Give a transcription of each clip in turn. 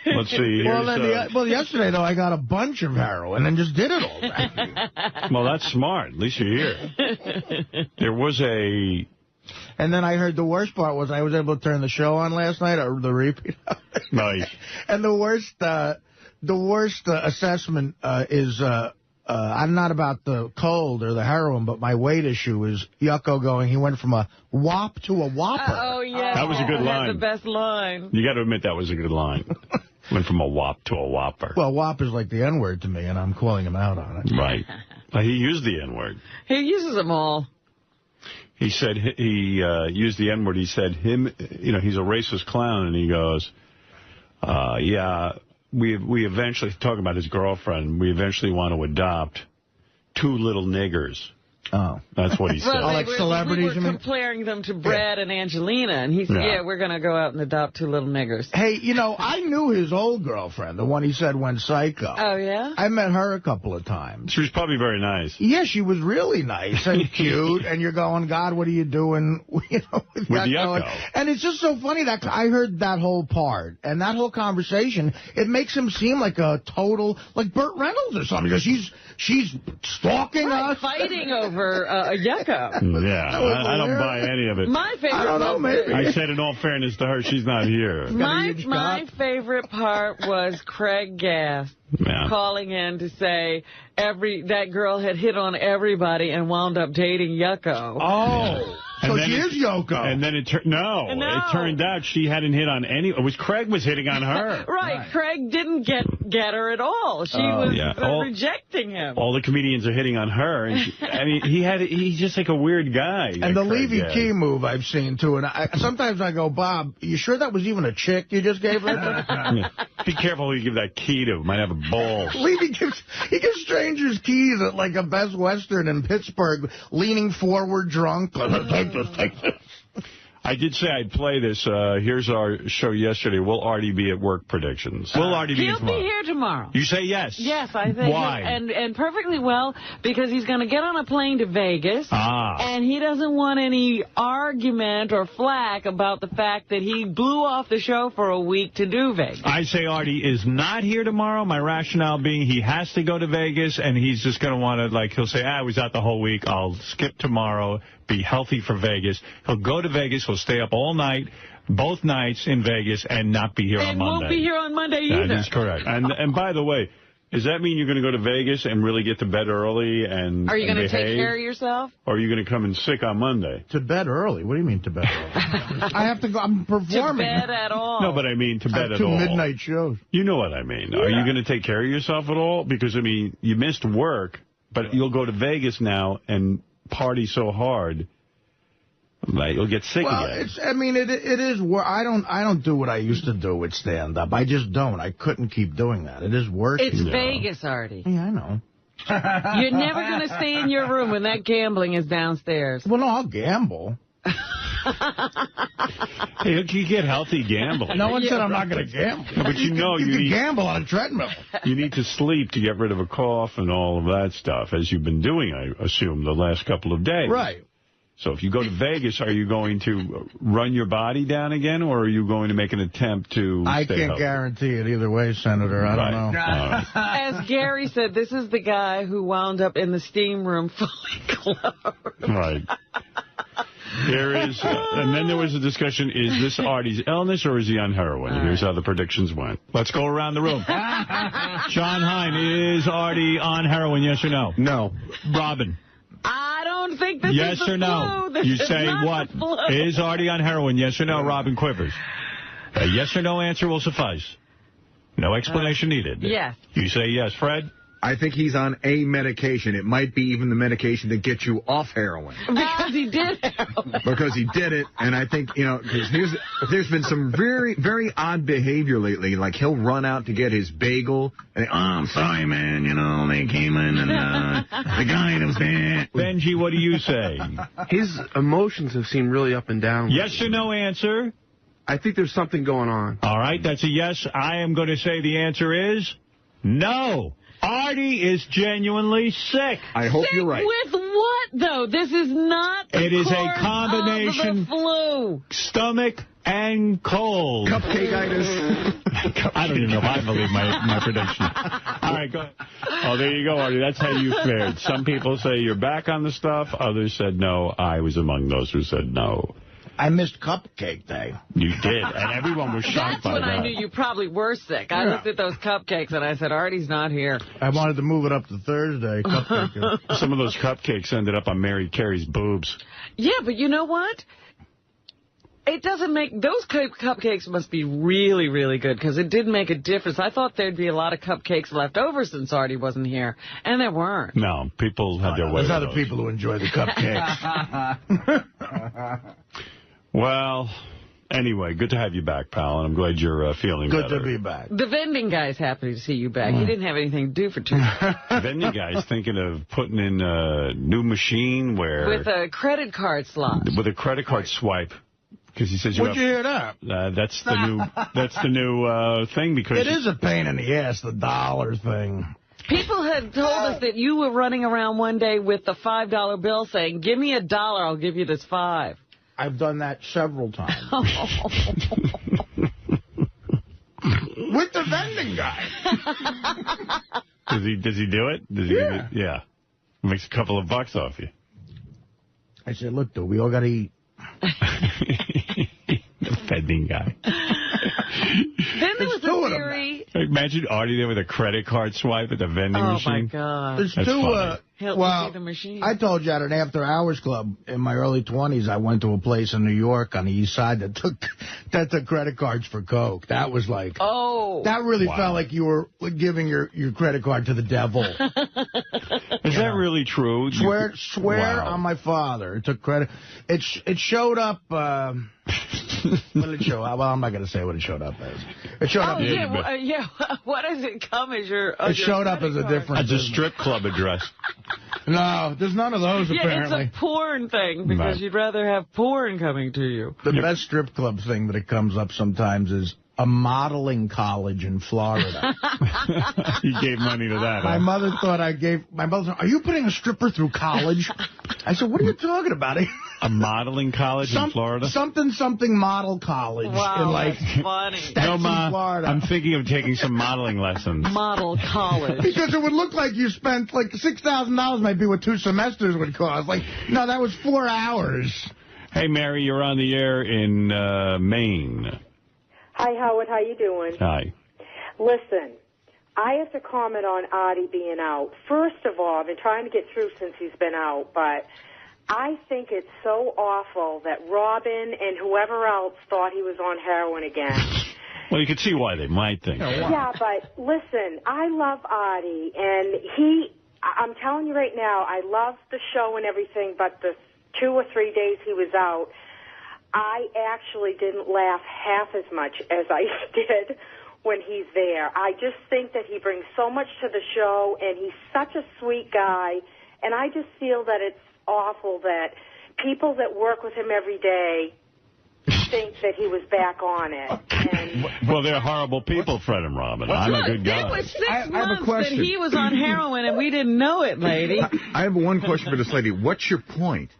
Let's see. Well, yesterday, though, I got a bunch of heroin and just did it all day. Well, that's smart. At least you're here. There was a... And then I heard the worst part was I was able to turn the show on last night, or the repeat. Nice. And the worst assessment is... I'm not about the cold or the heroin, but my weight issue is Yucko going, he went from a whop to a whopper. Oh, yeah. That was a good line. That's the best line. You got to admit that was a good line. Went from a whop to a whopper. Well, whop is like the N-word to me, and I'm calling him out on it. Right. He used the N-word. He uses them all. He said, he used the N-word. He said, he's a racist clown, and he goes, yeah, we eventually, talking about his girlfriend, we eventually want to adopt 2 little niggers. Oh. That's what he said. Well, like celebrities, we were comparing them to Brad and Angelina, and he said, we're going to go out and adopt 2 little niggers. Hey, I knew his old girlfriend, the one he said went psycho. Oh, yeah? I met her a couple of times. She was probably very nice. Yeah, she was really nice and cute, and you're going, God, what are you doing with Yucko? And it's just so funny that I heard that whole part, and that whole conversation, it makes him seem like a total, like Burt Reynolds or something, because she's stalking us. Fighting over a Yucko. Yeah, I don't buy any of it. My favorite. I don't know, maybe. I said in all fairness to her, she's not here. My favorite part was Craig Gass calling in to say that girl had hit on everybody and wound up dating Yucko. Oh. So she is Yoko. And then it turned out she hadn't hit on any. It was Craig was hitting on her. Right. Craig didn't get her at all. She was rejecting him. All the comedians are hitting on her. And he's just like a weird guy. And the Levy Key move I've seen, too. And sometimes I go, Bob, you sure that was even a chick you just gave her? Be careful who you give that key to. Might have a ball. Levy gives strangers keys at like a Best Western in Pittsburgh, leaning forward drunk. I did say I'd play this. Here's our show yesterday. Will Artie be at work predictions? Will Artie be tomorrow? He'll be here tomorrow. You say yes? Yes, I think. Why? And perfectly well, because he's going to get on a plane to Vegas. And he doesn't want any argument or flack about the fact that he blew off the show for a week to do Vegas. I say Artie is not here tomorrow. My rationale being he has to go to Vegas, and he's just going to want to, he'll say, I was out the whole week. I'll skip tomorrow. Be healthy for Vegas. He'll go to Vegas. He'll stay up all night, both nights in Vegas, and not be here on Monday. And won't be here on Monday either. That is correct. And by the way, does that mean you're going to go to Vegas and really get to bed early and Are you going to behave? take care of yourself? Or are you going to come in sick on Monday? To bed early? What do you mean to bed early? I have to go. I'm performing. To bed at all. No, but I mean to bed at all. 2 midnight shows. You know what I mean. Yeah. Are you going to take care of yourself at all? Because, I mean, you missed work, but you'll go to Vegas now and party so hard. Right, you'll get sick again. It is work. I don't do what I used to do with stand-up. I just don't. I couldn't keep doing that. It is work. It's Vegas, Artie. Yeah, I know. You're never going to stay in your room when that gambling is downstairs. Well, no, I'll gamble. Hey, you get healthy gambling. No one said I'm not going to gamble. No, but you can gamble on a treadmill. You need to sleep to get rid of a cough and all of that stuff, as you've been doing, I assume, the last couple of days. Right. So if you go to Vegas, are you going to run your body down again, or are you going to make an attempt to I stay can't healthy? guarantee it either way, Senator. I don't know. As Gary said, this is the guy who wound up in the steam room fully clothed. Right. And then there was a discussion, is this Artie's illness or is he on heroin? Here's how the predictions went. Let's go around the room. John Hein, is Artie on heroin, yes or no? No. Robin. I don't think this yes is the or no? This you is say what? Is Artie on heroin? Yes or no? Robin quivers. A yes or no answer will suffice. No explanation needed. Yes. You say yes. Fred? I think he's on a medication. It might be even the medication that gets you off heroin. Because he did heroin. Because he did it. And I think, because there's been some very, very odd behavior lately. Like, he'll run out to get his bagel. And, I'm sorry, man. They came in and the guy was there. Benji, what do you say? His emotions have seemed really up and down. Yes or no answer? I think there's something going on. All right, that's a yes. I am going to say the answer is no. Artie is genuinely sick. I hope you're right. With what? though. This is not the It is a course combination of the flu. Stomach and cold. Cupcake-itis. I don't even know if I believe my prediction. All right, go ahead. Oh, there you go, Artie. That's how you fared. Some people say you're back on the stuff. Others said no. I was among those who said no. I missed Cupcake Day. You did, and everyone was shocked by that. That's when I knew you probably were sick. I looked at those cupcakes, and I said, Artie's not here. I wanted to move it up to Thursday. Cupcake Day. Some of those cupcakes ended up on Mary Carey's boobs. Yeah, but you know what? It doesn't make... Those cupcakes must be really, really good, because it did make a difference. I thought there'd be a lot of cupcakes left over since Artie wasn't here, and there weren't. No, people had their way with There's other those. people who enjoy the cupcakes. Well, anyway, good to have you back, pal, and I'm glad you're feeling Good better. to be back. The vending guy's happy to see you back. He didn't have anything to do for 2 days. Vending guy's thinking of putting in a new machine where... With a credit card slot. With a credit card swipe. Because he says Where'd you hear that? That's the new thing, because... It is a pain in the ass, the dollar thing. People had told us that you were running around one day with the $5 bill saying, give me $1, I'll give you this $5. I've done that several times. With the vending guy. Does he do it? Yeah. Makes a couple of bucks off you. I said, look, dude, we all got to eat. The vending guy. Then there was a theory. Imagine Artie there with a credit card swipe at the vending machine. Oh, my God. There's That's funny. He'll see the machine. I told you at an after-hours club in my early 20s, I went to a place in New York on the east side that took credit cards for Coke. That was like... Oh. That really felt like you were giving your credit card to the devil. Is that really true? Swear on my father. It took credit. It showed up... what did it show up? Well, I'm not going to say what it showed up as. It showed up... yeah. What does it come as your... It showed up as a different... As a strip club address. No, there's none of those, apparently. It's a porn thing, because you'd rather have porn coming to you. The best strip club thing that it comes up sometimes is a modeling college in Florida. You gave money to that, My mother thought my mother said, are you putting a stripper through college? I said, what are you talking about? A modeling college in Florida? Something model college. Wow, in that's funny. No, Ma, Florida. I'm thinking of taking some modeling lessons. Model college. Because it would look like you spent, like, $6,000 might be what 2 semesters would cost. Like, no, that was 4 hours. Hey, Mary, you're on the air in Maine. Hi, Howard. How you doing? Hi. Listen, I have to comment on Artie being out. First of all, I've been trying to get through since he's been out, but I think it's so awful that Robin and whoever else thought he was on heroin again. Well, you can see why they might think. Yeah, but listen, I love Artie, and I'm telling you right now, I love the show and everything, but the 2 or 3 days he was out, I actually didn't laugh half as much as I did when he's there. I just think that he brings so much to the show, and he's such a sweet guy, and I just feel that it's awful that people that work with him every day think that he was back on it. And well, they're horrible people, Fred and Robin. I'm a good guy. It was 6 months that he was on heroin, and we didn't know it, lady. I have one question for this lady. What's your point?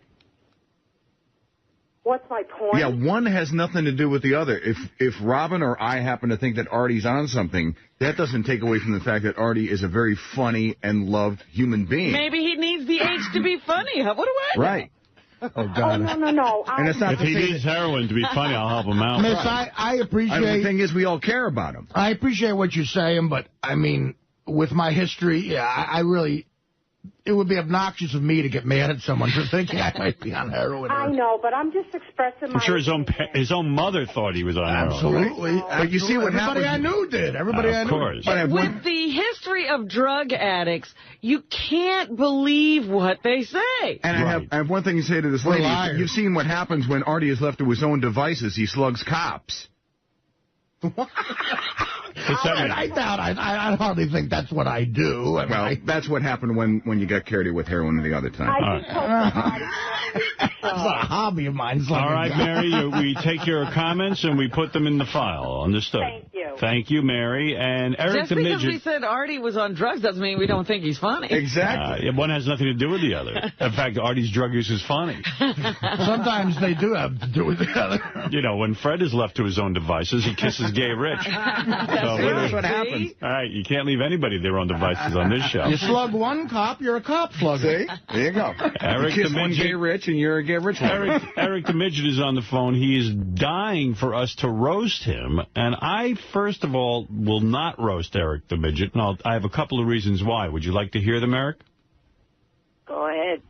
What's my point? Yeah, one has nothing to do with the other. If Robin or I happen to think that Artie's on something, that doesn't take away from the fact that Artie is a very funny and loved human being. Maybe he needs the age to be funny. What do I know? Right. Oh, God. Oh, no. And it's not if he needs heroin to be funny, I'll help him out. Miss, I appreciate... the thing is, we all care about him. I appreciate what you're saying, but, I mean, with my history, yeah, I really... It would be obnoxious of me to get mad at someone for thinking I might be on heroin. I know, but I'm just expressing my... I'm sure his own mother thought he was on heroin. Absolutely. But you see what Everybody I knew did. Everybody I knew. Of course. But With the history of drug addicts, you can't believe what they say. And I have one thing to say to this lady. You've seen what happens when Artie is left to his own devices. He slugs cops. What's that mean? I doubt. I hardly think that's what I do. That's what happened when you got carried with heroin the other time. That's not a hobby of mine. All right, Mary, we take your comments and we put them in the file. Understood? Thank you. Thank you, Mary. And Eric Just the because Midget. we said Artie was on drugs doesn't mean we don't think he's funny. Exactly. One has nothing to do with the other. In fact, Artie's drug use is funny. Sometimes they do have to do with the other. You know, when Fred is left to his own devices, he kisses Gay Rich. That's what happens. All right, you can't leave anybody to their own devices on this show. You slug one cop, you're a cop slugger. See? There you go. Eric you kiss the one Midget. Gay Rich and you're a Gay Rich. Eric the Midget is on the phone. He is dying for us to roast him. And I, first of all, will not roast Eric the Midget. And I have a couple of reasons why. Would you like to hear them, Eric? Go ahead.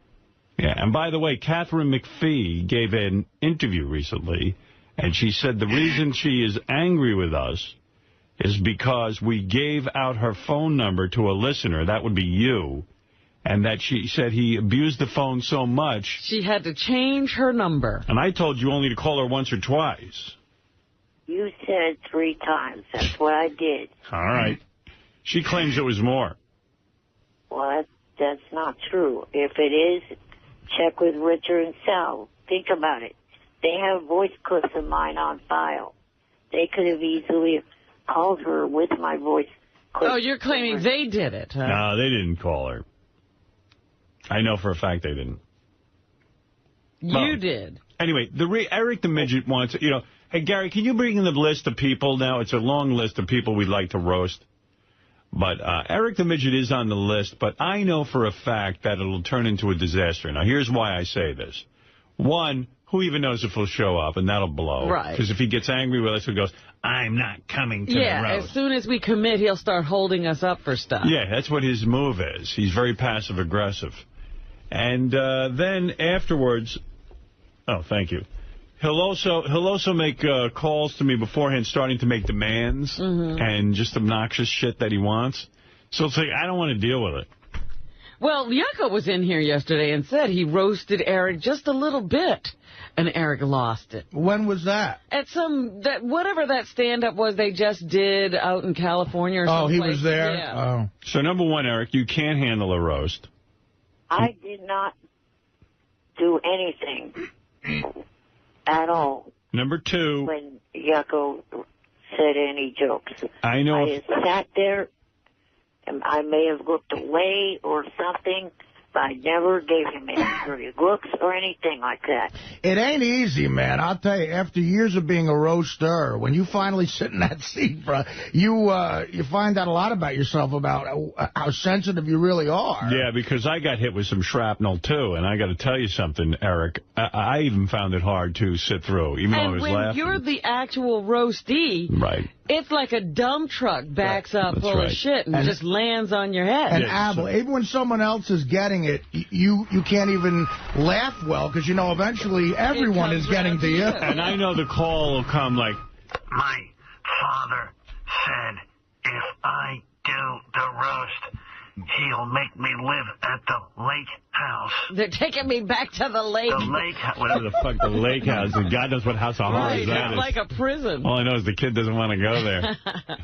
Yeah, and by the way, Catherine McPhee gave an interview recently, and she said the reason she is angry with us is because we gave out her phone number to a listener, that would be you, and that she said he abused the phone so much. She had to change her number. And I told you only to call her once or twice. You said 3 times. That's what I did. All right. She claims it was more. Well, that's not true. If it is, check with Richard and Sal. Think about it. They have voice clips of mine on file. They could have easily called her with my voice clips. Oh, you're claiming they did it, huh? No, they didn't call her. I know for a fact they didn't. You did. Anyway, Eric the Midget wants, you know, hey, Gary, can you bring in the list of people now? It's a long list of people we'd like to roast. But Eric the Midget is on the list, but I know for a fact that it'll turn into a disaster. Now, here's why I say this. One, who even knows if he'll show up, and that'll blow. Right. Because if he gets angry with us, he goes, I'm not coming to the roast. As soon as we commit, he'll start holding us up for stuff. Yeah, that's what his move is. He's very passive-aggressive. And then afterwards, oh, thank you. He'll also make calls to me beforehand, starting to make demands and just obnoxious shit that he wants. So it's like, I don't want to deal with it. Well, Yucko was in here yesterday and said he roasted Eric just a little bit, and Eric lost it. When was that? At whatever that stand-up was they just did out in California or something. Oh, he was there? Yeah. Oh. So, number one, Eric, you can't handle a roast. I did not do anything at all. Number two. When Yucko said any jokes. I know. I sat there, and I may have looked away or something, but I never gave him any dirty looks or anything like that. It ain't easy, man. I'll tell you, after years of being a roaster, when you finally sit in that seat, bro, you find out a lot about yourself, about how sensitive you really are. Yeah, because I got hit with some shrapnel, too, and I got to tell you something, Eric. I even found it hard to sit through, even though I was laughing. And when you're the actual roastee, right, it's like a dump truck backs up full of shit and just lands on your head. And Abel, even when someone else is getting it, you can't even laugh well, because you know eventually everyone is getting to you. And I know the call will come like, my father said if I do the roast, he'll make me live at the lake house. They're taking me back to the lake. The lake house. Whatever the fuck the lake house is. God knows what house of horrors that is. Like a prison. All I know is the kid doesn't want to go there.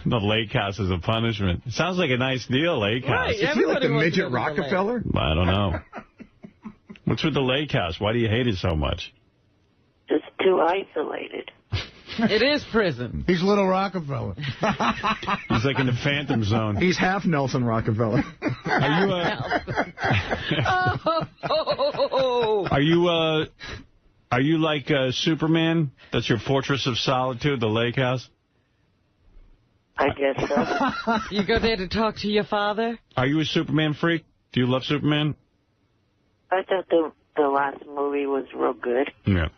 The lake house is a punishment. It sounds like a nice deal, lake house. Right, is he like the midget Rockefeller? I don't know. What's with the lake house? Why do you hate it so much? Just too isolated. It is prison. He's Little Rockefeller. He's like in the Phantom Zone. He's half Nelson Rockefeller. Are you like Superman? That's your fortress of solitude, the lake house? I guess so. You go there to talk to your father? Are you a Superman freak? Do you love Superman? I thought the last movie was real good. Yeah.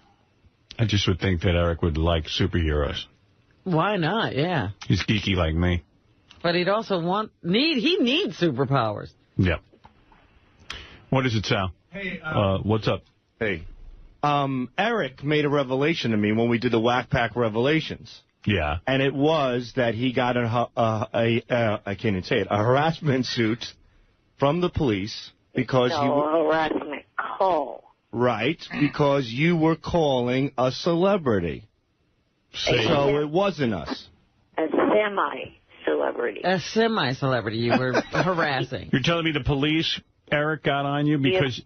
I just would think that Eric would like superheroes. Why not? Yeah. He's geeky like me. But he'd also he needs superpowers. Yeah. What is it, Sal? Hey, what's up? Hey. Eric made a revelation to me when we did the Whack Pack Revelations. Yeah. And it was that he got I can't even say it, a harassment suit from the police because harassment call. Right, because you were calling a celebrity. So it wasn't us. A semi-celebrity. A semi-celebrity you were harassing. You're telling me the police, Eric, got on you because...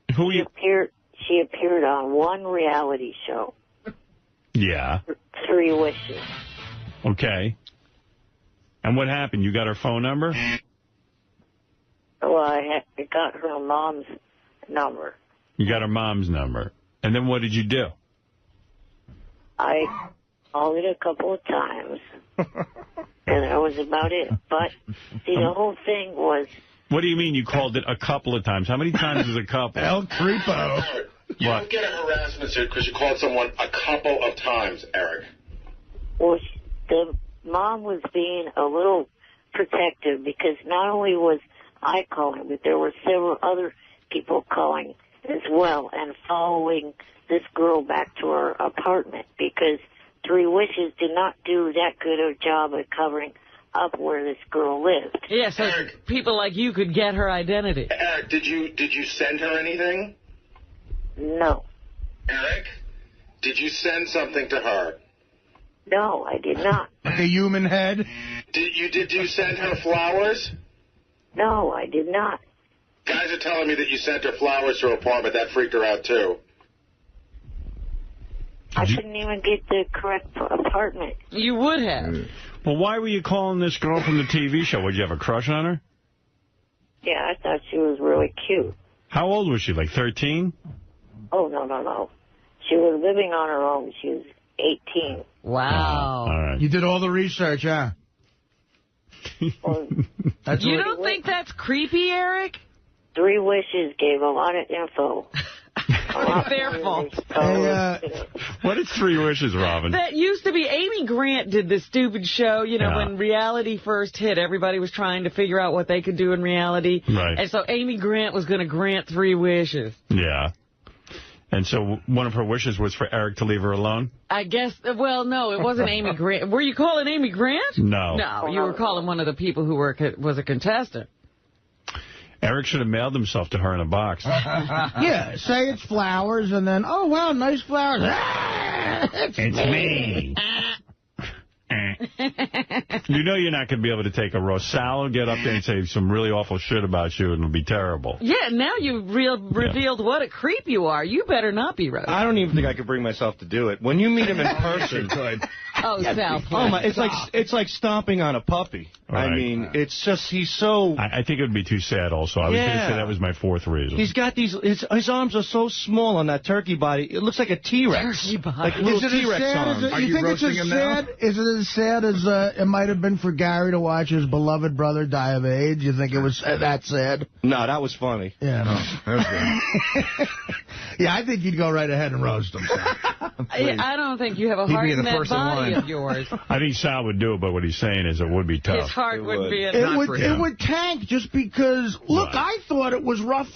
She appeared on one reality show. Yeah. 3 Wishes. Okay. And what happened? You got her phone number? Well, I got her mom's number. You got her mom's number. And then what did you do? I called it a couple of times, and that was about it. But, see, the whole thing was... What do you mean you called it a couple of times? How many times is a couple? El Creepo. You don't get a harassment suit because you called someone a couple of times, Eric. Well, the mom was being a little protective because not only was I calling, but there were several other people calling as well and following this girl back to her apartment because Three Wishes did not do that good a job of covering up where this girl lived. Yeah, so Eric, people like you could get her identity. Eric, did you send her anything? No. Eric, did you send something to her? No, I did not. Like a human head? Did you send her flowers? No, I did not. Guys are telling me that you sent her flowers to her apartment. That freaked her out, too. I couldn't even get the correct apartment. You would have. Well, why were you calling this girl from the TV show? Would you have a crush on her? Yeah, I thought she was really cute. How old was she, like 13? Oh, no. She was living on her own. She was 18. Wow. All right. You did all the research, huh? That's you don't think that's creepy, Eric? Three Wishes gave a lot of info. Their fault. What is Three Wishes, Robin? That used to be, Amy Grant did this stupid show, when reality first hit. Everybody was trying to figure out what they could do in reality. Right. And so Amy Grant was going to grant 3 wishes. Yeah. And so one of her wishes was for Eric to leave her alone? I guess, well, no, it wasn't Amy Grant. Were you calling Amy Grant? No. No, you were calling one of the people who was a contestant. Eric should have mailed himself to her in a box. Yeah, say it's flowers, and then, oh, wow, nice flowers. It's me. You know you're not going to be able to take a roast. Sal will get up there and say some really awful shit about you, and it'll be terrible. Yeah, now you've revealed what a creep you are. You better not be roasted. I don't even think I could bring myself to do it. When you meet him in person... Oh, Sal, it's like stomping on a puppy. Right. I mean, it's just, he's so... I think it would be too sad also. I was going to say that was my 4th reason. He's got these... His arms are so small on that turkey body. It looks like a T-Rex. Turkey body. Like little T-Rex arms. Are you roasting him now? Is it as sad as it might have been for Gary to watch his beloved brother die of AIDS? You think it was that sad? No, that was funny. Yeah, no. That was good. Yeah, I think you'd go right ahead and roast him. I don't think you have a heart in that body of yours. I think Sal would do it, but what he's saying is it would be tough. His heart would be enough for him. It would tank just because, look, I thought it was rough.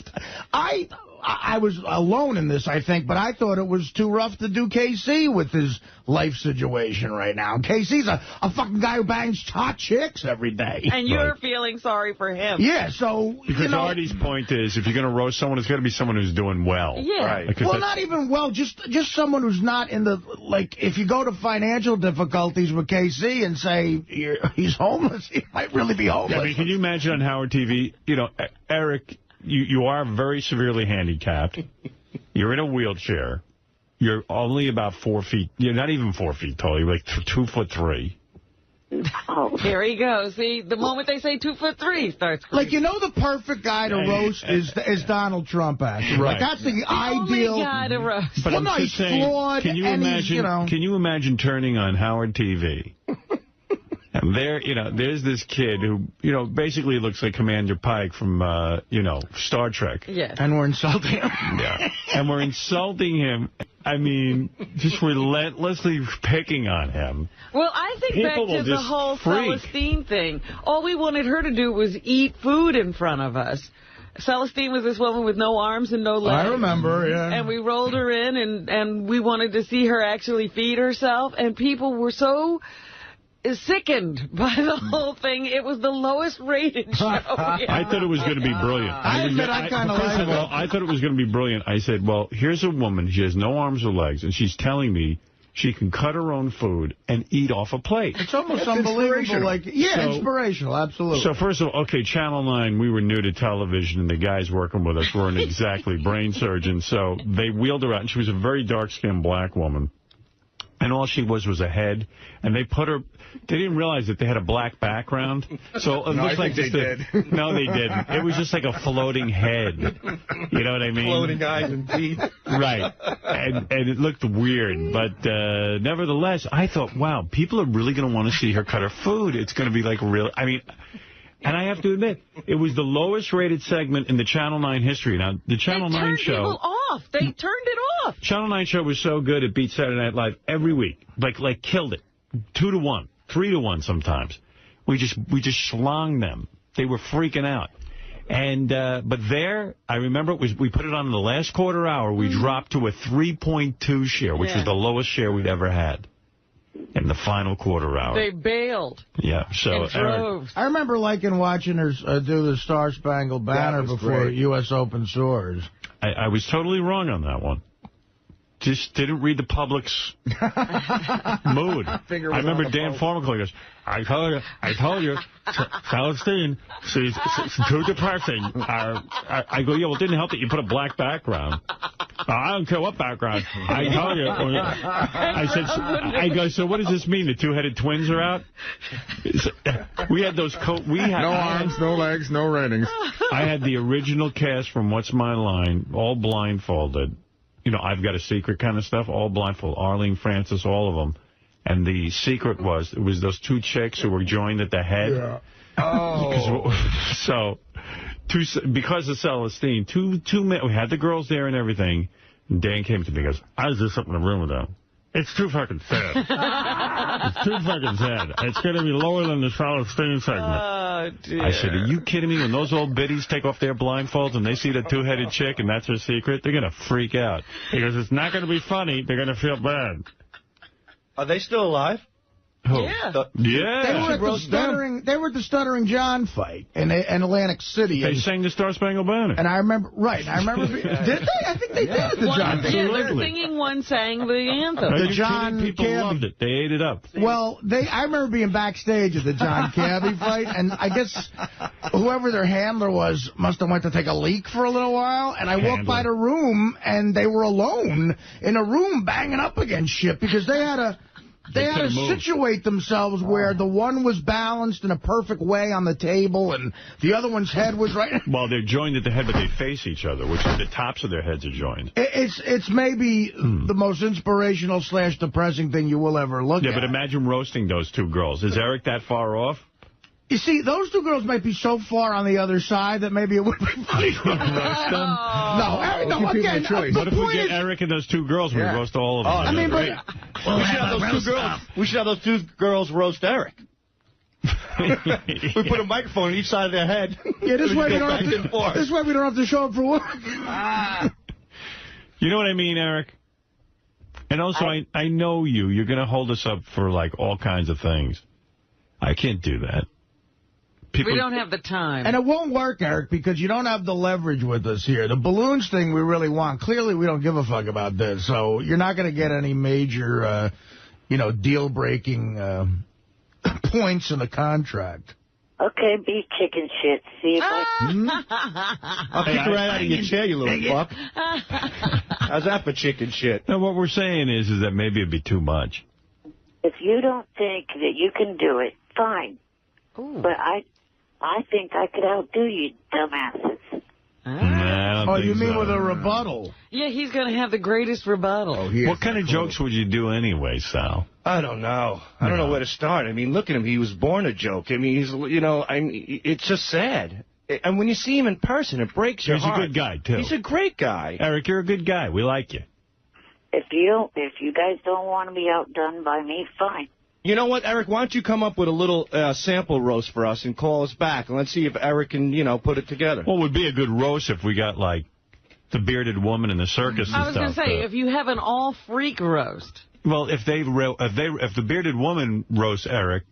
I was alone in this, I think, but I thought it was too rough to do KC with his life situation right now. KC's a fucking guy who bangs hot chicks every day. And you're feeling sorry for him. Yeah, so, because Artie's point is, if you're going to roast someone, it's got to be someone who's doing well. Yeah. Right. Well, not even well, just someone who's not in the, like, if you go to financial difficulties with KC and say he's homeless, he might really be homeless. Yeah, I mean, can you imagine on Howard TV, Eric... You are very severely handicapped. You're in a wheelchair. You're only about 4 feet. You're not even 4 feet tall. You're like 2'3". Oh, here he goes. See, the moment they say 2'3", he starts creeping. Like, the perfect guy to roast is Donald Trump, actually. Right. Like, that's the ideal. Only guy to roast. But I'm just saying, flawed, can you imagine turning on Howard TV? And there's this kid who, basically looks like Commander Pike from, Star Trek. Yes. And we're insulting him. Yeah. And we're insulting him. I mean, just relentlessly picking on him. Well, I think People back to the whole Celestine thing. All we wanted her to do was eat food in front of us. Celestine was this woman with no arms and no legs. I remember, yeah. And we rolled her in, and we wanted to see her actually feed herself. And people were so... sickened by the whole thing. It was the lowest rated show. I thought it was going to be brilliant. I admit I kind of like it. Well, I thought it was going to be brilliant. I said, well, here's a woman. She has no arms or legs, and she's telling me she can cut her own food and eat off a plate. It's almost unbelievable. Inspirational, absolutely. So first of all, okay, Channel 9, we were new to television, and the guys working with us weren't exactly brain surgeons, so they wheeled her out, and she was a very dark-skinned black woman. and all she was a head. And they didn't realize that they had a black background. So it looked like they did. No, they didn't. It was just like a floating head. You know what I mean? Floating eyes and teeth. Right. And it looked weird. But nevertheless, I thought, wow, people are really going to want to see her cut her food. It's going to be like real. I mean, and I have to admit, it was the lowest rated segment in the Channel 9 history. Now, the Channel 9 show... They turned people off. They turned it off. Channel 9 show was so good, it beat Saturday Night Live every week. Like killed it. 2-1, 3-1 sometimes. We just schlonged them. They were freaking out. And but there, I remember we put it on in the last quarter hour. We dropped to a 3.2 share, which was the lowest share we'd ever had in the final quarter hour. They bailed. Yeah, so I remember liking watching her do the Star Spangled Banner before U.S. Open Source. I was totally wrong on that one. Just didn't read the public's mood. I remember Dan Formicle goes, I told you, Celestine, she's too depressing. I go, yeah, well, it didn't help that you put a black background. I don't care what background. I told you. I go, so what does this mean? The two-headed twins are out? We had those no arms, no legs, no ratings. I had the original cast from What's My Line, all blindfolded. You know, I've Got a Secret kind of stuff, all blindfold. Arlene Francis, all of them. And the secret was, it was those two chicks who were joined at the head. Yeah. Oh. So, because of Celestine, two men, we had the girls there and everything. And Dan came to me and goes, I was just up in the room with them. It's too fucking sad. It's too fucking sad. It's going to be lower than the Celestine segment. Oh, dear. I said, are you kidding me? When those old biddies take off their blindfolds and they see the two-headed chick and that's her secret, they're going to freak out. He goes, it's not going to be funny. They're going to feel bad. Are they still alive? Who? Yeah. Yeah. They were at the Stuttering John fight in Atlantic City. They sang the Star Spangled Banner. And I remember, did they? I think they did at the John fight. Yeah, they're singing, one sang the anthem. The John people loved it. They ate it up. Well, I remember being backstage at the John Cabby fight, and I guess whoever their handler was must have went to take a leak for a little while, and I walked by the room, and they were alone in a room banging up against shit because they had to situate themselves where the one was balanced in a perfect way on the table and the other one's head was right. Well, they're joined at the head, but they face each other, which is the tops of their heads are joined. It's maybe the most inspirational / depressing thing you will ever look at. Yeah, but imagine roasting those two girls. Is Eric that far off? You see, those two girls might be so far on the other side that maybe it would be funny to roast them. No, again, what if we get Eric and those two girls? We roast all of them. I mean, but we should have those two girls roast Eric. We put a microphone on each side of their head. Yeah, this way we don't have to show up for work. You know what I mean, Eric? And also, I know you. You're going to hold us up for, like, all kinds of things. I can't do that. We don't have the time. And it won't work, Eric, because you don't have the leverage with us here. The balloons thing we really want. Clearly, we don't give a fuck about this. So you're not going to get any major, deal-breaking points in the contract. Okay, be chicken shit. See if I'll kick you right out of your chair, you little fuck. How's that for chicken shit? No, what we're saying is that maybe it'd be too much. If you don't think that you can do it, fine. Ooh. But I think I could outdo you, dumbasses. Nah, you mean with a rebuttal? Yeah, he's going to have the greatest rebuttal. What kind of jokes would you do anyway, Sal? I don't know. I don't know where to start. I mean, look at him. He was born a joke. I mean, it's just sad. And when you see him in person, it breaks your heart. He's a good guy, too. He's a great guy. Eric, you're a good guy. We like you. If you guys don't want to be outdone by me, fine. You know what, Eric? Why don't you come up with a little sample roast for us and call us back, and let's see if Eric can, put it together. Well, it would be a good roast if we got, like, the bearded woman in the circus and stuff. I was going to say, if you have an all-freak roast. Well, if the bearded woman roasts Eric,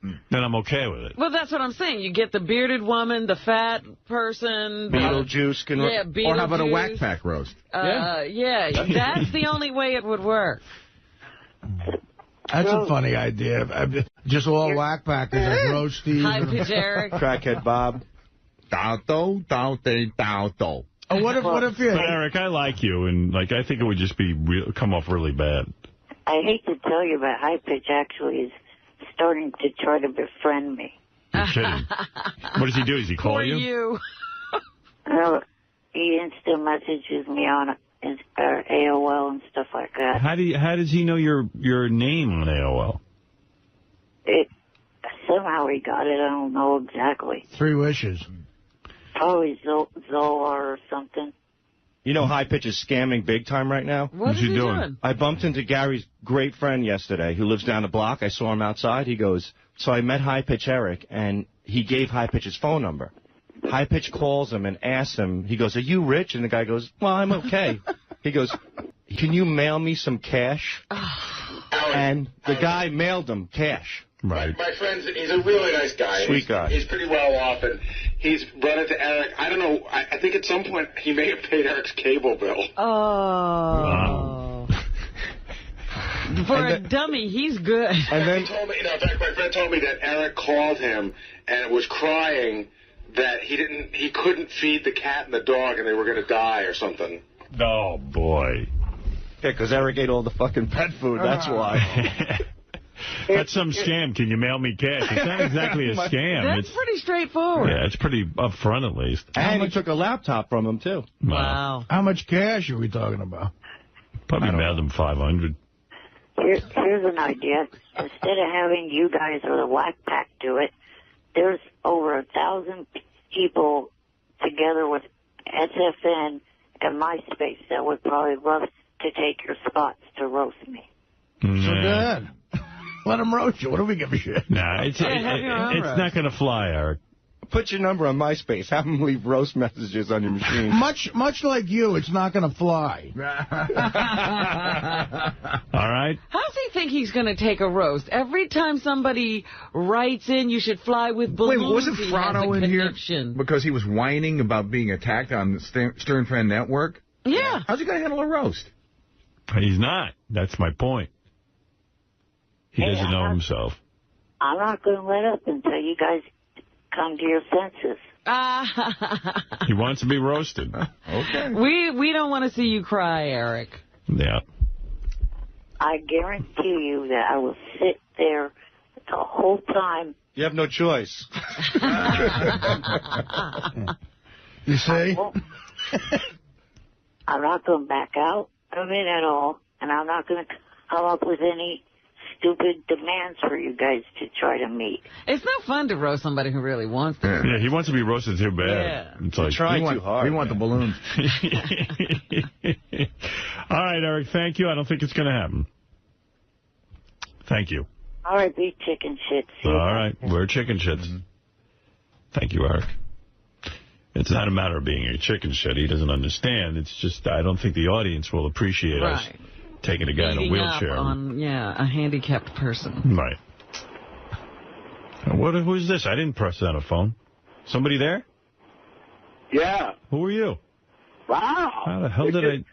then I'm okay with it. Well, that's what I'm saying. You get the bearded woman, the fat person. Beetlejuice can roast. Yeah, Beetlejuice. Or how about a whack pack roast? Yeah, that's the only way it would work. That's a funny idea. Just all whack packers like roasties. High-pitch Eric. Crackhead Bob. Oh, what if you... But Eric, I like you, and I think it would just come off really bad. I hate to tell you, but High Pitch actually is starting to try to befriend me. You're kidding. What does he do? Does he call you? No, he instant messages me on AOL and stuff like that. How does he know your name on AOL? Somehow he got it. I don't know exactly. 3 wishes. Probably Zolar or something. You know High Pitch is scamming big time right now? What's he doing? I bumped into Gary's great friend yesterday who lives down the block. I saw him outside. He goes, so I met High Pitch Eric, and he gave High Pitch his phone number. High Pitch calls him and asks him, he goes, are you rich? And the guy goes, well, I'm okay. He goes, can you mail me some cash? And the guy mailed him cash. Right. My friend, he's a really nice guy. Sweet guy. He's pretty well off, and he's run into Eric. I don't know. I think at some point he may have paid Eric's cable bill. Oh. Wow. For a dummy, he's good. And then he told me, in fact, my friend told me that Eric called him and was crying that he couldn't feed the cat and the dog and they were going to die or something. Oh, boy. Yeah, because Eric ate all the fucking pet food. That's why. That's some scam. Can you mail me cash? It's not exactly a scam. That's pretty straightforward. Yeah, it's pretty upfront at least. And he took a laptop from him, too. Wow. How much cash are we talking about? Probably mailed him 500. Here's an idea. Instead of having you guys or the Whack Pack do it, there's over 1,000 people together with SFN and MySpace that would probably love to take your spots to roast me. So good. Let him roast you. What do we give a shit? Nah, it's not going to fly, Eric. Put your number on MySpace. Have him leave roast messages on your machine. Much like you, it's not going to fly. All right? How does he think he's going to take a roast? Every time somebody writes in, you should fly with balloons. Wait, wasn't Fratto in here because he was whining about being attacked on the Stern Fan Network? Yeah. How's he going to handle a roast? He's not. That's my point. He doesn't know himself. I'm not going to let up until you guys come to your senses. He wants to be roasted. Okay. We don't want to see you cry, Eric. Yeah. I guarantee you that I will sit there the whole time. You have no choice. You see? I'm not going to back out of it at all, and I'm not going to come up with any stupid demands for you guys to try to meet. It's no fun to roast somebody who really wants to. Yeah, he wants to be roasted too bad. Yeah. It's like, trying too hard. We want the balloons. All right, Eric, thank you. I don't think it's going to happen. Thank you. All right, be chicken shit. All right, we're chicken shits. Thank you, Eric. It's not a matter of being a chicken shit. He doesn't understand. It's just I don't think the audience will appreciate us taking a guy in a wheelchair. On, a handicapped person. Right. Who's this? I didn't press on a phone. Somebody there? Yeah. Who are you? Wow. How the hell did I...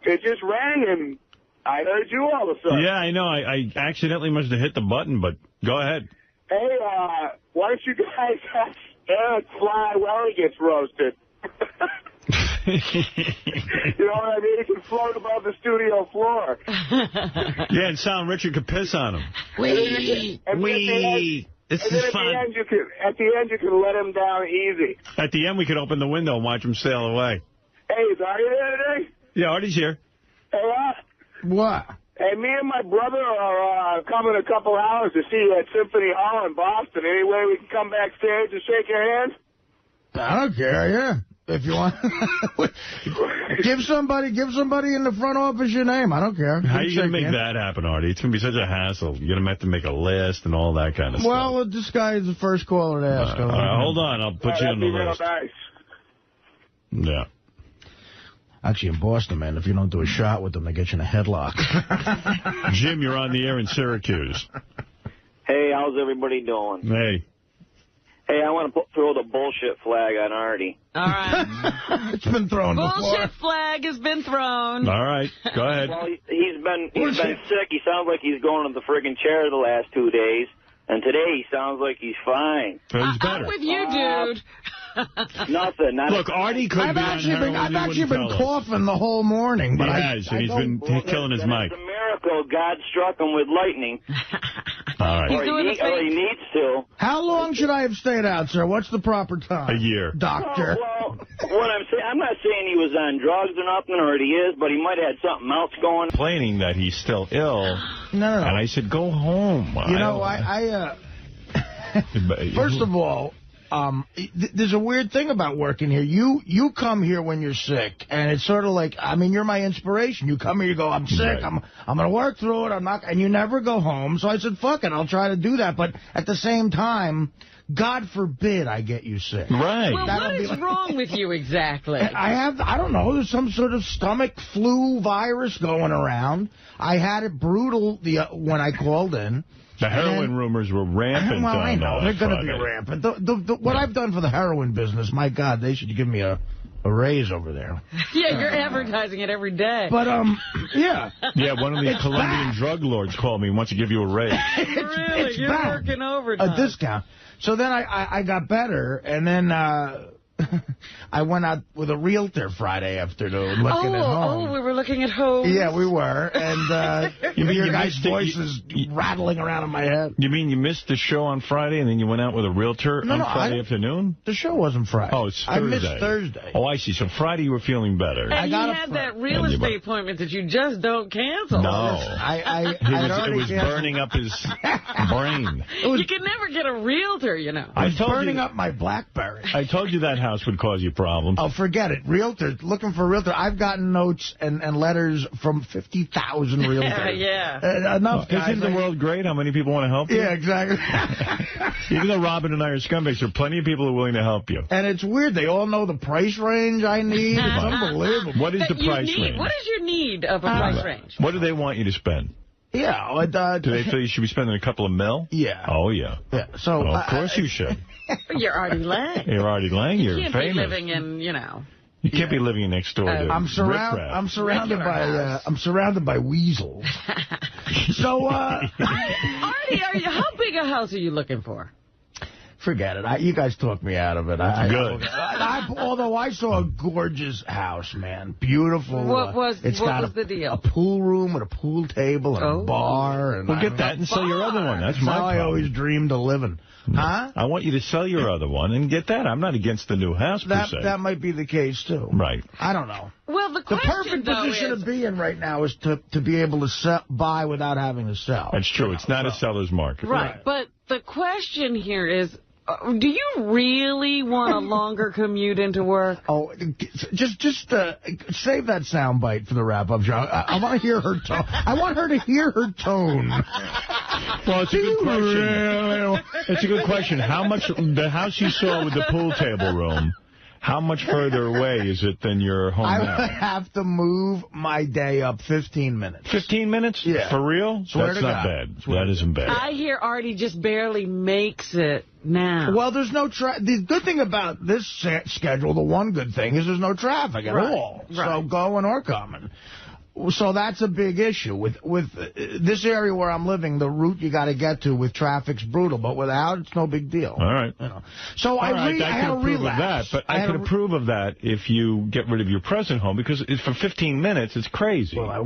It just rang, and I heard you all of a sudden. Yeah, I know. I accidentally must have hit the button, but go ahead. Hey, why don't you guys have Eric fly while he gets roasted? You know what I mean? He can float above the studio floor. Yeah, and Sal and Richard could piss on him. This is fun. At the end, you can let him down easy. At the end, we could open the window and watch him sail away. Hey, is Artie there today? Yeah, Artie's here. Hey, what? Hey, me and my brother are coming a couple hours to see you at Symphony Hall in Boston. Any way we can come backstage and shake your hand? I don't care, yeah. If you want. give somebody in the front office your name. I don't care. How are you going to make that happen, Artie? It's going to be such a hassle. You're going to have to make a list and all that kind of stuff. Well, this guy is the first caller to ask. All right, hold on. I'll put you on the list. Nice. Yeah. Actually, in Boston, man, if you don't do a shot with them, they get you in a headlock. Jim, you're on the air in Syracuse. Hey, how's everybody doing? Hey. Hey, I want to throw the bullshit flag on Artie. All right. It's been thrown before. Bullshit flag has been thrown. All right, go ahead. Well, he's been sick. He sounds like he's going to the friggin' chair the last 2 days. And today he sounds like he's fine. He's better. I'm with you, dude. Nothing. Look, Artie could be on heroin. I've actually been coughing the whole morning. But he has, and he's been killing his mic. It's a miracle, God struck him with lightning. All right. Or he needs to. How long should I have stayed out, sir? What's the proper time? A year. Doctor. Well, what I'm saying, I'm not saying he was on drugs or nothing, or he is, but he might have had something else going. Complaining that he's still ill. No. And I said, go home. You know, first of all, there's a weird thing about working here. You come here when you're sick, and it's sort of like, I mean, you're my inspiration. You come here, you go, I'm sick, right. I'm going to work through it, and you never go home. So I said, fuck it, I'll try to do that. But at the same time, God forbid I get you sick. Right. Well, what is wrong with you exactly? I don't know, there's some sort of stomach flu virus going around. I had it brutal when I called in. The heroin rumors were rampant. Well, I know. They're going to be rampant. What I've done for the heroin business, my God, they should give me a raise over there. Yeah, you're advertising it every day. But, yeah. Yeah, one of the Colombian drug lords called me and wants to give you a raise. Really? You're working overtime. A discount. So then I got better, and then I went out with a realtor Friday afternoon looking at home. Oh, we were looking at homes. Yeah, we were. And your guys' voices rattling around in my head. You mean you missed the show on Friday and then you went out with a realtor on Friday afternoon? The show wasn't Friday. Oh, it's Thursday. I missed Thursday. Oh, I see. So Friday you were feeling better. And he had that real estate appointment that you just don't cancel. No. It was burning up his brain. You can never get a realtor, you know. I was burning up my BlackBerry. I told you that house would cause you problems. Oh, forget it. Realtor, looking for a realtor. I've gotten notes and letters from 50,000 realtors. Yeah. Enough, guys. Isn't the world great? How many people want to help you? Yeah, exactly. Even though Robin and I are scumbags, there are plenty of people who are willing to help you. And it's weird. They all know the price range I need. It's unbelievable. What is the price range? What is your need of a price range? What do they want you to spend? Yeah. Do they feel you should be spending a couple of mil? Yeah. Oh, yeah. So of course you should. You're Artie Lang. You're Artie Lang. You're famous. You can't be living in, you know. You can't be living next door to I'm surrounded by weasels. So, Artie, how big a house are you looking for? Forget it. You guys talked me out of it. Good. Although I saw a gorgeous house, man. Beautiful. What was the deal? A pool room with a pool table and a bar. And we'll get that and sell your other one. That's my problem. I always dreamed of living. Huh? I want you to sell your other one and get that. I'm not against the new house, per se. That might be the case, too. Right. I don't know. Well, the perfect position to be in right now is to be able to buy without having to sell. That's true. It's not a seller's market. Right. But the question here is, do you really want a longer commute into work? Oh, just save that soundbite for the wrap-up show. I want to hear her tone. I want her to hear her tone. Well, it's a good question. It's a good question. How much, the house you saw with the pool table room, how much further away is it than your home now? I would have to move my day up 15 minutes. 15 minutes? Yeah. For real? That's not bad. That isn't bad. I hear Artie just barely makes it now. Well, there's no the good thing about this schedule, the one good thing, is there's no traffic at all. Right. So going or coming. So that's a big issue. With this area where I'm living, the route you got to get to with traffic's brutal, but without, it's no big deal. All right. You know. So I had a relapse. But I can approve of that if you get rid of your present home, because for 15 minutes, it's crazy. Well, I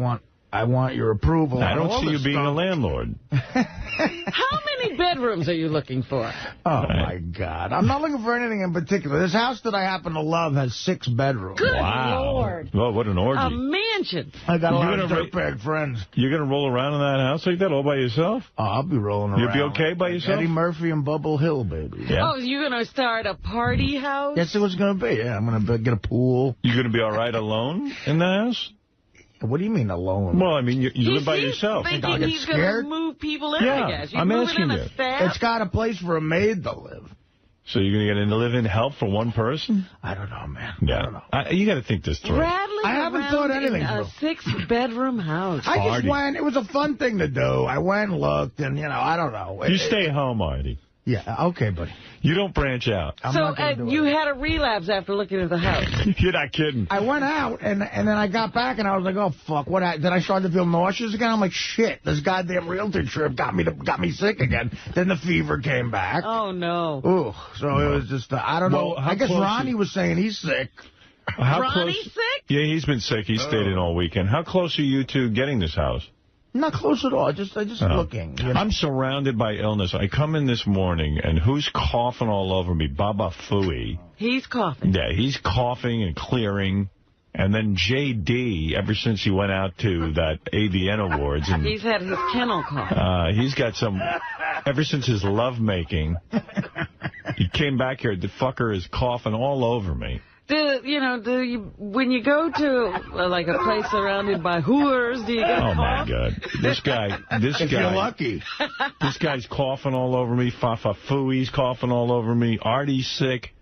want your approval. I don't see you being a landlord. How many bedrooms are you looking for? Oh, my God. I'm not looking for anything in particular. This house that I happen to love has 6 bedrooms. Good Lord. Well, what an orgy. A mansion. I got a lot of dirtbag friends. You're going to roll around in that house like that all by yourself? Oh, I'll be rolling around. You'll be okay by yourself? Eddie Murphy and Bubble Hill, baby. Yeah. Oh, you're going to start a party house? That's what it's going to be. Yeah, I'm going to get a pool. You're going to be all right alone in the house? What do you mean alone? Well, I mean, you live by yourself. He's thinking he's going to move people in, I guess. I'm asking you. It's got a place for a maid to live. So you're going to get into live-in help for one person? I don't know, man. Yeah. I don't know. You got to think this through. I haven't thought anything in a 6-bedroom house. I just went. It was a fun thing to do. I went and looked, and, I don't know. You stay home, Artie. Yeah, okay, buddy. You don't branch out. So you had a relapse after looking at the house. You're not kidding. I went out, and then I got back, and I was like, oh, fuck. Then I started to feel nauseous again. I'm like, shit, this goddamn realtor trip got me sick again. Then the fever came back. Oh, no. Ooh, so it was just, I don't know. I guess Ronnie was saying he's sick. Ronnie's sick? Yeah, he's been sick. He stayed in all weekend. How close are you to getting this house? Not close at all. Just looking. You know? I'm surrounded by illness. I come in this morning, and who's coughing all over me? Baba Fooey. He's coughing. Yeah, he's coughing and clearing. And then J.D., ever since he went out to that AVN Awards. And, he's had his kennel cough. He's got some... Ever since his lovemaking, he came back here. The fucker is coughing all over me. When you go to, like, a place surrounded by whores, do you get Oh, my God. This guy... If you're lucky. This guy's coughing all over me. Fafa Fooey's coughing all over me. Artie's sick.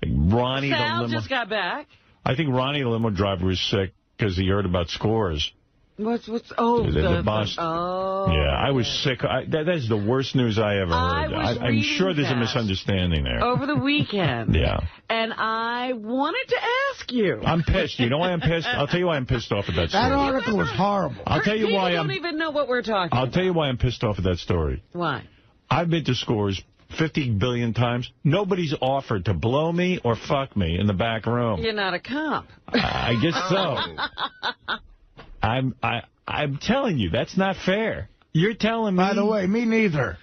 Ronnie, Sal the limo... just got back. I think Ronnie, the limo driver, is sick because he heard about Scores. The bus. Yeah, I was sick. That's the worst news I ever heard. I'm sure there's a misunderstanding there. Over the weekend. Yeah. And I wanted to ask you. I'm pissed. You know why I'm pissed? I'll tell you why I'm pissed off at that story. That article was horrible. I'll tell you why don't even know what we're talking about. I'll tell you why I'm pissed off at that story. Why? I've been to Scores 50 billion times. Nobody's offered to blow me or fuck me in the back room. You're not a cop. I guess so. I'm telling you, that's not fair. You're telling me... By the way, me neither.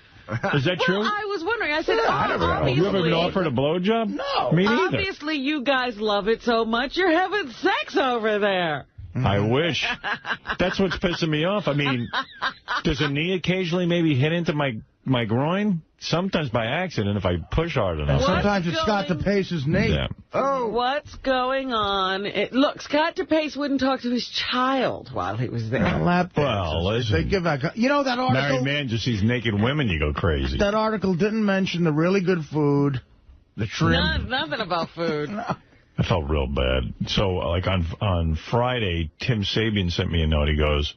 Is that true? Well, I was wondering. I said, you ever been offered a blowjob? No. Me neither. Obviously, you guys love it so much, you're having sex over there. I wish. That's what's pissing me off. I mean, does a knee occasionally maybe hit into my groin? Sometimes by accident if I push hard enough. Sometimes it's Scott DePace's knee. Yeah. Oh. What's going on? Look, Scott DePace wouldn't talk to his child while he was there. Well, listen. They give out, you know that article? Married man just sees naked women, you go crazy. That article didn't mention the really good food, the trim. Nothing about food. I felt real bad. So, like, on Friday, Tim Sabian sent me a note. He goes,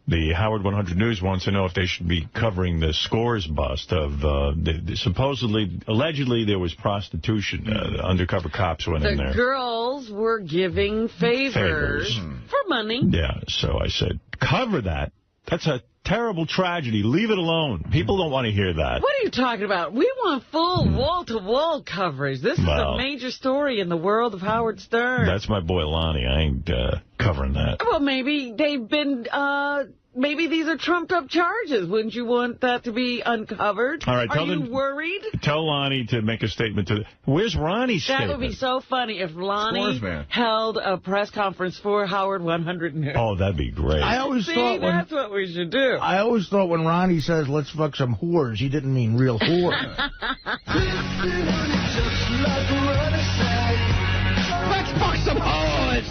the Howard 100 News wants to know if they should be covering the Scores bust of, allegedly, there was prostitution. Undercover cops went in there. The girls were giving favors for money. Yeah, so I said, cover that. That's a terrible tragedy. Leave it alone. People don't want to hear that. What are you talking about? We want full wall-to-wall coverage. This is a major story in the world of Howard Stern. That's my boy Lonnie. I ain't covering that. Well, maybe they've been... maybe these are trumped-up charges. Wouldn't you want that to be uncovered? All right, are you worried? Tell Lonnie to make a statement to... Where's Ronnie's statement? That would be so funny if Lonnie held a press conference for Howard 100 News. Oh, that'd be great. I always thought that's what we should do. I always thought when Ronnie says, let's fuck some whores, he didn't mean real whores. Let's fuck some whores!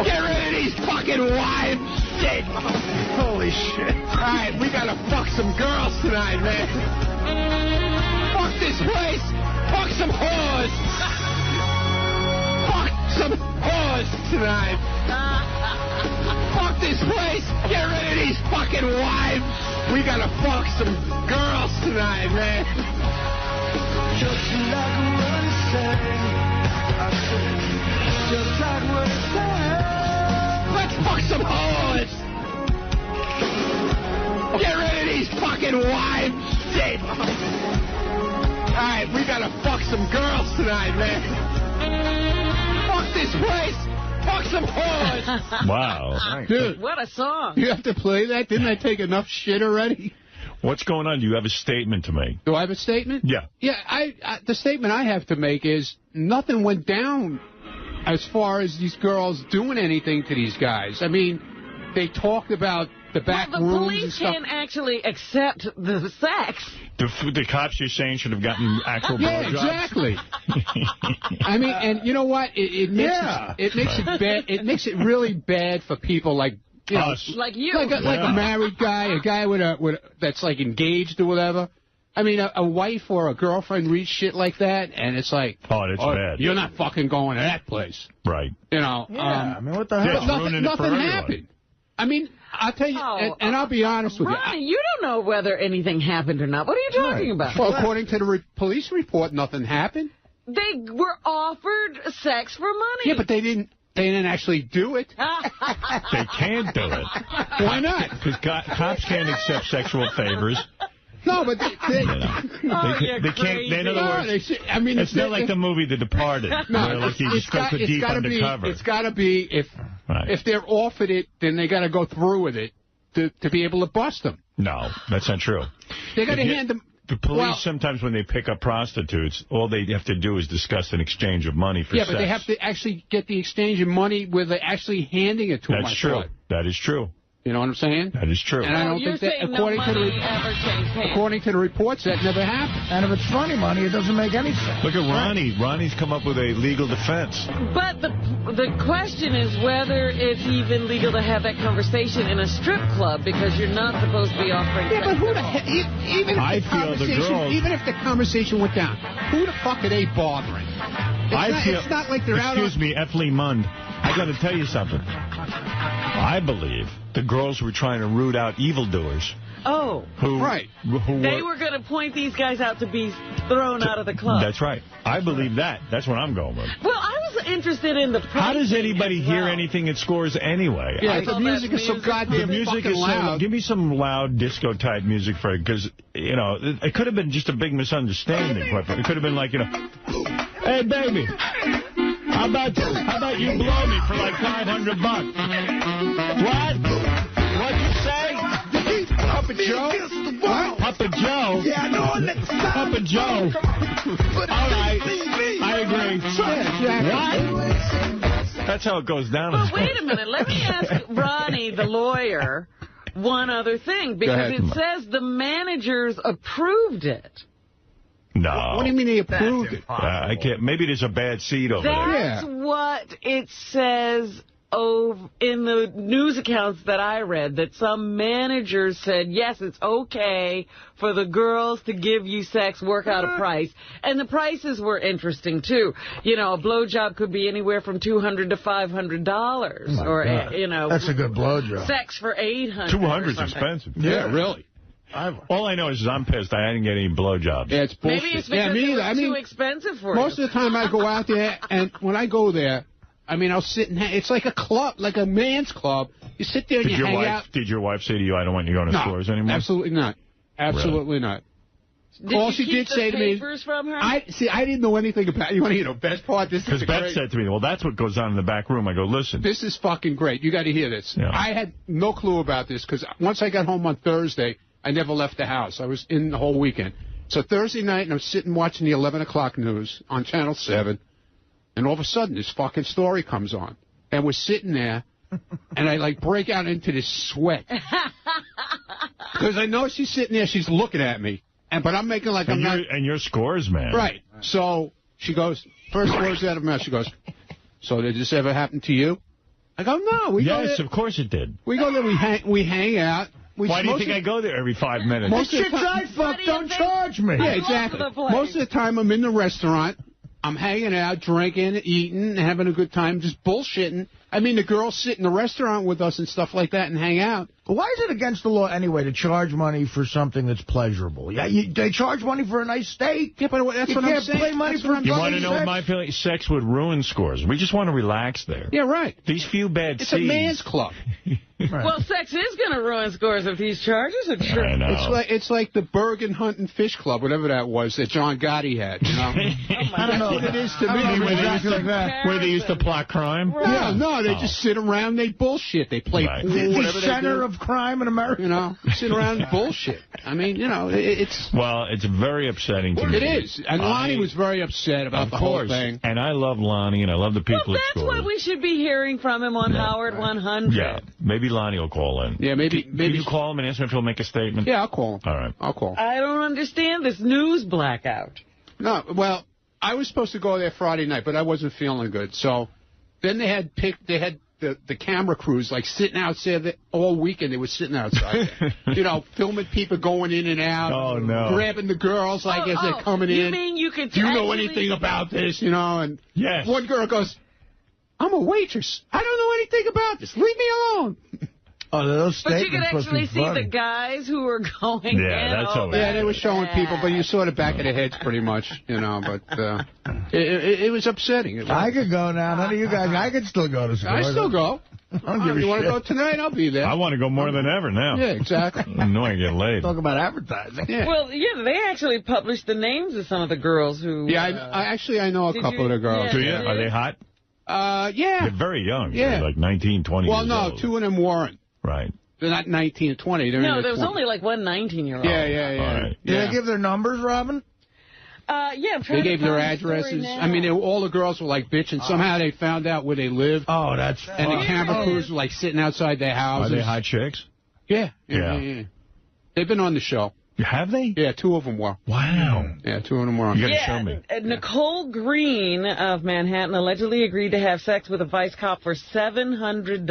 Get rid of these fucking wives! Shit! Holy shit. Alright, we gotta fuck some girls tonight, man. Fuck this place! Fuck some whores! Fuck some whores tonight! Fuck this place! Get rid of these fucking wives! We gotta fuck some girls tonight, man! Just like what I said, just like what I said. Let's fuck some whores! Get rid of these fucking wives! Shit! Alright, we gotta fuck some girls tonight, man! Fuck this place! Fuck some whores! Wow. Dude, what a song. You have to play that? Didn't I take enough shit already? What's going on? Do you have a statement to make? Do I have a statement? Yeah. Yeah, the statement I have to make is nothing went down as far as these girls doing anything to these guys. I mean, they talked about the back rooms and stuff. The police can't actually accept the sex. The cops you're saying should have gotten actual blowjobs? Exactly. I mean, and you know what? It makes it really bad for people like us, like you, like a married guy, a guy with that's like engaged or whatever. I mean, a wife or a girlfriend reads shit like that, and it's like, it's bad. You're not fucking going to that place, right? You know, I mean, what the hell? Nothing happened. I mean, I'll tell you, and I'll be honest with Ronnie, you don't know whether anything happened or not. What are you talking about? Well, according to the police report, nothing happened. They were offered sex for money. Yeah, but they didn't actually do it. They can't do it. Why not? Because cops can't accept sexual favors. No, but they can't. In other words, I mean, it's not like the movie The Departed, where like you just go deep undercover. It's got to be Right. If they're offered it, then they got to go through with it to be able to bust them. No, that's not true. They got to hand them. The police, sometimes when they pick up prostitutes, all they have to do is discuss an exchange of money for sex. Yeah, but they have to actually get the exchange of money where they're actually handing it to them. That's true. That is true. You know what I'm saying? That is true. And I don't think that, according to the reports, that never happened. And if it's funny money, it doesn't make any sense. Look at Ronnie. Right. Ronnie's come up with a legal defense. But the question is whether it's even legal to have that conversation in a strip club, because you're not supposed to be offering sex. Yeah, but who the hell? Even if the conversation went down, who the fuck are they bothering? It's not like they're out on... Excuse me, F. Lee Mund. I got to tell you something. I believe the girls were trying to root out evildoers. Oh, right. They were going to point these guys out to be thrown out of the club. That's right. I believe that. That's what I'm going with. Well, I was interested in the pricing. How does anybody hear anything at Scores anyway? Yeah, the music is so goddamn fucking loud. Give me some loud disco-type music for it, because, you know, it could have been just a big misunderstanding. It could have been like, you know, hey, baby. How about you blow me for like $500? What? What'd you say? Papa Joe? What? Papa Joe? Yeah, I know. Papa Joe. All right. I agree. What? That's how it goes down. But wait a minute. Let me ask Ronnie, the lawyer, one other thing, because it says the managers approved it. No. What do you mean they approved it? I can't. Maybe there's a bad seed over there. That's what it says in the news accounts that I read, that some managers said, yes, it's okay for the girls to give you sex, work out a price. And the prices were interesting, too. You know, a blowjob could be anywhere from $200 to $500. Or, you know. That's a good blowjob. Sex for $800. $200 is expensive. Yeah, really. All I know is I'm pissed. I didn't get any blowjobs. Yeah, it's bullshit. Maybe it's because it was too expensive for you. Most of the time I go out there, and when I go there, I mean, I'll sit and it's like a club, like a man's club. You sit there and you hang out. Did your wife say to you, I don't want you going to Scores anymore? Absolutely not. Absolutely not. Did all you she keep did the say to me, papers from her? I didn't know anything about it. You want to hear the best part? Because Beth said to me, well, that's what goes on in the back room. I go, listen. This is fucking great. You got to hear this. Yeah. I had no clue about this, because once I got home on Thursday, I never left the house. I was in the whole weekend. So Thursday night, and I'm sitting watching the 11 o'clock news on Channel 7, and all of a sudden, this fucking story comes on. And we're sitting there, and I, like, break out into this sweat. Because I know she's sitting there, she's looking at me. But I'm making like I'm not... And you're Scores, man. Right. So she goes, first words out of her mouth, she goes, so did this ever happen to you? I go, no. Yes, of course it did. We go there, we hang out. Why do you think I go there every 5 minutes? Most of the time, fuck, don't charge me. Yeah, exactly. Most of the time I'm in the restaurant. I'm hanging out, drinking, eating, having a good time, just bullshitting. I mean, the girls sit in the restaurant with us and stuff like that and hang out. Why is it against the law anyway to charge money for something that's pleasurable? Yeah, they charge money for a nice steak. Yeah, but that's what I'm saying. You can't pay money for You want to know what my feeling? Sex would ruin Scores. We just want to relax there. Yeah, right. These few bad seeds. It's a man's club. Right. Well, sex is going to ruin Scores if these charges are true. I know. It's like the Bergen Hunt and Fish Club, whatever that was that John Gotti had. You know? I don't know. That's what it is to me. Where they used to plot crime? Right. No, they just sit around, they bullshit. They play pool, the center of crime in America. You know, sit around and bullshit. I mean, you know, it's... Well, it's very upsetting to me. It is. And Lonnie was very upset about the whole thing. And I love Lonnie, and I love the people at Scores. That's what we should be hearing from him on Howard 100. Yeah, maybe Lonnie will call in. Yeah, maybe. Can you call him and ask him if he'll make a statement? Yeah, I'll call him. All right. I'll call him. I don't understand this news blackout. No, well, I was supposed to go there Friday night, but I wasn't feeling good. So then they had the camera crews, like, sitting outside all weekend. They were sitting outside there, you know, filming people going in and out. Oh, no. Grabbing the girls, like, as they're coming in. You mean you could do you know anything about this, you know? And yes. One girl goes, I'm a waitress. I don't know anything about this. Leave me alone. Oh, those but you could actually see the guys who were going in. Yeah, they were showing people, but you saw the back of their heads pretty much, you know, but it was upsetting. I could go now. None of you guys, I could still go to school. I still go. I don't give a shit. You want to go tonight? I'll be there. I want to go more than ever now. Yeah, exactly. I know I get laid. Talk about advertising. Yeah. Well, yeah, they actually published the names of some of the girls who... Yeah, I know a couple of the girls. Do you? Are they hot? Yeah. They're very young. Yeah. They're like 19, 20 years old. Well, no, 2 of them weren't. Right. They're not 19 and 20. They're No, in there was 20. only like one 19-year-old. Yeah. Right. Did they give their numbers, Robin? Yeah, I'm trying They to gave their find the story addresses. now. I mean, all the girls were like bitching. Somehow they found out where they live. Oh, that's And the camera crews were like sitting outside their houses. Are they hot chicks? Yeah. They've been on the show. Have they? Yeah, 2 of them were. Wow. Yeah, 2 of them were on. You got to show me. Nicole Green of Manhattan allegedly agreed to have sex with a vice cop for $700.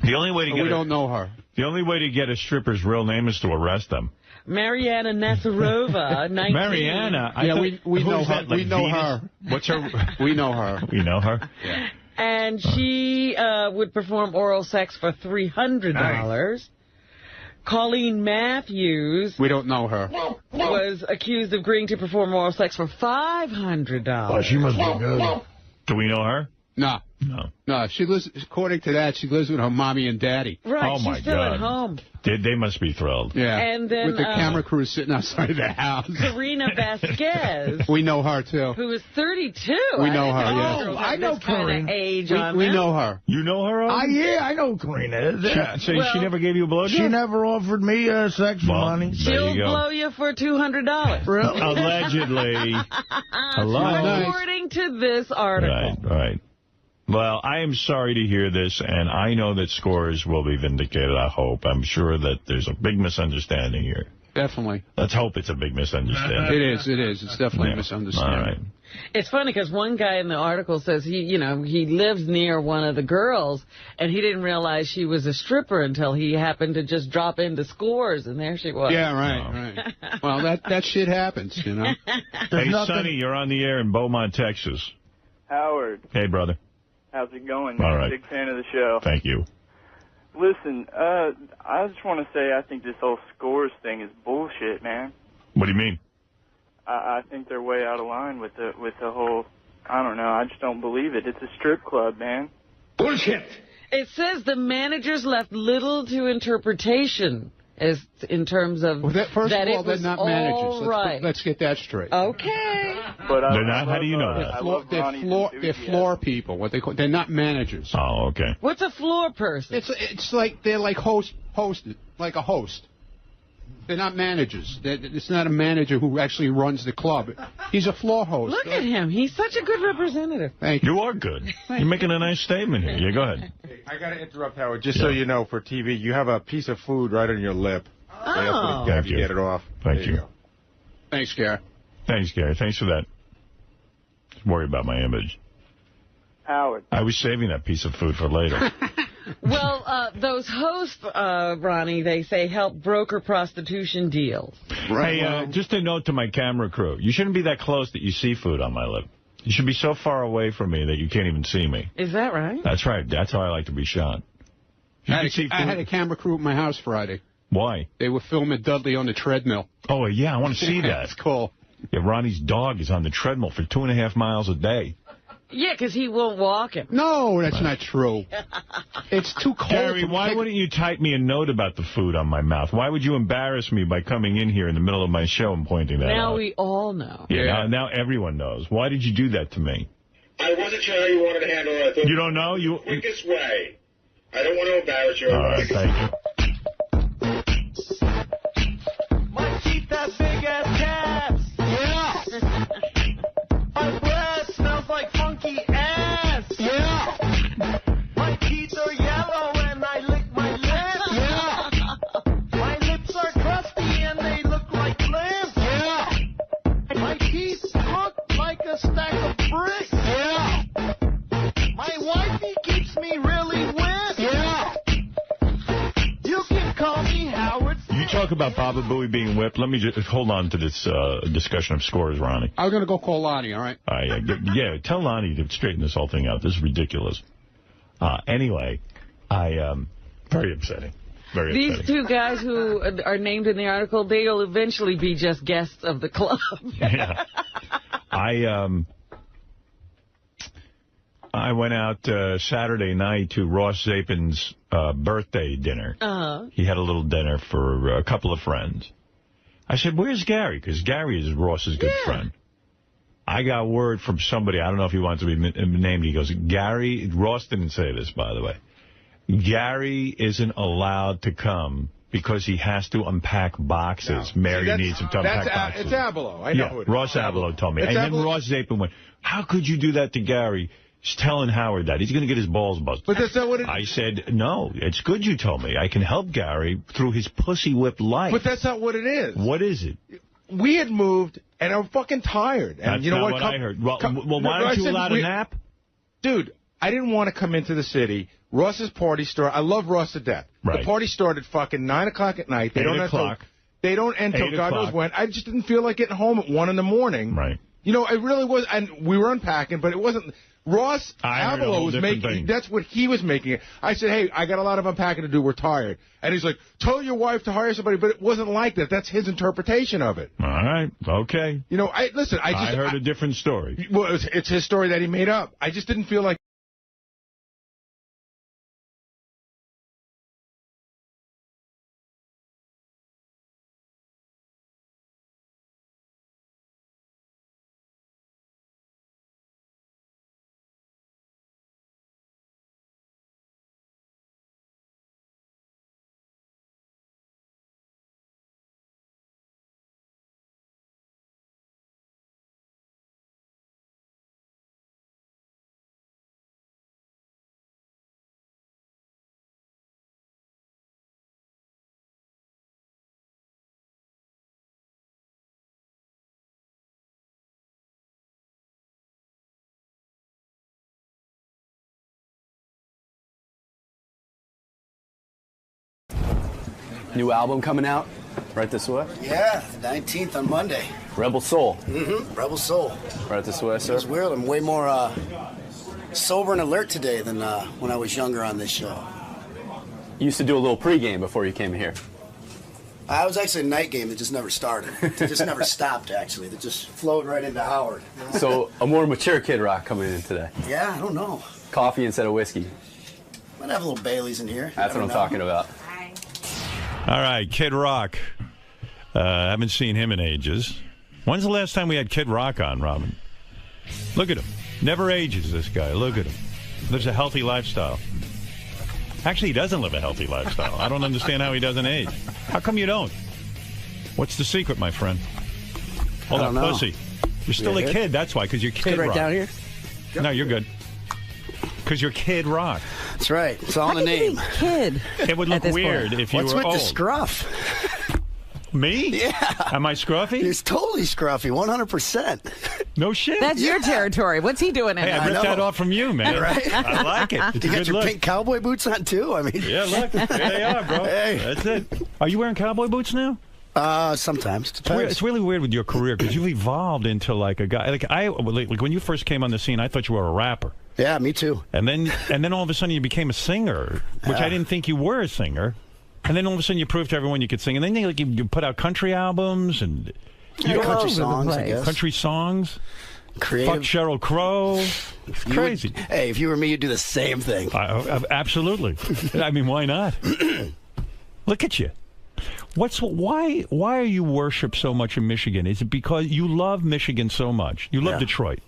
The only way to get we don't know her. The only way to get a stripper's real name is to arrest them. Mariana Nazarova, 19. Mariana? We know her. That, like we know Venus? her. What's her? We know her. We know her? Yeah. And she would perform oral sex for $300. Nice. Colleen Matthews. We don't know her. Was accused of agreeing to perform oral sex for $500. Oh, she must be good. Do we know her? No. No, she lives, according to that, she lives with her mommy and daddy. Right, oh my she's still God. at home. They must be thrilled. Yeah. And then, with the camera crew sitting outside of their house. Karina Vasquez. We know her, too. Who is 32. We know her, yeah. Oh, I know Karina. Age we know her. You know her? Yeah, I know Karina is. Yeah. So she never gave you a blowjob? She never offered me sex for money. She'll blow you for $200. Really? Allegedly. Hello? According to this article. Right. Well, I am sorry to hear this, and I know that Scores will be vindicated, I hope. I'm sure that there's a big misunderstanding here. Definitely. Let's hope it's a big misunderstanding. It is. It's definitely a misunderstanding. All right. It's funny because one guy in the article says he lives near one of the girls, and he didn't realize she was a stripper until he happened to just drop into Scores, and there she was. Yeah, right. Well, that shit happens, you know. Hey, Sonny, you're on the air in Beaumont, Texas. Howard. Hey, brother. How's it going? All right. Big fan of the show. Thank you. Listen, I just want to say I think this whole Scores thing is bullshit, man. What do you mean? I think they're way out of line with the whole, I don't know, I just don't believe it. It's a strip club, man. Bullshit! It says the managers left little to interpretation as in terms of first that of all, it was they're not managers. all right. Let's get that straight. Okay. But they're not? How do you know that? They're floor people. What they call, they're not managers. Oh, okay. What's a floor person? It's like they're like hosted, like a host. They're not managers. It's not a manager who actually runs the club. He's a floor host. Look at him. He's such a good representative. Thank you. You are good. You're making a nice statement here. Yeah, go ahead. I got to interrupt, Howard, just so you know, for TV, you have a piece of food right on your lip. Oh. Thank you. Get it off. Thank you. Thanks, Gary. Thanks, Gary. Thanks for that. Just worry about my image. Howard. I was saving that piece of food for later. Well, those hosts, Ronnie, they say help broker prostitution deals. Right. Hey, just a note to my camera crew. You shouldn't be that close that you see food on my lip. You should be so far away from me that you can't even see me. Is that right? That's right. That's how I like to be shot. I had a camera crew at my house Friday. Why? They were filming Dudley on the treadmill. Oh, yeah, I want to see that. That's cool. Yeah, Ronnie's dog is on the treadmill for 2.5 miles a day. Yeah, because he won't walk him. No, that's not true. It's too cold. Gary, why wouldn't you type me a note about the food on my mouth? Why would you embarrass me by coming in here in the middle of my show and pointing that out? Now we all know. Yeah, now everyone knows. Why did you do that to me? I wasn't sure how you wanted to handle it. I thought You don't know? the quickest way. I don't want to embarrass you. All right, thank you. My teeth have big ass caps. Yeah. My breath smells like funky ass. Yeah. My teeth are yellow and I lick my lips. Yeah. My lips are crusty and they look like lips. Yeah. My teeth look like a stack of bricks. Yeah. My wifey keeps me really wet. Yeah. You can call me Howard. You talk about Baba Booey being whipped. Let me just hold on to this discussion of Scores, Ronnie. I was going to go call Lonnie, all right? Yeah, tell Lonnie to straighten this whole thing out. This is ridiculous. Anyway, very upsetting. Very These upsetting. two guys who are named in the article, they'll eventually be just guests of the club. Yeah. I went out Saturday night to Ross Zapin's birthday dinner. Uh-huh. He had a little dinner for a couple of friends. I said, where's Gary? Because Gary is Ross's good friend. I got word from somebody, I don't know if he wants to be named, he goes, Gary, Ross didn't say this, by the way, Gary isn't allowed to come because he has to unpack boxes. No. Mary needs him to unpack boxes. It's Abelo. I know who it is. Ross Abelo told me. And then Ross Zapin went, how could you do that to Gary? He's telling Howard that. He's going to get his balls busted. But that's not what it is. I said, no, it's good you told me. I can help Gary through his pussy-whipped life. But that's not what it is. What is it? We had moved, and I'm fucking tired. And that's you know not what I heard. Well, why aren't you allowed a nap? Dude, I didn't want to come into the city. Ross's party started. I love Ross to death. Right. The party started fucking 9 o'clock at night. They 8 don't o'clock. They don't end till God knows when. I just didn't feel like getting home at 1 in the morning. Right. You know, it really was. And we were unpacking, but it wasn't. Ross Abelo was making, that's what he was making it. I said, hey, I got a lot of unpacking to do, we're tired. And he's like, tell your wife to hire somebody, but it wasn't like that. That's his interpretation of it. All right, okay. You know, I heard a different story. Well, it's his story that he made up. I just didn't feel like. New album coming out right this way? Yeah, 19th on Monday. Rebel Soul. Mm-hmm, Rebel Soul. Right this way, sir? It's weird. I'm way more sober and alert today than when I was younger on this show. You used to do a little pregame before you came here. I was actually a night game that just never started. It just never stopped, actually. That just flowed right into Howard. So a more mature Kid Rock coming in today. Yeah, I don't know. Coffee instead of whiskey. Might have a little Baileys in here. That's what I'm talking about. All right, Kid Rock. Haven't seen him in ages. When's the last time we had Kid Rock on, Robin? Look at him. Never ages, this guy. Look at him. Lives a healthy lifestyle. Actually, he doesn't live a healthy lifestyle. I don't understand how he doesn't age. How come you don't? What's the secret, my friend? Hold on, pussy. You're still a kid, that's why, because you're Kid Rock. Right down here? No, you're good. Because you're Kid Rock. That's right. It's all in the name. Kid. It would look weird if you were old. What's with the scruff? Me? Yeah. Am I scruffy? It's totally scruffy, 100%. No shit. That's your territory. What's he doing in Hey, I ripped that off from you, man. Right? I like it. It's you a got good your look. pink cowboy boots on, too? I mean. Yeah, look. There they are, bro. Hey. That's it. Are you wearing cowboy boots now? Sometimes. It's really weird with your career because you've evolved into like a guy. Like when you first came on the scene, I thought you were a rapper. Yeah, me too. And then all of a sudden you became a singer, which I didn't think you were a singer. And then all of a sudden you proved to everyone you could sing. And then you put out country albums and country songs, I guess. Country songs. Creative. Fuck Sheryl Crow. It's crazy. Hey, if you were me, you'd do the same thing. Absolutely. I mean, why not? Look at you. Why are you worshipped so much in Michigan? Is it because you love Michigan so much? You love Detroit.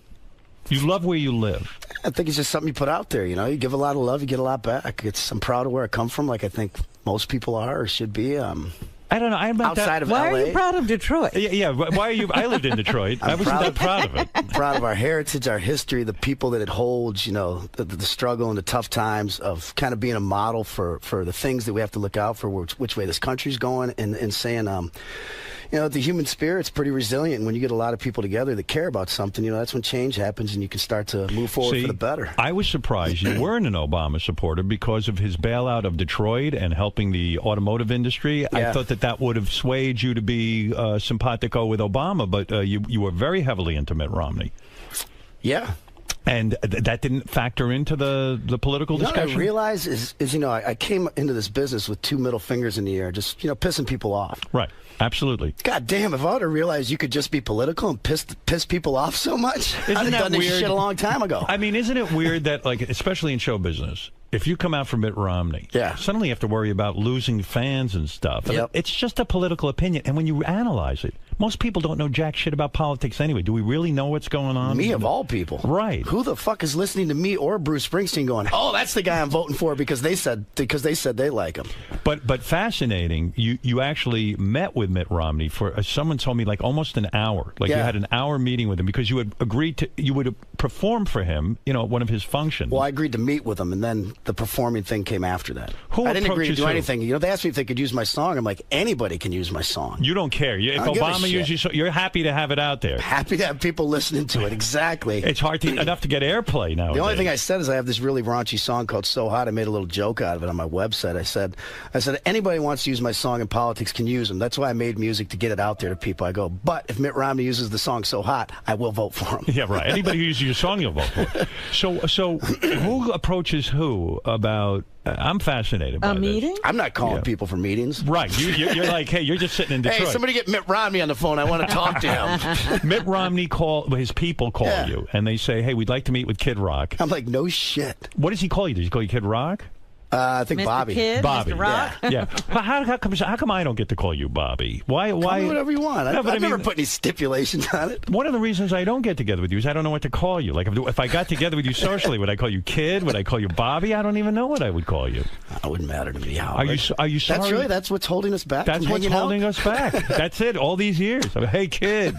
You love where you live. I think it's just something you put out there, you know. You give a lot of love, you get a lot back. I'm proud of where I come from, like I think most people are or should be. I don't know. I'm not outside of Why LA. are you proud of Detroit? Yeah. Why are you? I lived in Detroit. I wasn't that proud of it. I'm proud of our heritage, our history, the people that it holds. You know, the struggle and the tough times of kind of being a model for the things that we have to look out for, which way this country's going, and saying, you know, the human spirit's pretty resilient. And when you get a lot of people together that care about something, you know, that's when change happens and you can start to move forward for the better. I was surprised you weren't an Obama supporter because of his bailout of Detroit and helping the automotive industry. Yeah. I thought that would have swayed you to be simpatico with Obama, but you were very heavily into Mitt Romney. Yeah. And that didn't factor into the political discussion? What I realize is you know, I came into this business with 2 middle fingers in the air, just, you know, pissing people off. Right. Absolutely. God damn, if I would have realized you could just be political and piss people off so much, I'd have done this shit a long time ago. I mean, isn't it weird that, like, especially in show business, if you come out for Mitt Romney, suddenly you have to worry about losing fans and stuff. Yep. It's just a political opinion. And when you analyze it, most people don't know jack shit about politics anyway. Do we really know what's going on? Me of all people. Right. Who the fuck is listening to me or Bruce Springsteen going, oh, that's the guy I'm voting for because they said they like him. But fascinating, you actually met with Mitt Romney for, someone told me, like almost an hour. Like you had an hour meeting with him because you had agreed you would perform for him, at one of his functions. Well, I agreed to meet with him, and then the performing thing came after that. I didn't agree to do anything. They asked me if they could use my song. I'm like, anybody can use my song. You don't care. If Obama uses your song, you're happy to have it out there. Happy to have people listening to it, exactly. It's hard enough to get airplay now. The only thing I said is I have this really raunchy song called So Hot. I made a little joke out of it on my website. I said anybody wants to use my song in politics can use them. That's why I made music, to get it out there to people. I go, but if Mitt Romney uses the song So Hot, I will vote for him. Yeah, right. Anybody who uses your song, you'll vote for. So who approaches who about... I'm fascinated by a meeting? I'm not calling people for meetings. Right. You're like, hey, you're just sitting in Detroit. Hey, somebody get Mitt Romney on the phone. I want to talk to him. Mitt Romney his people call you, and they say, hey, we'd like to meet with Kid Rock. I'm like, no shit. What does he call you? Does he call you Kid Rock? I think Mr. Bobby. Kid, Bobby. Mr. Rock? Yeah. How come I don't get to call you Bobby? Why? Call me whatever you want. I've never put any stipulations on it. One of the reasons I don't get together with you is I don't know what to call you. Like if I got together with you socially, would I call you Kid? Would I call you Bobby? I don't even know what I would call you. It wouldn't matter to me. Howard. Are you sorry? That's what's holding us back. That's what's holding us back. That's it. All these years. Hey, Kid.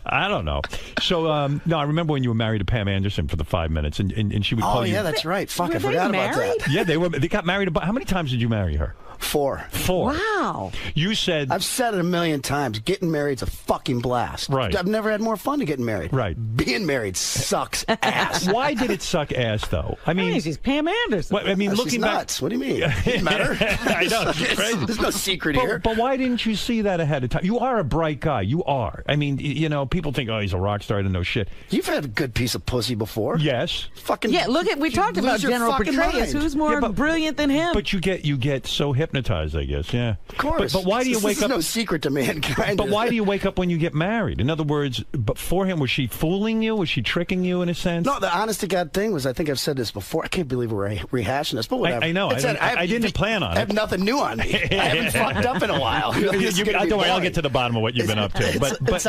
I don't know. So no, I remember when you were married to Pam Anderson for the 5 minutes, and she would call you. Oh yeah, that's right. Fuck, I forgot about that. Yeah, they got married. How many times did you marry her? 4. Wow. You said... I've said it a million times. Getting married's a fucking blast. Right. I've never had more fun than getting married. Right. Being married sucks ass. Why did it suck ass, though? I mean... she's Pam Anderson. Well, I mean, looking she's back... nuts. What do you mean? It met her. I know. It's crazy. There's no secret here. But why didn't you see that ahead of time? You are a bright guy. You are. I mean, people think, oh, he's a rock star. I don't know shit. You've had a good piece of pussy before. Yes. Fucking... Yeah, we talked about General Petraeus. Who's more brilliant than him? But you get so hypnotized, I guess. Yeah, of course. But why do you wake up? No secret to mankind. But why do you wake up when you get married? In other words, before him, was she fooling you? Was she tricking you in a sense? No, the honest to God thing was, I think I've said this before. I can't believe we're rehashing this, but whatever. I know. I didn't plan on it. I have nothing new on me. I haven't fucked up in a while. Don't worry, I'll get to the bottom of what you've been up to. But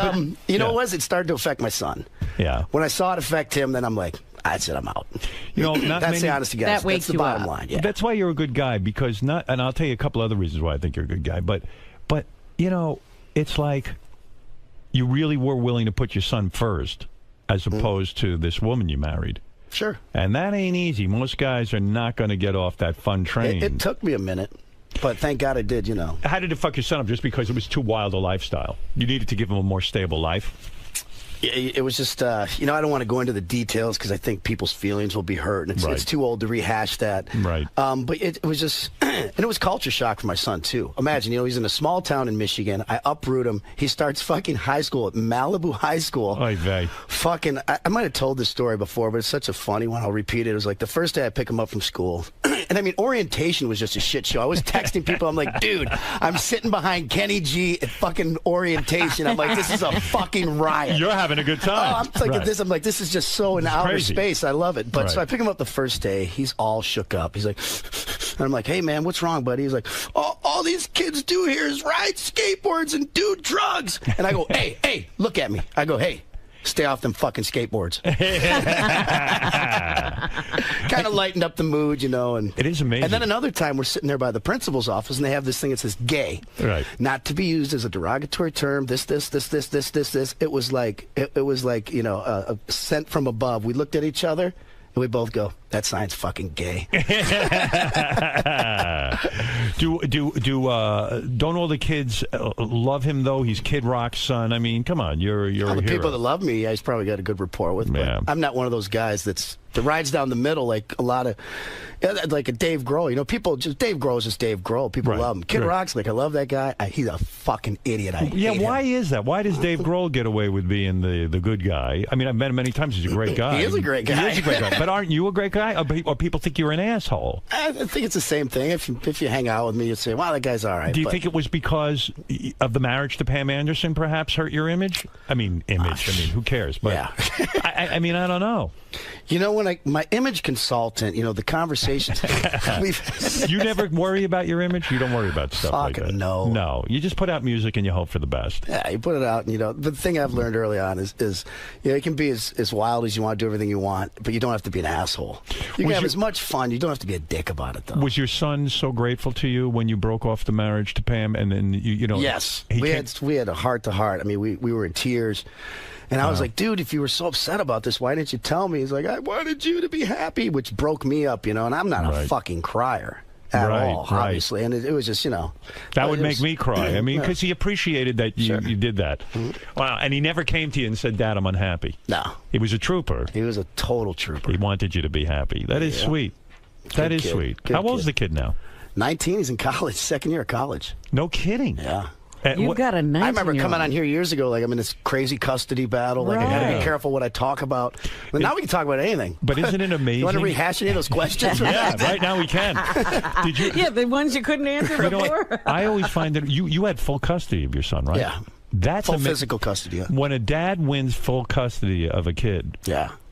you know what was? It started to affect my son. Yeah. When I saw it affect him, then I'm like, that's it, I'm out. That's the honest to God. That's the bottom line. Yeah. That's why you're a good guy, because and I'll tell you a couple other reasons why I think you're a good guy. But it's like you really were willing to put your son first, as opposed to this woman you married. Sure. And that ain't easy. Most guys are not going to get off that fun train. It took me a minute. But thank God I did, How did it fuck your son up? Just because it was too wild a lifestyle? You needed to give him a more stable life? It was just, I don't want to go into the details because I think people's feelings will be hurt, and it's too old to rehash that. Right. But it was just, and it was culture shock for my son, too. Imagine, he's in a small town in Michigan. I uproot him. He starts fucking high school at Malibu High School. Oy vey. Fucking, I might have told this story before, but it's such a funny one. I'll repeat it. It was like the first day I pick him up from school. And I mean, orientation was just a shit show. I was texting people. I'm like, dude, I'm sitting behind Kenny G at fucking orientation. I'm like, this is a fucking riot. You're having a good time. I'm thinking this. I'm like, this is just so in outer space. I love it. But so I pick him up the first day. He's all shook up. He's like, and I'm like, hey, man, what's wrong, buddy? He's like, all these kids do here is ride skateboards and do drugs. And I go, hey, look at me. I go, hey. Stay off them fucking skateboards. Kind of lightened up the mood, And it is amazing. And then another time, we're sitting there by the principal's office, and they have this thing that says "gay," right? Not to be used as a derogatory term. This. It was like sent from above. We looked at each other. And we both go, that sign's fucking gay. Don't all the kids love him, though? He's Kid Rock's son. I mean, come on, you're a hero. The people that love me, he's probably got a good rapport with. But I'm not one of those guys that rides down the middle like a lot of, like a Dave Grohl. People Dave Grohl is just Dave Grohl. People love him. Kid Rock's like, I love that guy. He's a fucking idiot. Why is that? Why does Dave Grohl get away with being the good guy? I mean, I've met him many times. He's a great guy. He is a great guy. He is a great guy. But aren't you a great guy? guy, or people think you're an asshole? I think it's the same thing. If you hang out with me, you'd say, "Wow, that guy's all right." Do you think it was because of the marriage to Pam Anderson? Perhaps hurt your image? I mean, who cares? But yeah. I mean, I don't know. You know, when my image consultant, the conversations you never worry about your image. You don't worry about stuff like that. No. You just put out music and you hope for the best. Yeah, you put it out, and the thing I've learned early on is it can be as wild as you want, do everything you want, but you don't have to be an asshole. You can have as much fun. You don't have to be a dick about it, though. Was your son so grateful to you when you broke off the marriage to Pam, and then Yes, we had a heart to heart. I mean, we were in tears. And I was like, dude, if you were so upset about this, why didn't you tell me? He's like, I wanted you to be happy, which broke me up, and I'm not a fucking crier at all, obviously. And it was just, That would make me cry. I mean, because he appreciated that you did that. Wow. And he never came to you and said, Dad, I'm unhappy. No. He was a trooper. He was a total trooper. He wanted you to be happy. That is sweet. That is sweet. How old is the kid now? 19. He's in college, second year of college. No kidding. Yeah. You've got a 19-year-old. I remember coming on here years ago, like I'm in this crazy custody battle. Like I got to be careful what I talk about. But now we can talk about anything. But isn't it amazing? You want to rehash any of those questions? Yeah, right now we can. Did you? Yeah, the ones you couldn't answer before. I always find that you had full custody of your son, right? Yeah. That's full physical custody. Yeah. When a dad wins full custody of a kid,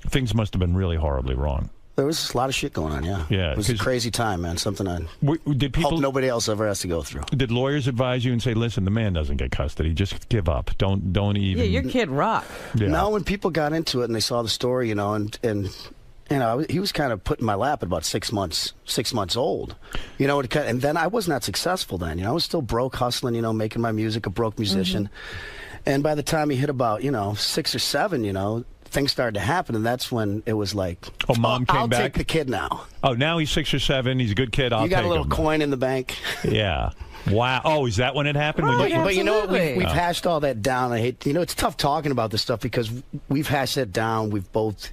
things must have been really horribly wrong. There was a lot of shit going on, yeah. It was a crazy time, man. Something I hope nobody else ever has to go through. Did lawyers advise you and say, listen, the man doesn't get custody. Just give up. Don't even. Yeah, your kid Rock. Yeah. Now, when people got into it and they saw the story, and he was kind of put in my lap at about 6 months old. And then I was not successful then. I was still broke, hustling, making my music, a broke musician. And by the time he hit about, 6 or 7, things started to happen, and that's when it was like, Mom came back? I'll take the kid now. Oh, now he's 6 or 7. He's a good kid. I'll take him. You got a little coin in the bank. Yeah. Wow. Oh, is that when it happened? But you know what? We've hashed all that down. I hate, it's tough talking about this stuff because we've hashed it down. We've both,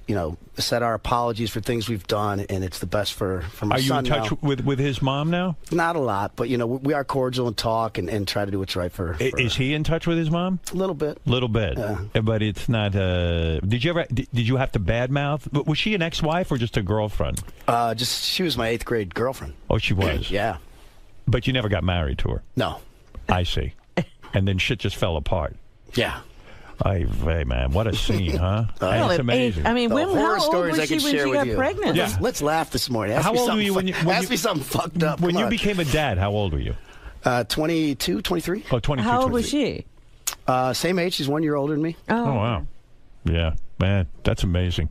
said our apologies for things we've done, and it's the best for my son. Are you in touch with his mom now? Not a lot, but we are cordial and talk and try to do what's right for. Is he in touch with his mom? A little bit. Yeah. But it's not. Did you have to badmouth? Was she an ex-wife or just a girlfriend? She was my 8th grade girlfriend. Oh, she was. Yeah. But you never got married to her? No. I see. And then shit just fell apart. Yeah. Hey, man, what a scene, huh? That's amazing. I mean, how old was she when she got pregnant? Yeah. Let's laugh this morning. How old were you when you... Ask me something fucked up. When you became a dad, how old were you? 22, 23. Oh, 22, How old 23. was she? Same age. She's 1 year older than me. Oh, wow. Yeah, man, that's amazing.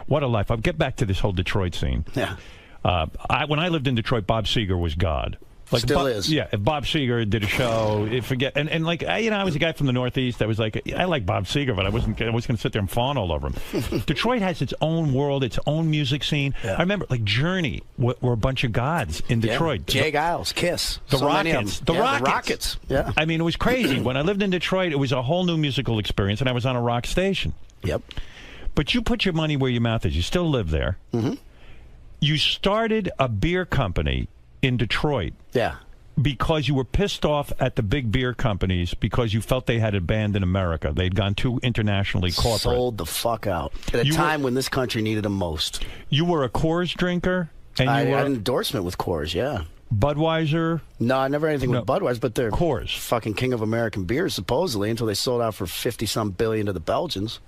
What a life. I'll get back to this whole Detroit scene. Yeah. When I lived in Detroit, Bob Seger was God. Like Still is. Yeah, if Bob Seger did a show, I was a guy from the Northeast that was like, I like Bob Seger, but I wasn't going to sit there and fawn all over him. Detroit has its own world, its own music scene. Yeah. I remember, Journey were a bunch of gods in Detroit. Jay Giles, Kiss. The Rockets. The Rockets. Yeah. I mean, it was crazy. When I lived in Detroit, it was a whole new musical experience, and I was on a rock station. Yep. But you put your money where your mouth is. You still live there. Mm-hmm. You started a beer company in Detroit. Yeah. Because you were pissed off at the big beer companies because you felt they had abandoned America. They'd gone too internationally corporate. Sold the fuck out. At a time when this country needed them most. You were a Coors drinker? And I had an endorsement with Coors, yeah. Budweiser? No, I never had anything with Budweiser, but they're Coors. Fucking king of American beers, supposedly, until they sold out for 50-some billion to the Belgians.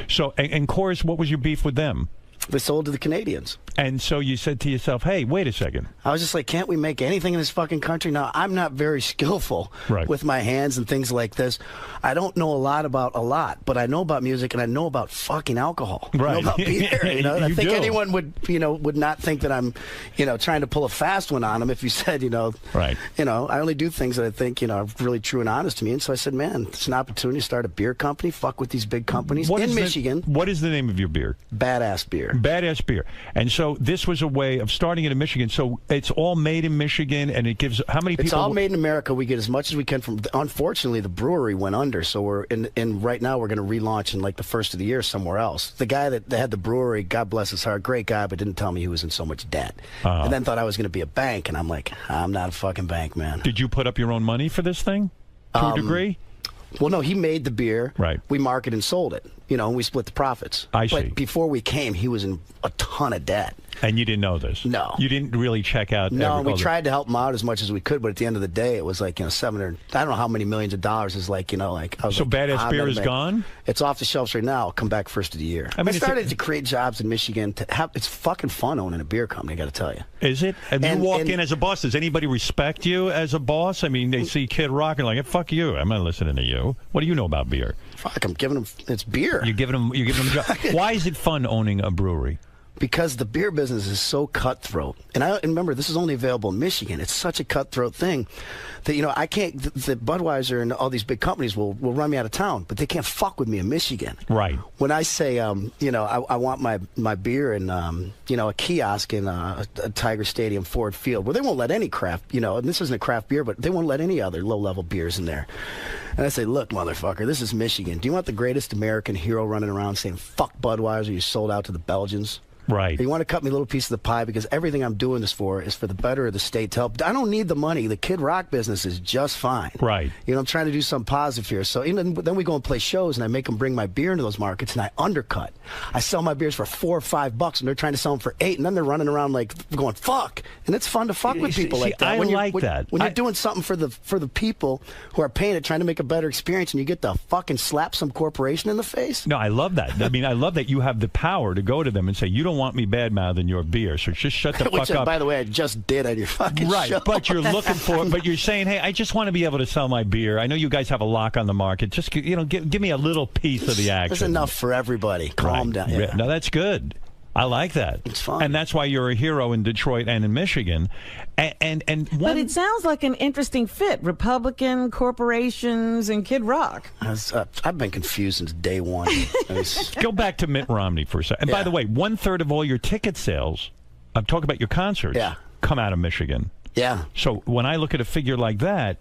So, and Coors, what was your beef with them? They sold to the Canadians. And so you said to yourself, hey, wait a second. I was just like, can't we make anything in this fucking country? Now, I'm not very skillful with my hands and things like this. I don't know a lot about a lot, but I know about music and I know about fucking alcohol. Right. I know about beer. I think anyone would not think that I'm, trying to pull a fast one on them if you said, Right. I only do things that I think, are really true and honest to me. And so I said, man, it's an opportunity to start a beer company, fuck with these big companies in Michigan. What is the name of your beer? Badass Beer. Badass Beer. And so this was a way of starting it in Michigan. So it's all made in Michigan, and it gives how many people? It's all made in America. We get as much as we can from. Unfortunately, the brewery went under, so we're in right now. We're going to relaunch in the first of the year somewhere else. The guy that had the brewery, God bless his heart, great guy, but didn't tell me he was in so much debt, and then thought I was going to be a bank, and I'm like, I'm not a fucking bank, man. Did you put up your own money for this thing to a degree? Well, no, he made the beer. Right. We marketed and sold it, and we split the profits. I see. But before we came, he was in a ton of debt. And you didn't know this? No. You didn't really check out? No, we tried to help him out as much as we could, but at the end of the day, it was like, I don't know how many millions of dollars is like, I was so like, Badass Beer is gone? It's off the shelves right now. I'll come back first of the year. I started to create jobs in Michigan. It's fucking fun owning a beer company, I got to tell you. Is it? And you walk in as a boss. Does anybody respect you as a boss? I mean, they see Kid Rock and like, fuck you. I'm not listening to you. What do you know about beer? Fuck, I'm giving them. It's beer. You're giving them a job. Why is it fun owning a brewery? Because the beer business is so cutthroat. And remember, this is only available in Michigan. It's such a cutthroat thing that, I can't, the Budweiser and all these big companies will run me out of town, but they can't fuck with me in Michigan. Right. When I say, I want my beer in, a kiosk in a Tiger Stadium, Ford Field, where they won't let any craft, and this isn't a craft beer, but they won't let any other low-level beers in there. And I say, look, motherfucker, this is Michigan. Do you want the greatest American hero running around saying, fuck Budweiser, you sold out to the Belgians? Right. You want to cut me a little piece of the pie because everything I'm doing this for is for the better of the state to help. I don't need the money. The Kid Rock business is just fine. Right. I'm trying to do something positive here. So then we go and play shows, and I make them bring my beer into those markets, and I undercut. I sell my beers for $4 or $5, and they're trying to sell them for $8, and then they're running around like going fuck. And it's fun to fuck with people like that. I like that. When you're doing something for the people who are paying it, trying to make a better experience, and you get to fucking slap some corporation in the face. No, I love that. I mean, I love that you have the power to go to them and say, you don't want me bad-mouthing your beer, so just shut the fuck up. By the way, I just did on your fucking right, show. But you're looking for, but you're saying, hey, I just want to be able to sell my beer. I know you guys have a lock on the market. Just, give me a little piece of the action. There's enough for everybody. Calm down. Yeah. No, that's good. I like that. It's fun. And that's why you're a hero in Detroit and in Michigan. But it sounds like an interesting fit. Republican, corporations, and Kid Rock. I've been confused since day one. Go back to Mitt Romney for a second. And by the way, 1/3 of all your ticket sales, I'm talking about your concerts, come out of Michigan. Yeah. So when I look at a figure like that,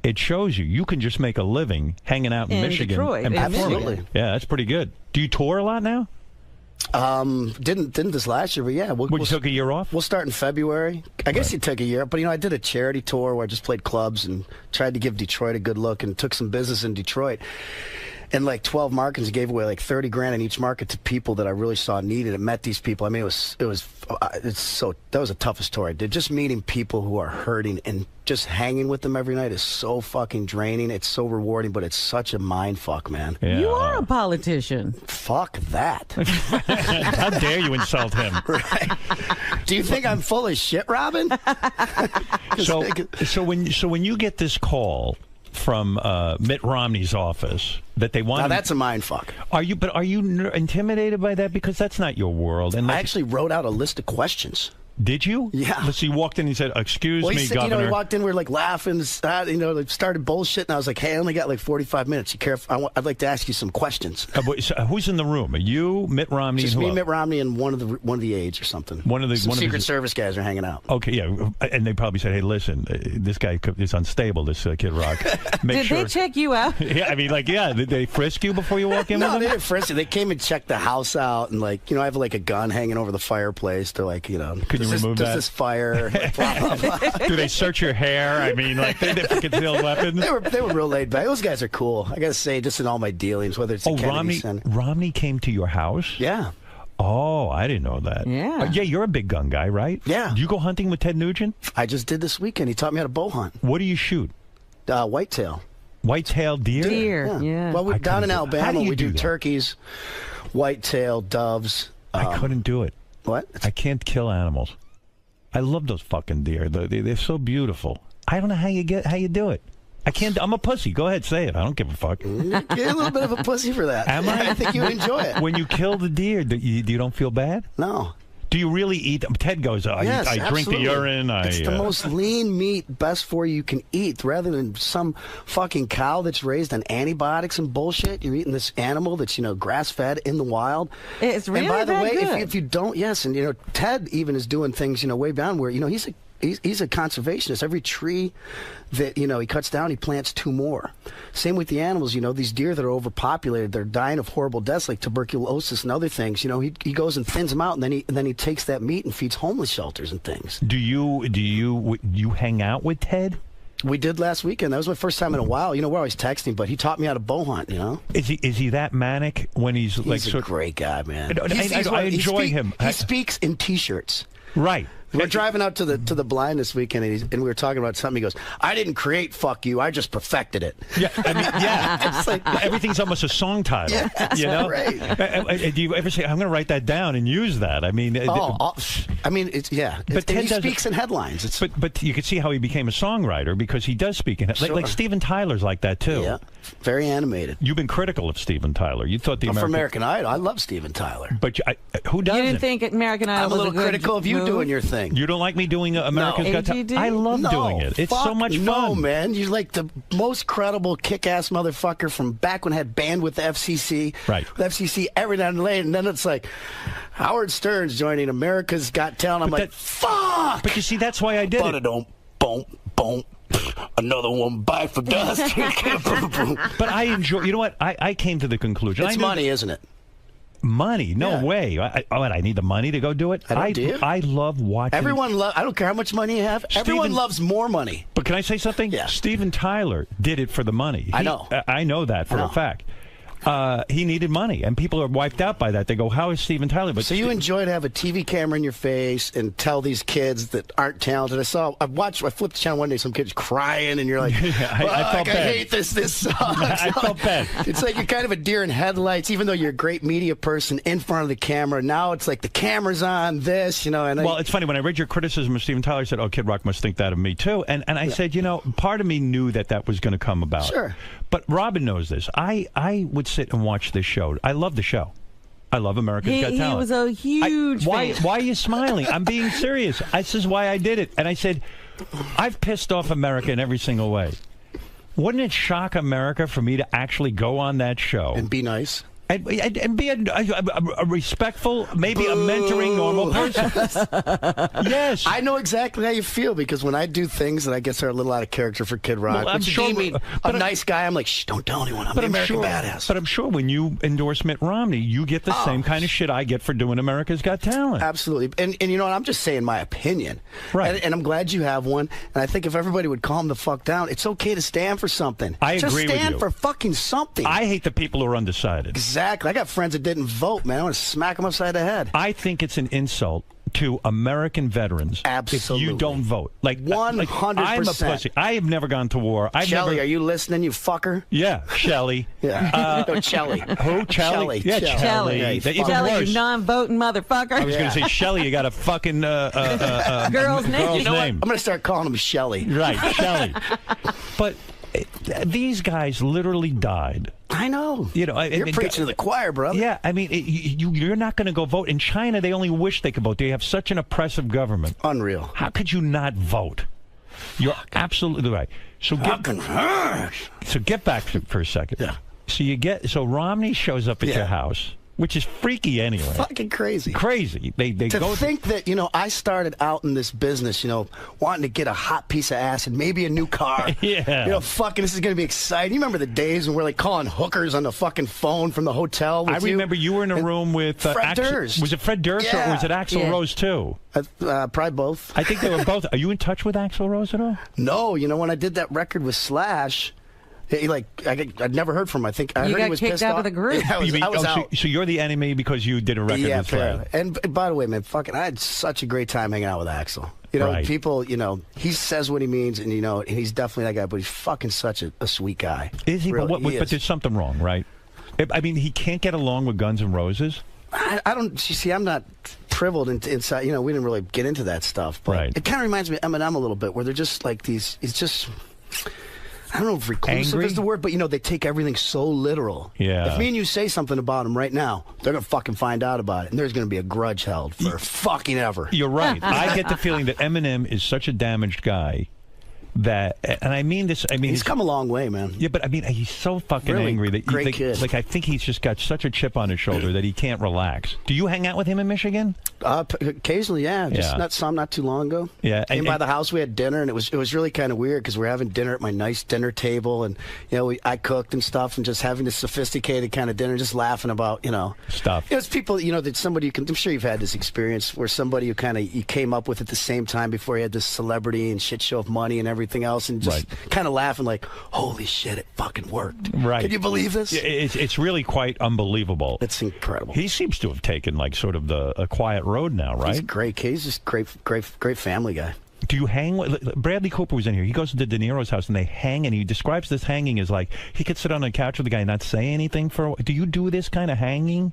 it shows you can just make a living hanging out in Michigan. Detroit, and absolutely. Yeah, that's pretty good. Do you tour a lot now? Didn't this last year, but yeah. You took a year off? We'll start in February. I guess you took a year, but I did a charity tour where I just played clubs and tried to give Detroit a good look and took some business in Detroit. And like 12 markets, gave away like $30,000 in each market to people that I really saw needed. It met these people. I mean, that was the toughest tour I did. Just meeting people who are hurting and just hanging with them every night is so fucking draining. It's so rewarding, but it's such a mind fuck, man. Yeah. You are a politician. Fuck that. How dare you insult him? Right. Do you think I'm full of shit, Robin? So when you get this call from Mitt Romney's office that they want. Now that's a mind fuck. Are you intimidated by that? Because that's not your world. And I actually wrote out a list of questions. Did you? Yeah. So you walked in and he said, excuse me, Governor. He walked in, we were like laughing, started bullshit, and I was like, hey, I only got like 45 minutes. You care? I'd like to ask you some questions. So who's in the room? Are you, Mitt Romney, just and me, Mitt Romney, and one of the aides or something. Some Secret Service guys are hanging out. Okay, yeah, and they probably said, hey, listen, this guy is unstable, this Kid Rock. Did they check you out? Yeah, I mean, did they frisk you before you walk in? No, they didn't frisk you. They came and checked the house out, and I have like a gun hanging over the fireplace. They're like, Could you remove that? Does this fire? Like, blah, blah, blah. Do they search your hair? I mean, like they concealed weapons. They were real laid back. Those guys are cool. I gotta say, just in all my dealings, whether it's Romney came to your house. Yeah. Oh, I didn't know that. Yeah. Yeah, you're a big gun guy, right? Yeah. Do you go hunting with Ted Nugent? I just did this weekend. He taught me how to bow hunt. What do you shoot? Whitetail. Whitetail deer? Deer, yeah. Well, down in Alabama, we do turkeys, whitetail, doves. I couldn't do it. What? I can't kill animals. I love those fucking deer. They're so beautiful. I don't know how you do it. I can't. I'm a pussy. Go ahead, say it. I don't give a fuck. You're a little bit of a pussy for that. Am I? I think you would enjoy it. When you kill the deer, you don't feel bad? No. Do you really eat them? Ted goes, yes, I drink the urine. It's the most lean meat, best for you can eat, rather than some fucking cow that's raised on antibiotics and bullshit. You're eating this animal that's, grass-fed in the wild. It's really And by the way, good. if you don't, yes, and, Ted even is doing things, way beyond where, he's a conservationist. Every tree that, he cuts down, he plants 2 more. Same with the animals, these deer that are overpopulated, they're dying of horrible deaths like tuberculosis and other things. He goes and thins them out, and then he takes that meat and feeds homeless shelters and things. Do you hang out with Ted? We did last weekend. That was my first time in a while. You know, we're always texting, but he taught me how to bow hunt, you know? Is he that manic when he's like... He's a great guy, man. I enjoy him. He speaks in T-shirts. Right. We're driving out to the blind this weekend, and we were talking about something. He goes, I didn't create fuck you. I just perfected it. Yeah, I mean, yeah. It's like, everything's almost a song title. Yeah, you know? Right. Do you ever say, I'm going to write that down and use that? I mean... it's, yeah. But he speaks in headlines. But you can see how he became a songwriter because he does speak in... Like Steven Tyler's like that, too. Yeah, very animated. You've been critical of Steven Tyler. You thought for American Idol. I love Steven Tyler. But who doesn't? You didn't think American Idol I'm was a little critical of you doing your thing. You don't like me doing America's Got Talent? I love doing it. It's so much fun. No, man. You're like the most credible, kick-ass motherfucker from back when I had band with the FCC. Right. With FCC every now and then. And then it's like Howard Stern's joining America's Got Talent. I'm like, fuck! But you see, that's why I did it. Boom. Another one bite for dust. But I enjoy... You know what? I came to the conclusion. It's money, isn't it? Money? No way. I need the money to go do it? I love watching... Everyone I don't care how much money you have. Everyone loves more money. But can I say something? Yeah. Steven Tyler did it for the money. I know. I know that for a fact. He needed money, and people are wiped out by that. They go, how is Steven Tyler? But so you enjoy to have a TV camera in your face and tell these kids that aren't talented. I flipped the channel one day, some kids crying, and you're like, I felt bad. I hate this sucks. I felt bad. It's like you're kind of a deer in headlights, even though you're a great media person in front of the camera. Now it's like the camera's on this, you know. And it's funny, when I read your criticism of Steven Tyler, I said, oh, Kid Rock must think that of me, too. And I said, you know, part of me knew that was going to come about. Sure. But Robin knows this. I would sit and watch this show. I love the show. I love America's Got Talent. He was a huge fan. Why are you smiling? I'm being serious. This is why I did it. And I said, I've pissed off America in every single way. Wouldn't it shock America for me to actually go on that show? And be nice. And be a respectful, maybe a mentoring normal person. Yes. I know exactly how you feel, because when I do things that I guess are a little out of character for Kid Rock, I'm sure, nice guy, I'm like, shh, don't tell anyone. I'm the American badass. But I'm sure when you endorse Mitt Romney, you get the same kind of shit I get for doing America's Got Talent. Absolutely. And you know what? I'm just saying my opinion. Right. And I'm glad you have one. And I think if everybody would calm the fuck down, it's okay to stand for something. I agree with you. Just stand for fucking something. I hate the people who are undecided. Exactly. I got friends that didn't vote, man. I want to smack them upside the head. I think it's an insult to American veterans if you don't vote. Like 100%. I'm a pussy. I have never gone to war. Shelley, are you listening, you fucker? Yeah, Shelley. Yeah. No, Shelley. Who? Shelley? Yeah, Shelley. Shelley, you non-voting motherfucker. I was going to say, Shelley, you got a fucking girl's name. You know what? I'm going to start calling him Shelley. Right, Shelley. But these guys literally died. I know. You know, you're preaching to the choir, brother. Yeah, I mean, you're not going to go vote. In China, they only wish they could vote. They have such an oppressive government. Unreal. How could you not vote? You're absolutely right. So get back for a second. Yeah. So Romney shows up at your house, which is freaky anyway. Fucking crazy. Crazy. They to go think that, you know, I started out in this business, you know, wanting to get a hot piece of acid, maybe a new car. Yeah. You know, fucking this is going to be exciting. You remember the days when we're like calling hookers on the fucking phone from the hotel with I remember you were in a room with Fred Durst. Was it Fred Durst or was it Axl Rose too? Probably both. I think they were both. Are you in touch with Axl Rose at all? No. You know, when I did that record with Slash... I'd never heard from him. I think I heard he was kicked out of the group. Yeah, I was out. So you're the enemy because you did a record with Fred. And by the way, man, I had such a great time hanging out with Axl. You know, people, you know, he says what he means, and you know, and he's definitely that guy. But he's fucking such a sweet guy. Is he? Really, but there's something wrong, right? I mean, he can't get along with Guns N' Roses. I don't. You see, I'm not privileged inside. You know, we didn't really get into that stuff. But it kind of reminds me of Eminem a little bit, where they're just like these. It's just. I don't know if reclusive is the word, but, you know, they take everything so literal. Yeah. If me and you say something about them right now, they're going to fucking find out about it, and there's going to be a grudge held for fucking ever. You're right. I get the feeling that Eminem is such a damaged guy that, and I mean this, he's come a long way, man. Yeah, but I mean, he's so fucking angry that great kid. Like, I think he's just got such a chip on his shoulder that he can't relax. Do you hang out with him in Michigan? Occasionally, yeah. Just not too long ago. Yeah. Came by the house, we had dinner, and it was really kind of weird because we're having dinner at my nice dinner table, and I cooked and stuff, and just having this sophisticated kind of dinner, just laughing about stuff. It's people that somebody I'm sure you've had this experience where somebody you came up with at the same time before you had this celebrity and shit show of money and everything else, and just kind of laughing like, holy shit, it fucking worked. Right. Can you believe this? It's really quite unbelievable. It's incredible. He seems to have taken like sort of a quiet road now, right? He's great. He's just great family guy. Do you hang with Bradley Cooper was in here? He goes to De Niro's house and they hang, and he describes this hanging as like he could sit on a couch with the guy and not say anything for. Do you do this kind of hanging?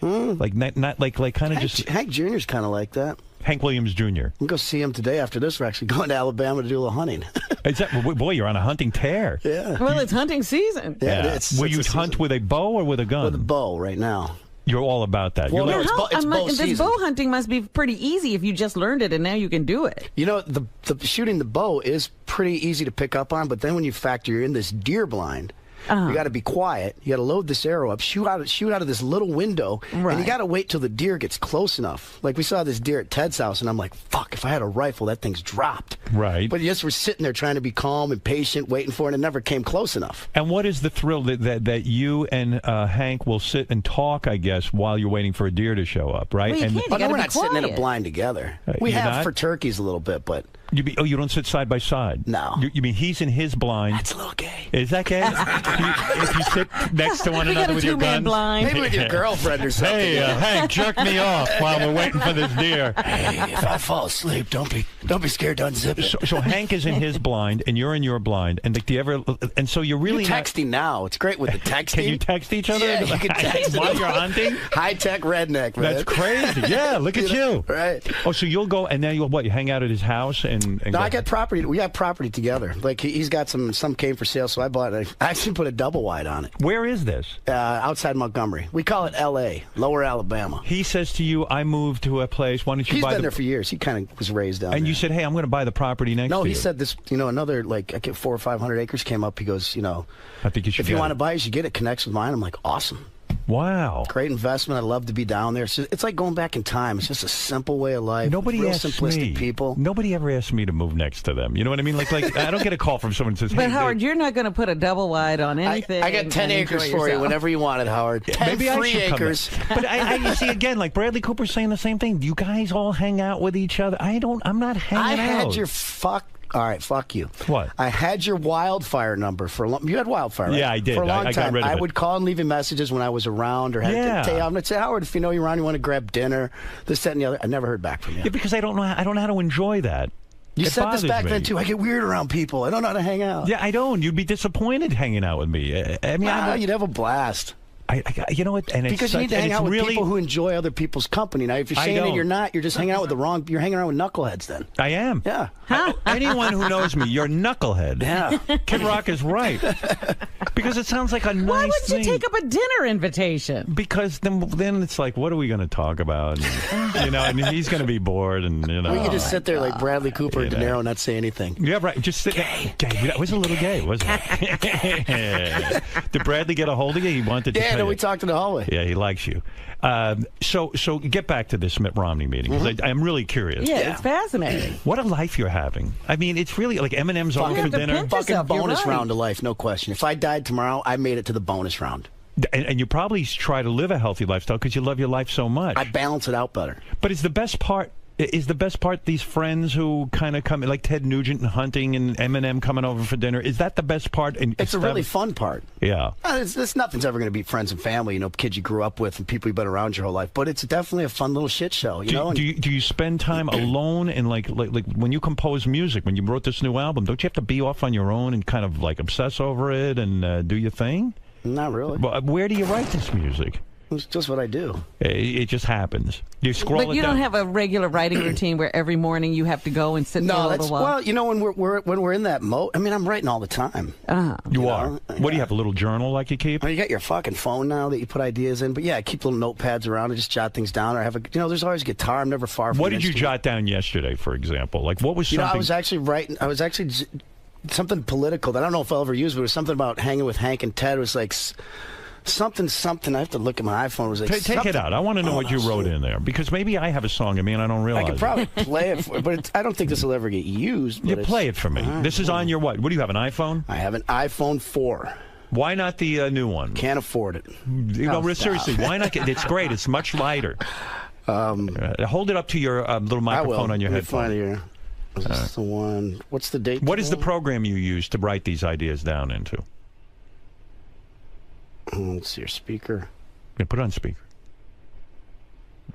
Like not like kind of just. Hank Jr.'s kind of like that. Hank Williams Jr. We'll go see him today after this. We're actually going to Alabama to do a little hunting. Boy, you're on a hunting tear. Yeah. Well, it's hunting season. Yeah. Will you hunt with a bow or with a gun? With a bow right now. You're all about that. Well, it's bow season. This bow hunting must be pretty easy if you just learned it and now you can do it. The shooting the bow is pretty easy to pick up on, but then when you factor you're in this deer blind, you got to be quiet. You got to load this arrow up, shoot out of this little window, and you got to wait till the deer gets close enough. Like we saw this deer at Ted's house, and I'm like, fuck, if I had a rifle, that thing's dropped. Right. But yes, we're sitting there trying to be calm and patient, waiting for it, and it never came close enough. And what is the thrill that you and Hank will sit and talk, I guess, while you're waiting for a deer to show up, right? Well, we're not sitting in a blind together. We have not? for turkeys a little bit, but... You don't sit side by side? No. You mean he's in his blind? That's a little gay. Is that gay? If you sit next to one another with your guns? Blind. Maybe with your girlfriend or something. Hey, Hank, jerk me off while we're waiting for this deer. Hey, if I fall asleep, don't be scared to unzip it. So Hank is in his blind, and you're in your blind, and do you ever? And so you're really texting now. It's great with the texting. Can you text each other? Yeah, you can text while you're hunting. High tech redneck, man. That's crazy. Yeah, look at you. Right. Oh, so you'll go, and then you hang out at his house and no, I got property. We got property together. Like he's got some came for sale, so I bought it. I actually put a double wide on it. Where is this? Outside Montgomery. We call it L.A., Lower Alabama. He says to you, "I moved to a place. Why don't you buy?" He's been there for years. He kind of was raised down there. And you said, "Hey, I'm going to buy the property next." No, to he you. said this. Another I get 400 or 500 acres came up. He goes, I think you should. If you want to buy, you should get it. Connects with mine. I'm like, awesome. Wow. Great investment. I love to be down there. It's like going back in time. It's just a simple way of life. Nobody asks simplistic people. Nobody ever asks me to move next to them. You know what I mean? Like I don't get a call from someone who says, But hey, Howard, you're not going to put a double wide on anything. I got 10 acres for you whenever you want it, Howard. 10 free acres. But I see again, like Bradley Cooper's saying the same thing. You guys all hang out with each other. I'm not hanging out. I had your All right, fuck you. What? I had your wildfire number for a long. You had wildfire, right? Yeah, I did. For a long I time. got rid of I it. would call and leave you messages when I was around, or had I'm going to say, Howard, if you know you're around, you want to grab dinner, this, that, and the other. I never heard back from you. Yeah, because I don't know how to enjoy that. You said this back then too. I get weird around people. I don't know how to hang out. Yeah, I don't. You'd be disappointed hanging out with me. I mean, you'd have a blast. You know what? And because you need to hang out with people who enjoy other people's company. Now, if you're saying that you're not, you're just hanging out with the wrong. You're hanging around with knuckleheads. Then I am. Yeah. Anyone who knows me, you're a knucklehead. Yeah. Kid Rock is right. Because it sounds like a nice Why would thing. you take up a dinner invitation? Because then it's like, what are we going to talk about? And, and he's going to be bored, and We could just sit there like Bradley Cooper and De Niro and not say anything. Yeah, right. Just sit there. Gay. That was a little gay, wasn't it? Did Bradley get a hold of you? He wanted to. Yeah, no, we talked in the hallway. Yeah, he likes you. So get back to this Mitt Romney meeting, because I'm really curious. Yeah, it's fascinating. What a life you're having. I mean, it's really like M&M's over for dinner. Fucking bonus round of life, no question. If I died tomorrow, I made it to the bonus round. And you probably try to live a healthy lifestyle because you love your life so much. I balance it out better. But is the best part these friends who kind of come, like Ted Nugent and hunting and Eminem coming over for dinner? Is that the best part? It's a really fun part. Yeah. Nothing's ever going to beat friends and family, kids you grew up with and people you've been around your whole life. But it's definitely a fun little shit show, Do you spend time alone and like when you compose music, when you wrote this new album, don't you have to be off on your own and kind of like obsess over it and do your thing? Not really. Well, where do you write this music? It's just what I do. It just happens. You scroll it down. But you don't have a regular writing routine where every morning you have to go and sit for a little while? Well, when we're in that mode, I mean, I'm writing all the time. You are? What do you have, a little journal like you keep? I mean, you got your fucking phone now that you put ideas in. But yeah, I keep little notepads around and just jot things down. Or I have there's always a guitar. I'm never far from What did you jot down yesterday, for example? Like, what was something? I was actually something political that I don't know if I'll ever use, but it was something about hanging with Hank and Ted. It was like something. I have to look at my iPhone. It was like Take it out. I want to know what you wrote in there, because maybe I have a song in me and I don't realize I could probably play it, but I don't think this will ever get used. You play it for me. This is on your what? What do you have, an iPhone? I have an iPhone 4. Why not the new one? Can't afford it. Seriously, why not? It's great. It's much lighter. Hold it up to your little microphone on your headphone. Find it here. Is this the one? What's the date? What is the program you use to write these ideas down into? Let's see your speaker. Yeah, put it on speaker.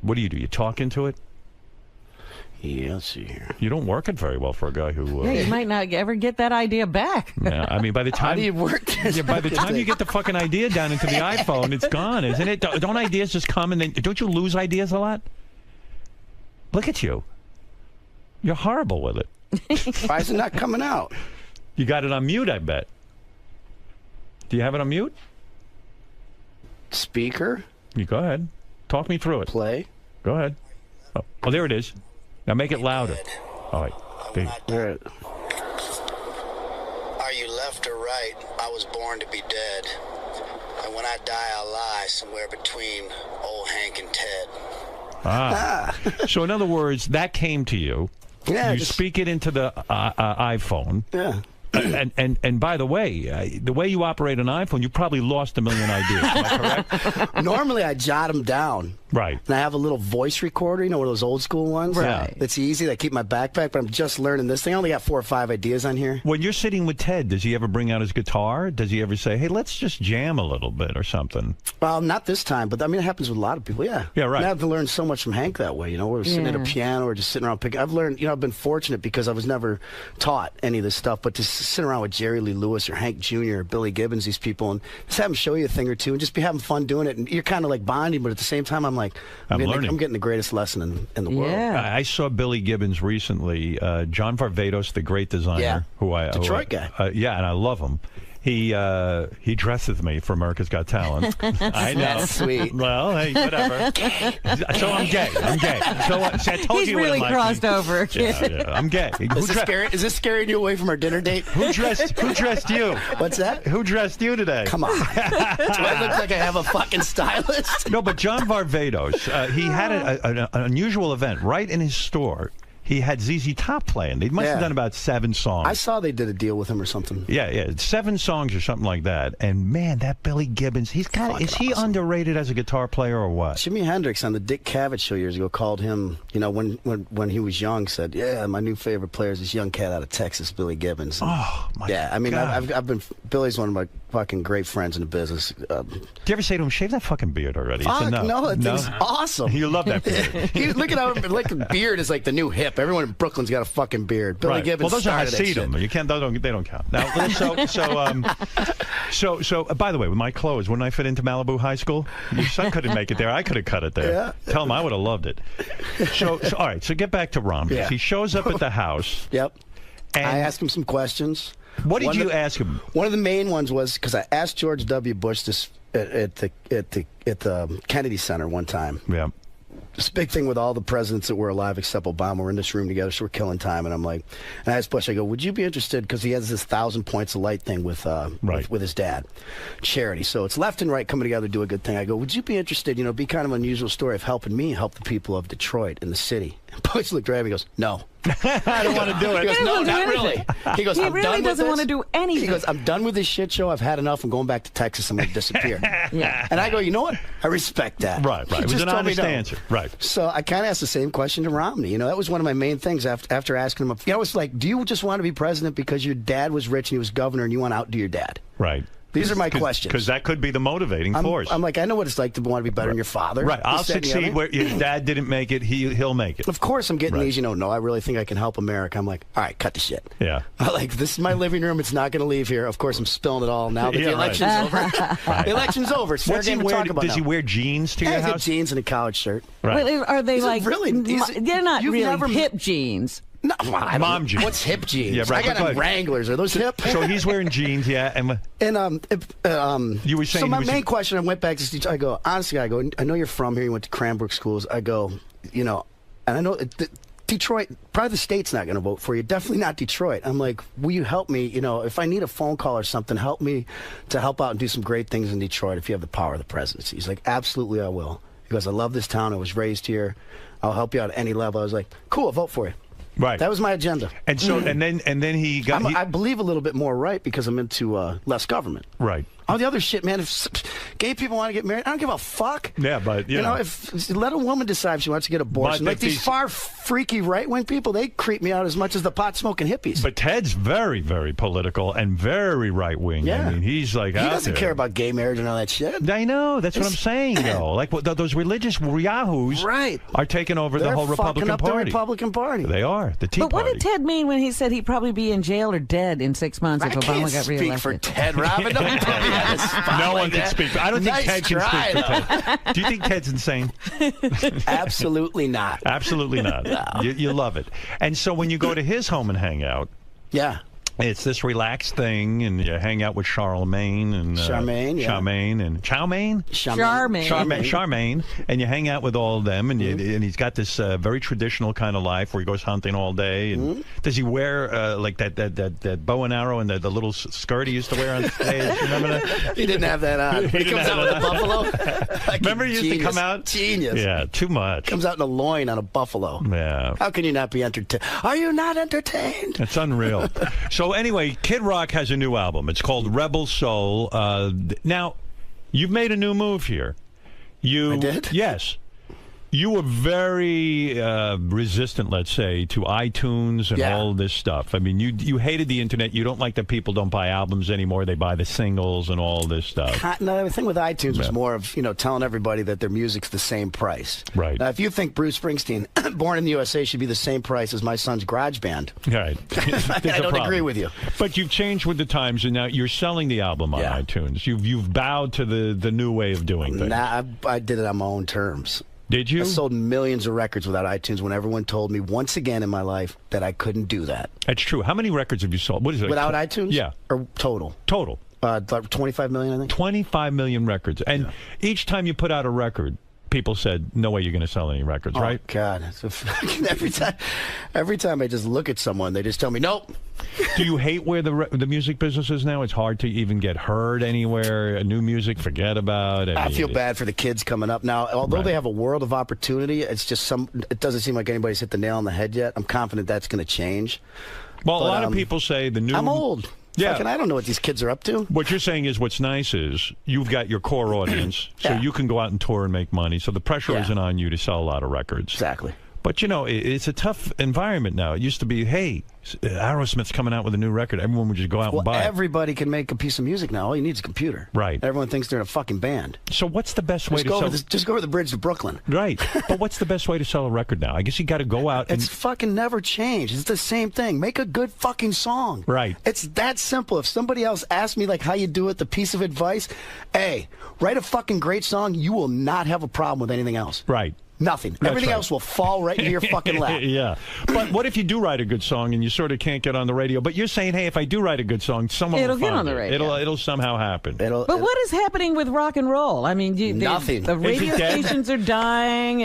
What do? You talk into it? Yeah, let's see here. You don't work it very well for a guy who... Yeah, you might not ever get that idea back. Yeah, I mean, by the time... How do you work this? Yeah, by the time you get the fucking idea down into the iPhone, it's gone, isn't it? Don't ideas just come and then... Don't you lose ideas a lot? Look at you. You're horrible with it. Why is it not coming out? You got it on mute, I bet. Do you have it on mute? Speaker? You go ahead. Talk me through it. Play. Go ahead. Oh, there it is. Now make it louder. All right. There. Are you left or right? I was born to be dead. And when I die, I'll lie somewhere between old Hank and Ted. So in other words, that came to you. Yeah. You speak it into the iPhone. Yeah. And by the way you operate an iPhone, you probably lost a million ideas. Am I correct? Normally, I jot them down. Right. And I have a little voice recorder, one of those old school ones. Right. It's easy. I keep my backpack, but I'm just learning this thing. I only got 4 or 5 ideas on here. When you're sitting with Ted, does he ever bring out his guitar? Does he ever say, hey, let's just jam a little bit or something? Well, not this time, but I mean, it happens with a lot of people, yeah. Yeah, right. I have to learn so much from Hank that way, We're sitting at a piano or just sitting around picking. I've learned, I've been fortunate because I was never taught any of this stuff, but to sit around with Jerry Lee Lewis or Hank Jr. or Billy Gibbons, these people, and just have them show you a thing or two and just be having fun doing it. And you're kind of like bonding, but at the same time, I'm like, I'm getting the greatest lesson in the world. I saw Billy Gibbons recently. John Varvatos, the great designer, Detroit guy. And I love him. He dresses me for America's Got Talent. I know. That's sweet. Well, hey, whatever. So I'm gay. So I told He's you really what crossed over. Yeah, I'm gay. Is this scaring you away from our dinner date? Who dressed you? What's that? Who dressed you today? Come on. Do I look like I have a fucking stylist? No, but John Varvatos, he had an unusual event right in his store. He had ZZ Top playing. They must have done about 7 songs. I saw they did a deal with him or something. Yeah, 7 songs or something like that. And man, that Billy Gibbons, is he underrated as a guitar player or what? Jimi Hendrix on the Dick Cavett show years ago called him, when he was young, said, yeah, my new favorite player is this young cat out of Texas, Billy Gibbons. And I mean, I've been, Billy's one of my fucking great friends in the business. Do you ever say to him, shave that fucking beard already? Fuck, no, that thing's awesome. You love that beard. Look at how, the beard is like the new hip. Everyone in Brooklyn's got a fucking beard. Billy Gibbons. Well, those are Hasidim. You can't. They don't count. Now, so. By the way, with my clothes, wouldn't I fit into Malibu High School? Your son couldn't make it there. I could have cut it there. Yeah. Tell him I would have loved it. So all right. So get back to Rom. Yeah. He shows up at the house. Yep. And I asked him some questions. What did you ask him? One of the main ones was because I asked George W. Bush this at the Kennedy Center one time. Yeah. This big thing with all the presidents that were alive except Obama. We're in this room together, so we're killing time. And I'm like, and I asked Bush, I go, would you be interested? Because he has this 1,000 points of light thing with his dad, charity. So it's left and right coming together to do a good thing. I go, would you be interested? Be kind of an unusual story of helping me help the people of Detroit in the city. And Bush looked right at me and goes, no. I don't want to do it. He goes, no, not really. He goes, he I'm really done with doesn't this. want to do anything. He goes, I'm done with this shit show. I've had enough. I'm going back to Texas. I'm going to disappear. Yeah. And I go, you know what? I respect that. Right. It was an honest answer. Right. So I kind of asked the same question to Romney. That was one of my main things after asking him. It's like, do you just want to be president because your dad was rich and he was governor and you want to outdo your dad? Right. These are my questions. Because that could be the motivating force. I'm like, I know what it's like to want to be better than your father. Right. I'll succeed where your dad didn't make it. He'll make it. Of course, I'm getting these. No, I really think I can help America. I'm like, all right, cut the shit. Yeah. Like, this is my living room. It's not going to leave here. Of course, I'm spilling it all now that the election's over. The election's over. It's fair game to talk about. Does he wear jeans to your house? Jeans and a collared shirt. Right. Well, are they they're not really hip jeans. No, mom jeans. What's hip jeans? Yeah, right. I got Wranglers. Are those hip? So he's wearing jeans, yeah. And you were saying. So my main question, I went back to Steve. I go, honestly, I know you're from here. You went to Cranbrook schools. I go, and I know Detroit, probably the state's not going to vote for you. Definitely not Detroit. I'm like, will you help me? You know, if I need a phone call or something, help me to help out and do some great things in Detroit if you have the power of the presidency. He's like, absolutely, I will. He goes, I love this town. I was raised here. I'll help you out at any level. I was like, cool, I'll vote for you. Right. That was my agenda. And so, and then he got. I believe a little bit more right because I'm into less government. Right. All the other shit, man. If gay people want to get married, I don't give a fuck. Yeah, but you know, if let a woman decide if she wants to get abortion. Like these far freaky right-wing people, they creep me out as much as the pot-smoking hippies. But Ted's very, very political and very right-wing. Yeah. I mean, he's like he out doesn't there. care about gay marriage and all that shit. I know. That's what I'm saying, though. Like those religious yahoos are taking over the whole Republican Party. The Republican Party. They are the Tea But what Party. did Ted mean when he said he'd probably be in jail or dead in 6 months if Obama got reelected? I can't speak for Ted, Robin. Don't put me on the spot No one like can that. speak. I don't think Ted can speak for Ted. Do you think Ted's insane? Absolutely not. Absolutely not. No. You love it. And so when you go to his home and hang out, it's this relaxed thing, and you hang out with Charlemagne and Charmaine and Charmaine, and you hang out with all of them, and and he's got this very traditional kind of life where he goes hunting all day. And does he wear like that bow and arrow and the little skirt he used to wear on stage? Remember that? He didn't have that on. He comes out with a buffalo. Remember he used to come out? Genius. Yeah, too much. Comes out in a loin on a buffalo. Yeah. How can you not be entertained? Are you not entertained? It's unreal. So anyway, Kid Rock has a new album. It's called Rebel Soul. Now, you've made a new move here. I did? Yes. You were very resistant, let's say, to iTunes and all this stuff. I mean, you hated the internet. You don't like that people don't buy albums anymore. They buy the singles and all this stuff. No, the thing with iTunes was more of, telling everybody that their music's the same price. Right. Now, if you think Bruce Springsteen, Born in the USA, should be the same price as my son's Garage Band, right. I don't agree with you. But you've changed with the times, and now you're selling the album on iTunes. You've bowed to the new way of doing things. Nah, I did it on my own terms. Did you? I sold millions of records without iTunes when everyone told me once again in my life that I couldn't do that. That's true. How many records have you sold? What is it? Without iTunes? Yeah. Or total? Total. 25 million, I think. 25 million records. And each time you put out a record, people said, no way you're going to sell any records, right? God. Every time I just look at someone, they just tell me, nope. Do you hate where the music business is now? It's hard to even get heard anywhere. New music, forget about it. I feel bad for the kids coming up now. Although they have a world of opportunity, it's just it doesn't seem like anybody's hit the nail on the head yet. I'm confident that's going to change. Well, a lot of people say the new... I'm old. Yeah. I don't know what these kids are up to. What you're saying is what's nice is you've got your core audience, so you can go out and tour and make money. So the pressure isn't on you to sell a lot of records. Exactly. But, it's a tough environment now. It used to be, hey, Aerosmith's coming out with a new record. Everyone would just go out and buy it. Everybody can make a piece of music now. All you need is a computer. Right. Everyone thinks they're in a fucking band. So what's the best way to sell... Just go over the bridge to Brooklyn. Right. But what's the best way to sell a record now? I guess you got to go out and... It's fucking never changed. It's the same thing. Make a good fucking song. Right. It's that simple. If somebody else asked me like how you do it, the piece of advice, hey, write a fucking great song. You will not have a problem with anything else. Right. Nothing. Everything else will fall right into your fucking lap. Yeah. But what if you do write a good song and you sort of can't get on the radio? But you're saying, hey, if I do write a good song, someone will get find on the radio. It'll somehow happen. But what is happening with rock and roll? I mean, nothing. The radio stations are dying.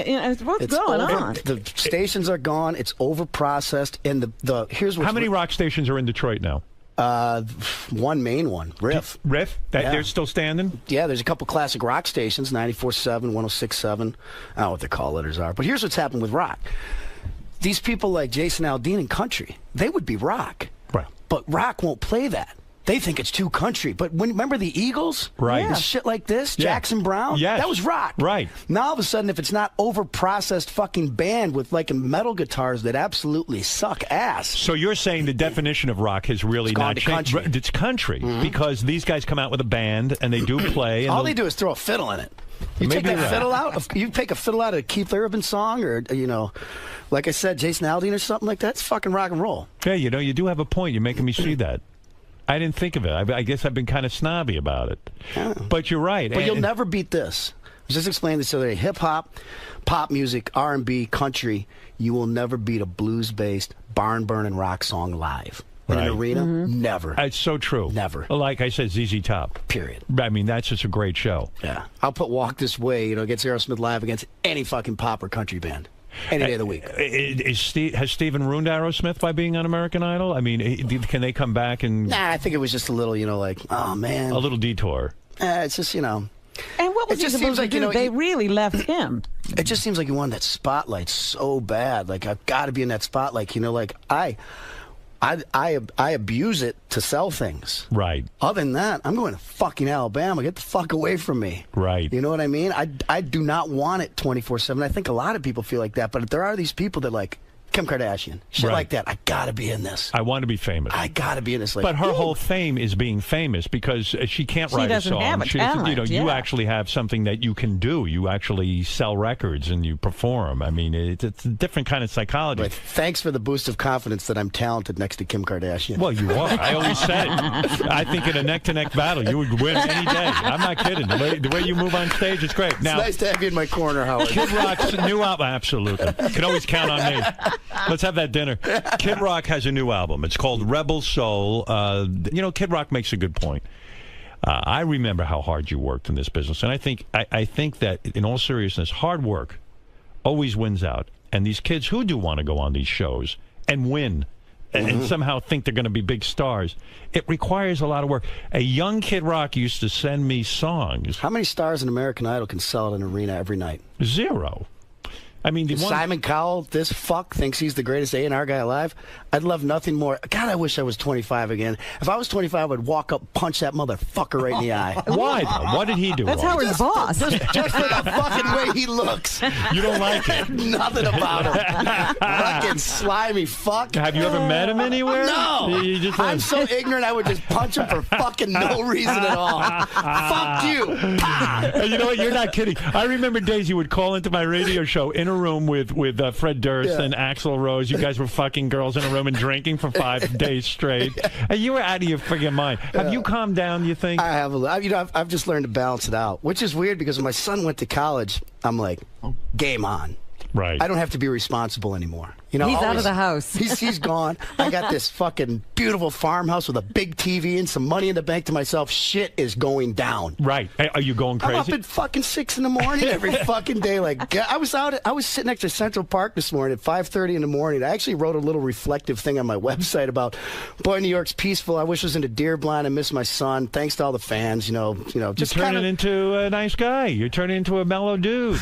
What's going on? The stations are gone. It's over-processed. And here's what's... How many rock stations are in Detroit now? One main one, Riff. Riff? They're still standing? Yeah, there's a couple classic rock stations, 94.7, 106.7. I don't know what their call letters are. But here's what's happened with rock. These people like Jason Aldean and country, they would be rock. Right. But rock won't play that. They think it's too country. But remember the Eagles? Right. And shit like this? Jackson Brown? Yes. That was rock. Right. Now all of a sudden, if it's not over-processed fucking band with like metal guitars that absolutely suck ass. So you're saying the definition of rock has really not changed? Country. It's country. Because these guys come out with a band and they do play. And all they do is throw a fiddle in it. You take that fiddle out. You take a fiddle out of a Keith Urban song, or like I said, Jason Aldean or something like that. It's fucking rock and roll. Yeah, you do have a point. You're making me see that. I didn't think of it. I guess I've been kind of snobby about it. Yeah. But you're right. But you'll never beat this. I was just explaining this the other day. Hip-hop, pop music, R&B, country, you will never beat a blues-based, barn-burning rock song live. In an arena, never. It's so true. Never. Like I said, ZZ Top. Period. I mean, that's just a great show. Yeah. I'll put Walk This Way, against Aerosmith live against any fucking pop or country band. Any day of the week. Has Steven ruined Aerosmith by being on American Idol? I mean, can they come back and... Nah, I think it was just a little, like, oh, man. A little detour. It's just, And what was he supposed to do? They really left him. It just seems like you wanted that spotlight so bad. Like, I've got to be in that spotlight. Like, I abuse it to sell things. Right. Other than that, I'm going to fucking Alabama. Get the fuck away from me. Right. You know what I mean? I do not want it 24/7. I think a lot of people feel like that, but there are these people that like Kim Kardashian, shit like that. I gotta be in this. I want to be famous. I gotta be in this. Like, but her whole fame is being famous because she can't write a song. Have a talent, you actually have something that you can do. You actually sell records and you perform. I mean, it's a different kind of psychology. But thanks for the boost of confidence that I'm talented next to Kim Kardashian. Well, you are. I always said it. I think in a neck-to-neck battle, you would win any day. I'm not kidding. The way you move on stage, it's great. Now, it's nice to have you in my corner, Howard. Kid Rock's new album, absolutely. You can always count on me. Let's have that dinner. Kid Rock has a new album. It's called Rebel Soul. Kid Rock makes a good point. I remember how hard you worked in this business, and I think that, in all seriousness, hard work always wins out. And these kids who do want to go on these shows and win and somehow think they're going to be big stars, it requires a lot of work. A young Kid Rock used to send me songs. How many stars in American Idol can sell at an arena every night? 0. I mean, Simon Cowell, this fuck, thinks he's the greatest A&R guy alive. I'd love nothing more. God, I wish I was 25 again. If I was 25, I would walk up, punch that motherfucker right in the eye. Why, though? What did he do? That's Howard's boss. Just for the fucking way he looks. You don't like it? Nothing about him. Fucking slimy fuck. Have you ever met him anywhere? No. I'm so ignorant, I would just punch him for fucking no reason at all. Fuck you. And you know what? You're not kidding. I remember days you would call into my radio show in a room with Fred Durst and Axl Rose. You guys were fucking girls in a room and drinking for 5 days straight. And you were out of your friggin' mind. Have you calmed down, you think? I have a little. I've just learned to balance it out, which is weird because when my son went to college, I'm like, game on. Right. I don't have to be responsible anymore. He's out of the house. He's gone. I got this fucking beautiful farmhouse with a big TV and some money in the bank to myself. Shit is going down. Right. Are you going crazy? I'm up at fucking 6 in the morning every fucking day. Like, I was sitting next to Central Park this morning at 5:30 in the morning. I actually wrote a little reflective thing on my website about, boy, New York's peaceful. I wish I was in a deer blind. I miss my son. Thanks to all the fans. Just You're turning into a nice guy. You're turning into a mellow dude.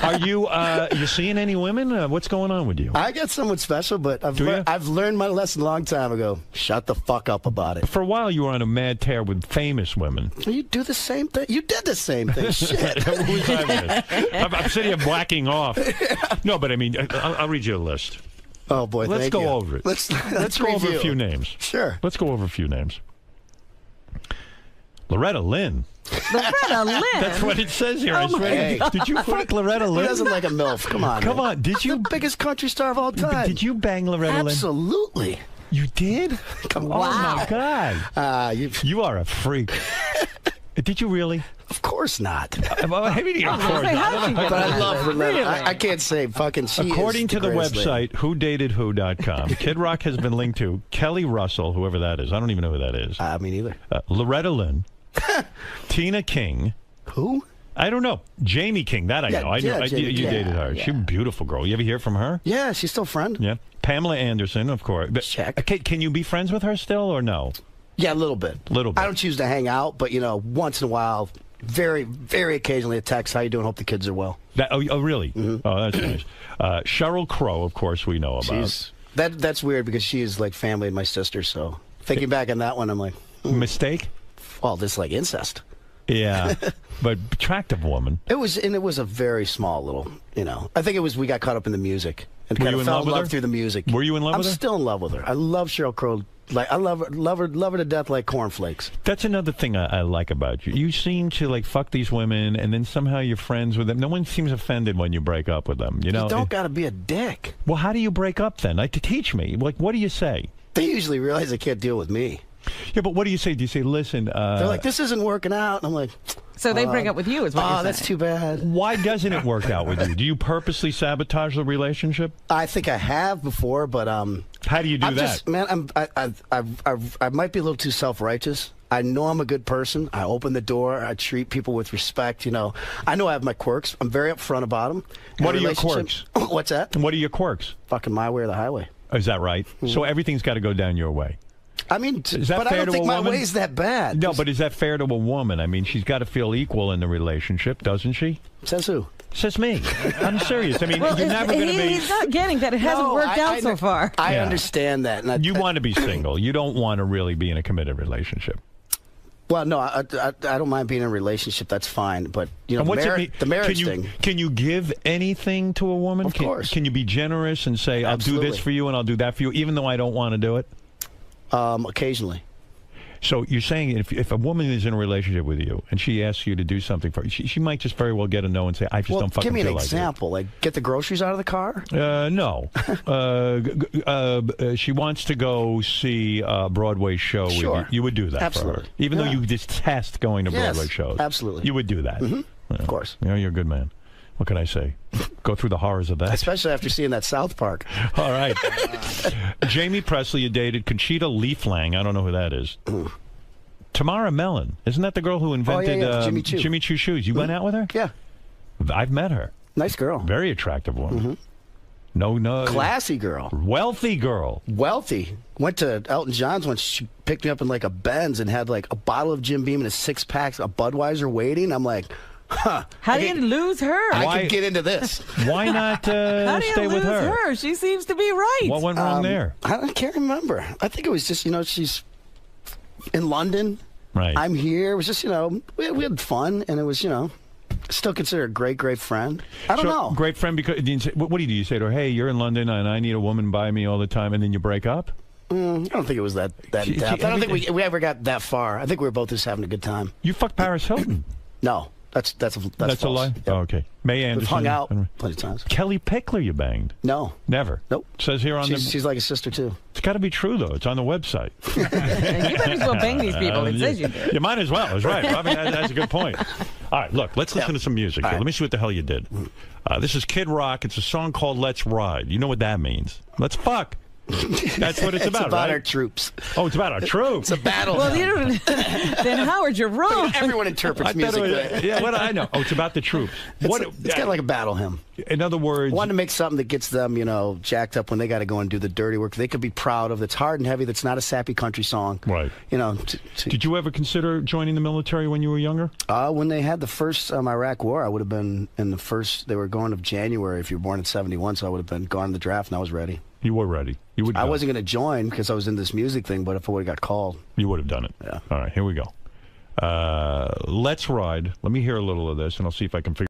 Are you seeing any women? What's going on with you? I got someone special, but I've learned my lesson a long time ago. Shut the fuck up about it. For a while, you were on a mad tear with famous women. You do the same thing. You did the same thing. Shit. I'm sitting here whacking off. No, but I mean, I'll read you a list. Oh, boy, Let's go over it. Let's go over a few names. Sure. Let's go over a few names. Loretta Lynn. Loretta Lynn? That's what it says here. I swear. Hey. Did you fuck Loretta Lynn? Who doesn't like a MILF? Come on. Come on. Did you? The biggest country star of all time. Did you bang Loretta Lynn? Absolutely. You did? Come on. on. Oh, my God. You are a freak. Did you really? Of course not. Of course. But I love Loretta. Really? I can't say fucking she According is to the greatest website, lady. whodatedwho.com, Kid Rock has been linked to Kelly Russell, whoever that is. I don't even know who that is. Me neither. Loretta Lynn. Tina King. Who? I don't know. Jamie King. That I know. I know. You dated her. Yeah. She's a beautiful girl. You ever hear from her? Yeah, she's still a friend. Yeah. Pamela Anderson, of course. But, check. Can you be friends with her still or no? Yeah, a little bit. Little bit. I don't choose to hang out, but, once in a while, very, very occasionally a text, how you doing? Hope the kids are well. Oh, really? Mm-hmm. Oh, that's nice. Sheryl Crow, of course, we know about. That's weird because she is like family and my sister, so thinking back on that one, I'm like... Mistake? Well, this is like incest. Yeah, but attractive woman. It was a very small little, I think we got caught up in the music and kind of fell in love through the music. Were you in love with her? I'm still in love with her. I love Sheryl Crow. Like I love her to death like cornflakes. That's another thing I like about you. You seem to fuck these women, and then somehow you're friends with them. No one seems offended when you break up with them. You don't got to be a dick. Well, how do you break up then? To teach me. What do you say? They usually realize they can't deal with me. Yeah, but what do you say? Do you say, listen... They're like, this isn't working out. And I'm like... So they break up with you, is what you're saying. That's too bad. Why doesn't it work out with you? Do you purposely sabotage the relationship? I think I have before, but... How do you do that? I might be a little too self-righteous. I know I'm a good person. I open the door. I treat people with respect. You know I have my quirks. I'm very upfront about them. What are your quirks? What's that? What are your quirks? Fucking my way or the highway. Is that right? So everything's got to go down your way. I mean, is that but fair I don't think my way's that bad. No, but is that fair to a woman? I mean, she's got to feel equal in the relationship, doesn't she? Says who? Says me. I'm serious. I mean, well, you're never going to be... He's not getting that. It hasn't worked out so far. I understand that. And you want to be single. You don't want to really be in a committed relationship. Well, no, I don't mind being in a relationship. That's fine. But, you know, the marriage thing. Can you give anything to a woman? Of course. Can you be generous and say, I'll do this for you and I'll do that for you, even though I don't want to do it? Occasionally. So you're saying if a woman is in a relationship with you and she asks you to do something for her, she might just very well get a no and say, I just don't fucking feel like it. Give me an example. Like, get the groceries out of the car? No. She wants to go see a Broadway show with you. You would do that for her. Even though you detest going to Broadway shows. Absolutely. You would do that. Of course. You know, you're a good man. What can I say? Go through the horrors of that. Especially after seeing that South Park. All right. Jamie Presley, you dated Conchita Leaflang. I don't know who that is. Tamara Mellon. Isn't that the girl who invented Jimmy Choo shoes? You went out with her? Yeah. I've met her. Nice girl. Very attractive woman. No. Classy girl. Wealthy girl. Wealthy. Went to Elton John's once. She picked me up in like a Benz and had like a bottle of Jim Beam and a 6-pack of Budweiser waiting. I'm like... Huh. How do you lose her? I could get into this. Why not How do you stay lose with her? She seems to be right. What went wrong there? I can't remember. I think it was just, she's in London. Right. I'm here. It was just, we had fun, and it was, still considered a great, great friend. I don't know. Great friend because, what do you do? You say to her, hey, you're in London, and I need a woman by me all the time, and then you break up? I don't think it was that in depth. I don't think we ever got that far. I think we were both just having a good time. You fucked Paris Hilton? No. That's a lie? Yep. Oh, okay. Mae Anderson. We've hung out plenty of times. Kelly Pickler you banged? No. Never? Nope. Says here on she's like a sister, too. It's got to be true, though. It's on the website. You might as well bang these people. It says you do. You might as well. That's right. I mean, that's a good point. All right, look, let's listen to some music. Right. Let me see what the hell you did. This is Kid Rock. It's a song called Let's Ride. You know what that means. Let's fuck. That's what it's about, right? Our troops. Oh, it's about our troops. It's a battle. Well, then Howard, you're wrong. Everyone interprets music. Yeah, what I know. Oh, it's about the troops. It's kind of like a battle hymn. In other words, I wanted to make something that gets them, jacked up when they got to go and do the dirty work. They could be proud of. That's hard and heavy. That's not a sappy country song. Right. Did you ever consider joining the military when you were younger? When they had the first Iraq War, I would have been in the first. They were going of January if you were born in '71, so I would have been gone to the draft and I was ready. You were ready. You would. I wasn't going to join because I was in this music thing, but if I would have got called, you would have done it. Yeah. All right, here we go. Let's Ride. Let me hear a little of this, and I'll see if I can figure.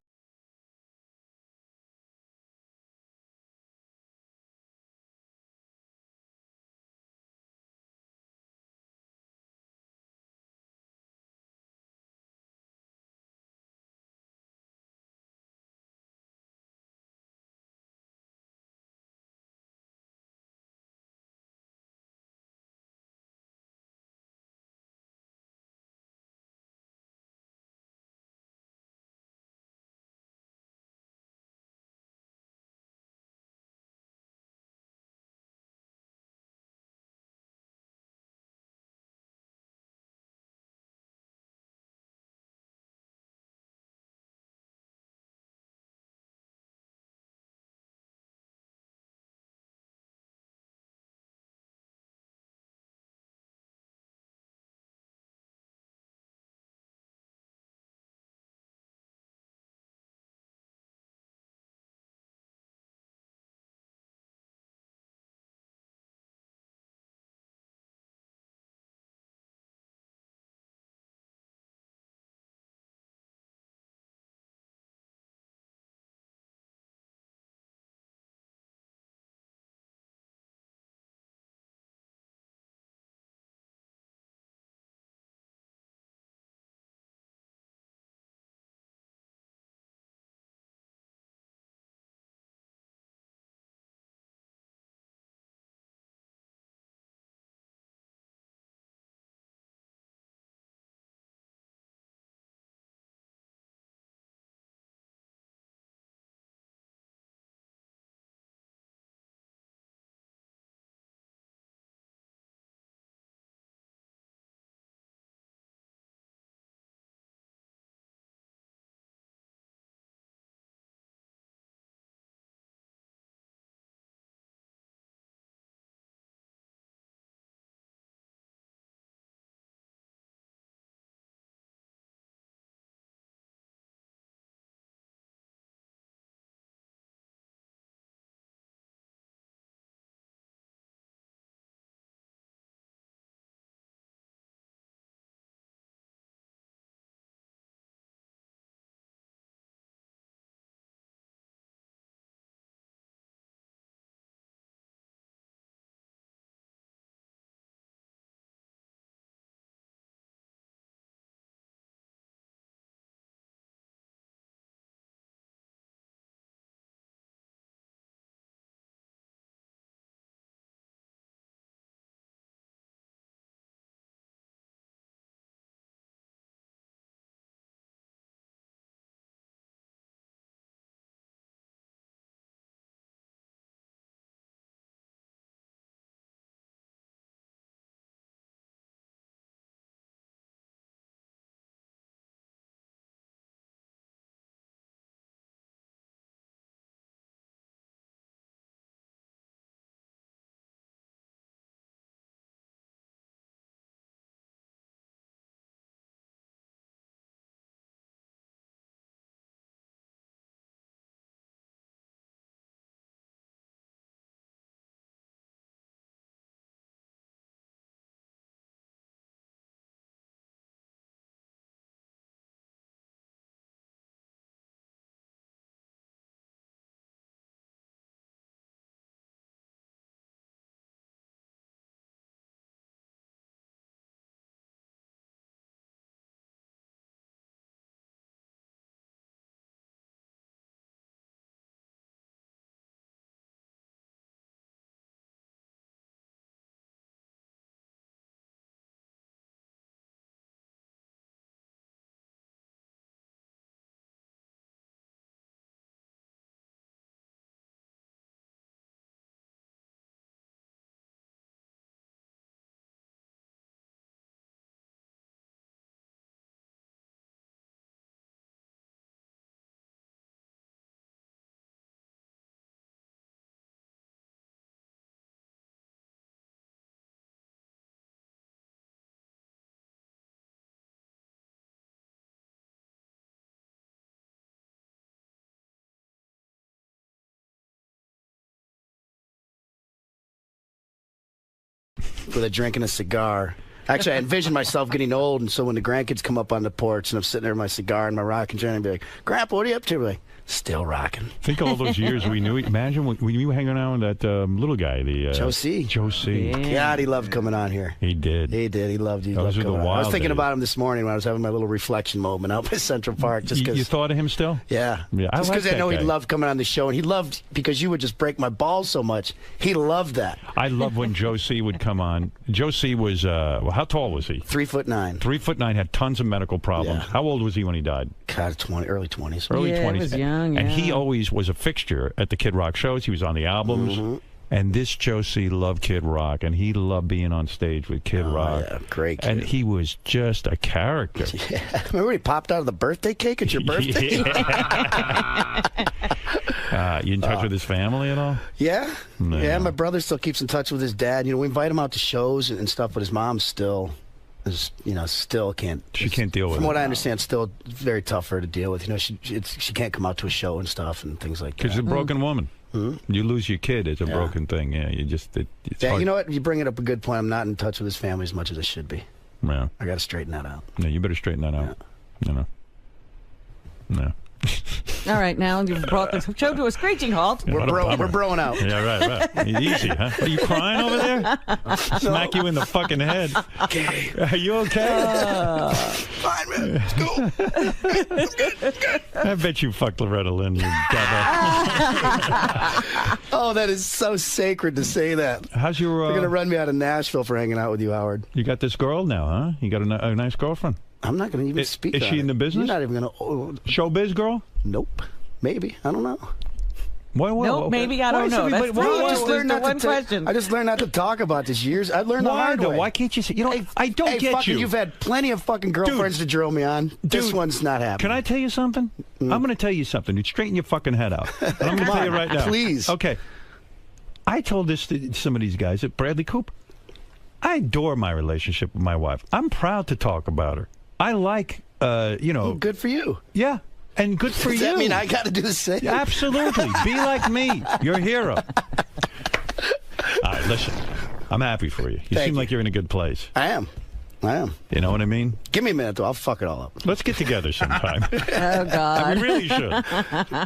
with a drink and a cigar. Actually, I envisioned myself getting old, and so when the grandkids come up on the porch and I'm sitting there with my cigar and my rocking chair, and I'd be like, Grandpa, what are you up to? Like, still rocking. Think of all those years we knew. Imagine when you were hanging out with that little guy, the Joe C. Joe C. God, he loved coming on here. He did. He did. He loved you. Those were the wild I was thinking days. about him this morning when I was having my little reflection moment out by Central Park. Just because you thought of him still? Yeah. Yeah. Just because I know he loved coming on the show, and he loved because you would just break my balls so much. He loved that. I love when Joe C. would come on. Joe C. was well, how tall was he? 3'9". 3'9", had tons of medical problems. Yeah. How old was he when he died? God, early 20s. Early 20s. He was young, And yeah. he always was a fixture at the Kid Rock shows. He was on the albums. Mm-hmm. And this Joe C. loved Kid Rock, and he loved being on stage with Kid Rock. Yeah, great kid. And he was just a character. Yeah. Remember when he popped out of the birthday cake at your birthday? You in touch with his family at all? Yeah. No. Yeah, my brother still keeps in touch with his dad. You know, we invite him out to shows and stuff, but his mom still is, still can't. She can't deal with it. From what I understand, still very tough for her to deal with. You know, she can't come out to a show and stuff and things like that. Because she's a broken woman. Mm-hmm. You lose your kid, it's a broken thing. Yeah, you just it's Yeah, hard. you know what? You bring it up a good point. I'm not in touch with his family as much as I should be. Yeah. I got to straighten that out. No, you better straighten that out. No. All right, now you've brought the show to a screeching halt. We're broing out. Yeah, right. Easy, huh? Are you crying over there? Smack you in the fucking head. Okay. Are you okay? Fine, man. Let's go. I bet you fucked Loretta Lynn, you devil. Oh, that is so sacred to say that. How's your... You're going to run me out of Nashville for hanging out with you, Howard. You got this girl now, huh? You got a nice girlfriend? I'm not going to even speak Is on she it. in the business? You're not even going to... Showbiz girl? Nope. Maybe. I don't know. Nope, maybe I don't know. That's I just learned not to talk about this years. I learned the hard way. Why can't you say... I don't get fucking, you. You've had plenty of fucking girlfriends to drill me on. This one's not happening. Can I tell you something? I'm going to tell you something. You straighten your fucking head out. And I'm going to tell you right now. Please. Okay. I told this to some of these guys at Bradley Cooper. I adore my relationship with my wife. I'm proud to talk about her. I like, good for you. Yeah. And good for you. Does that mean I got to do the same? Absolutely. Be like me. You're a hero. All right, listen. I'm happy for you. You seem like you're in a good place. I am. You know what I mean? Give me a minute, though. I'll fuck it all up. Let's get together sometime. Oh, God. We really should.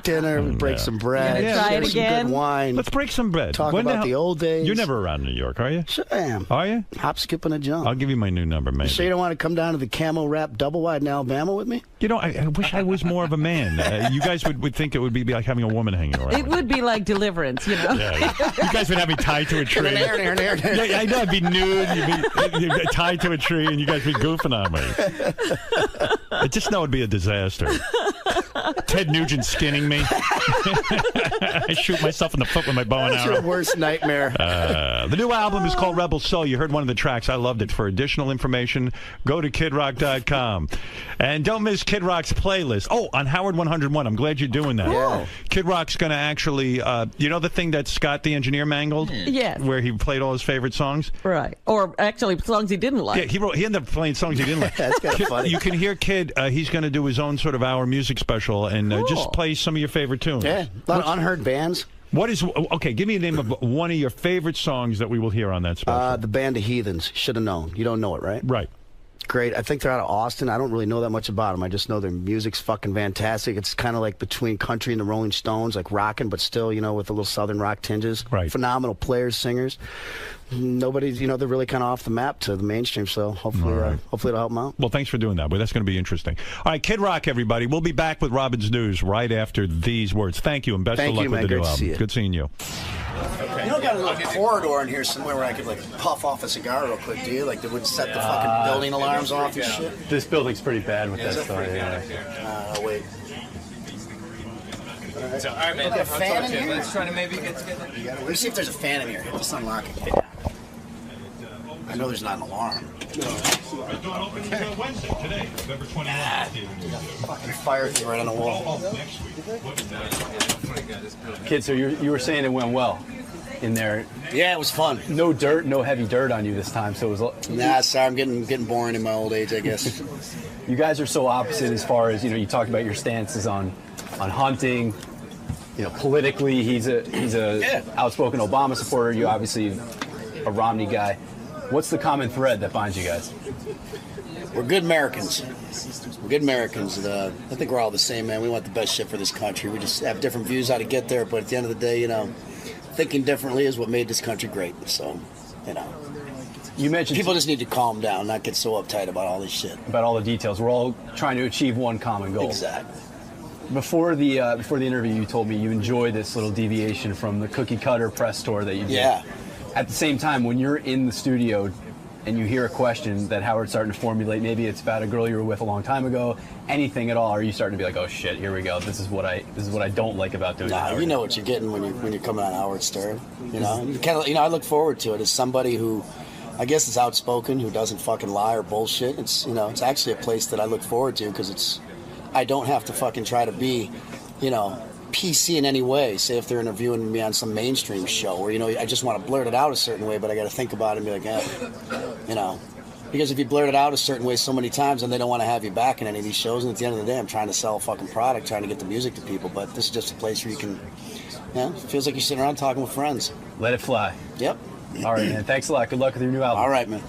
Dinner, break some bread. Try it again. Some good wine. Let's break some bread. Talk about the old days. You're never around New York, are you? Sure I am. Are you? Hop, skip, and a jump. I'll give you my new number, man. You sure you don't want to come down to the Camo Wrap Double Wide in Alabama with me? You know, I wish I was more of a man. You guys would think it would be like having a woman hanging around. It would be like Deliverance, you know? Yeah. You guys would have me tied to a tree. Yeah, I know. I'd be nude. You'd be tied to a tree, and you guys would be goofing on me. I just know it'd be a disaster. Ted Nugent skinning me. I shoot myself in the foot with my bow and That's arrow. your worst nightmare. The new album is called Rebel Soul. You heard one of the tracks. I loved it. For additional information, go to KidRock.com. And don't miss Kid Rock's playlist. Oh, on Howard 101. I'm glad you're doing that. Yeah. Kid Rock's going to actually, you know the thing that Scott the engineer mangled? Yes. Where he played all his favorite songs? Right. Or actually songs he didn't like. Yeah, he ended up playing songs he didn't like. That's kind of funny. You can hear Kid, he's going to do his own sort of hour music special and just play some of your favorite tunes. Yeah, a lot of unheard bands. What is, okay, give me a name of one of your favorite songs that we will hear on that special. The Band of Heathens. Should have known. You don't know it, right? Right. Great. I think they're out of Austin. I don't really know that much about them. I just know their music's fucking fantastic. It's kind of like between country and the Rolling Stones, like rocking, but still, with a little southern rock tinges. Right. Phenomenal players, singers. Nobody's, they're really kind of off the map to the mainstream, so hopefully it'll help them out. Well, thanks for doing that, but that's going to be interesting. All right, Kid Rock, everybody. We'll be back with Robin's News right after these words. Thank you, and best of luck with the new album. Good seeing you. Okay. You don't got a little corridor in here somewhere where I could, puff off a cigar real quick, do you? Like, that would set the fucking building alarms off and shit? This building's pretty bad with that stuff. Wait. So, all right, man. A fan in here? Let's try to maybe get together. Let me see if there's a fan in here. Let's unlock it. I know there's not an alarm. Fucking fire thing right on the wall. Kid, so you were saying it went well in there. Yeah, it was fun. No dirt, no heavy dirt on you this time, so it was... Nah, sorry, I'm getting boring in my old age, I guess. You guys are so opposite as far as, you talked about your stances on hunting. Politically, he's a outspoken Obama supporter. You obviously a Romney guy. What's the common thread that binds you guys? We're good Americans. We're good Americans. I think we're all the same, man. We want the best shit for this country. We just have different views how to get there, but at the end of the day, thinking differently is what made this country great. So, You mentioned people just need to calm down, not get so uptight about all this shit. About all the details. We're all trying to achieve one common goal. Exactly. Before the interview, you told me you enjoy this little deviation from the cookie cutter press tour that you do. Yeah. At the same time, when you're in the studio and you hear a question that Howard's starting to formulate, maybe it's about a girl you were with a long time ago, anything at all, are you starting to be like, oh shit, here we go. This is what I don't like about doing it. You know what you're getting when you're coming on Howard Stern. I look forward to it as somebody who, I guess, is outspoken, who doesn't fucking lie or bullshit. It's it's actually a place that I look forward to because I don't have to fucking try to be, PC in any way. Say if they're interviewing me on some mainstream show where, I just want to blurt it out a certain way, but I got to think about it and be like, because if you blurt it out a certain way so many times, then they don't want to have you back in any of these shows. And at the end of the day, I'm trying to sell a fucking product, trying to get the music to people. But this is just a place where you can, it feels like you're sitting around talking with friends. Let it fly. Yep. All right, man. Thanks a lot. Good luck with your new album. All right, man.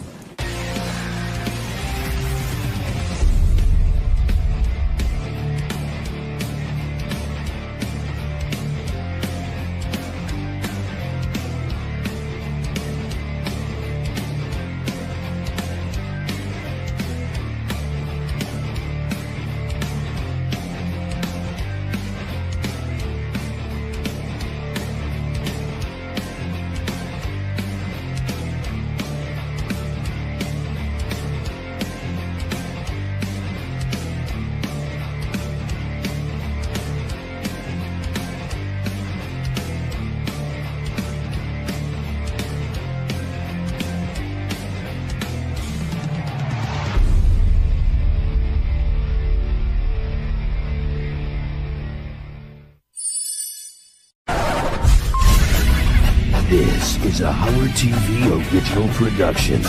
This is a Howard TV original production.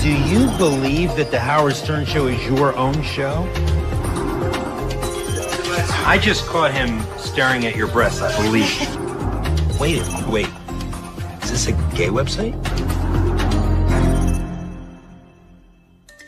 Do you believe that the Howard Stern Show is your own show? I just caught him staring at your breasts, I believe. Wait. Is this a gay website?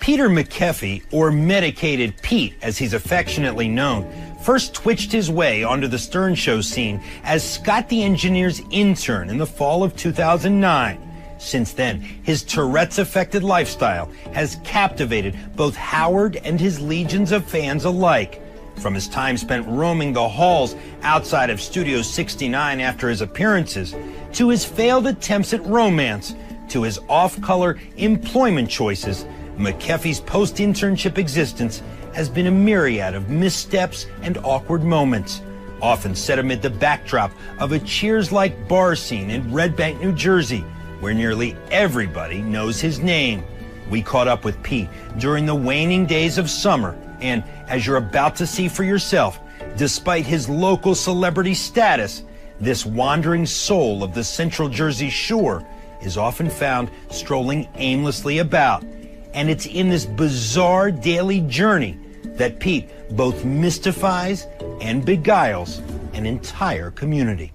Peter McKeffy, or Medicated Pete, as he's affectionately known, first twitched his way onto the Stern Show scene as Scott the Engineer's intern in the fall of 2009. Since then, his Tourette's-affected lifestyle has captivated both Howard and his legions of fans alike. From his time spent roaming the halls outside of Studio 69 after his appearances, to his failed attempts at romance, to his off-color employment choices, McKeffy's post-internship existence has been a myriad of missteps and awkward moments, often set amid the backdrop of a Cheers-like bar scene in Red Bank, New Jersey, where nearly everybody knows his name. We caught up with Pete during the waning days of summer, and as you're about to see for yourself, despite his local celebrity status, this wandering soul of the Central Jersey Shore is often found strolling aimlessly about. And it's in this bizarre daily journey that Pete both mystifies and beguiles an entire community.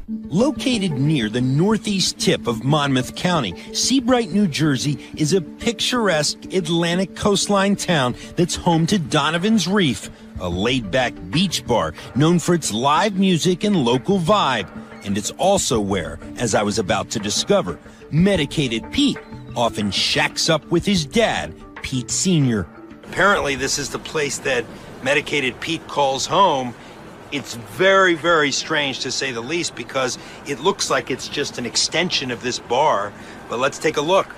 Located near the northeast tip of Monmouth County, Seabright, New Jersey is a picturesque Atlantic coastline town that's home to Donovan's Reef, a laid-back beach bar known for its live music and local vibe. And it's also where, as I was about to discover, Medicated Pete often shacks up with his dad, Pete Sr. Apparently, this is the place that Medicated Pete calls home. It's very, very strange to say the least because it looks like it's just an extension of this bar. But let's take a look.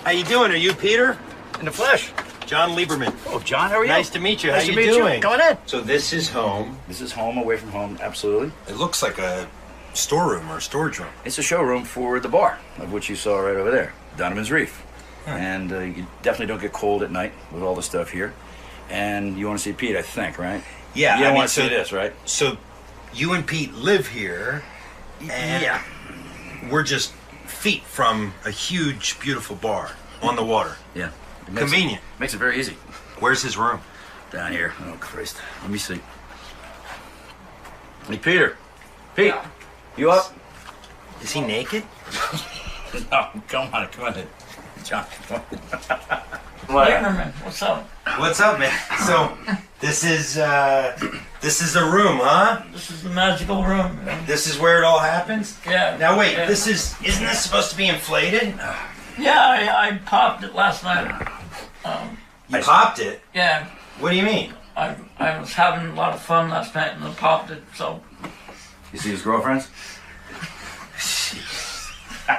How you doing? Are you Peter? In the flesh. John Lieberman. Oh, John, how are you? Nice to meet you. Nice How to you meet doing? you. Go ahead. So this is home. This is home, away from home, absolutely. It looks like a storeroom or a storage room. It's a showroom for the bar, of which you saw right over there, Donovan's Reef. Huh. And you definitely don't get cold at night with all the stuff here. And you want to see Pete, I think, right? Yeah. You don't want to see this, right? So you and Pete live here. And yeah. We're just feet from a huge, beautiful bar on the water. Yeah. Convenient. Makes it very easy. Where's his room? Down here. Oh, Christ. Let me see. Hey, Peter. Pete, you up? Is he naked? No, come on in. John, come on. Lieberman, what's up? What's up, man? So, this is the room, huh? This is the magical room. Man. This is where it all happens? Yeah. Now wait, yeah. isn't this supposed to be inflated? Yeah, I popped it last night. You popped it? Yeah. What do you mean? I was having a lot of fun last night and I popped it, so. You see his girlfriends?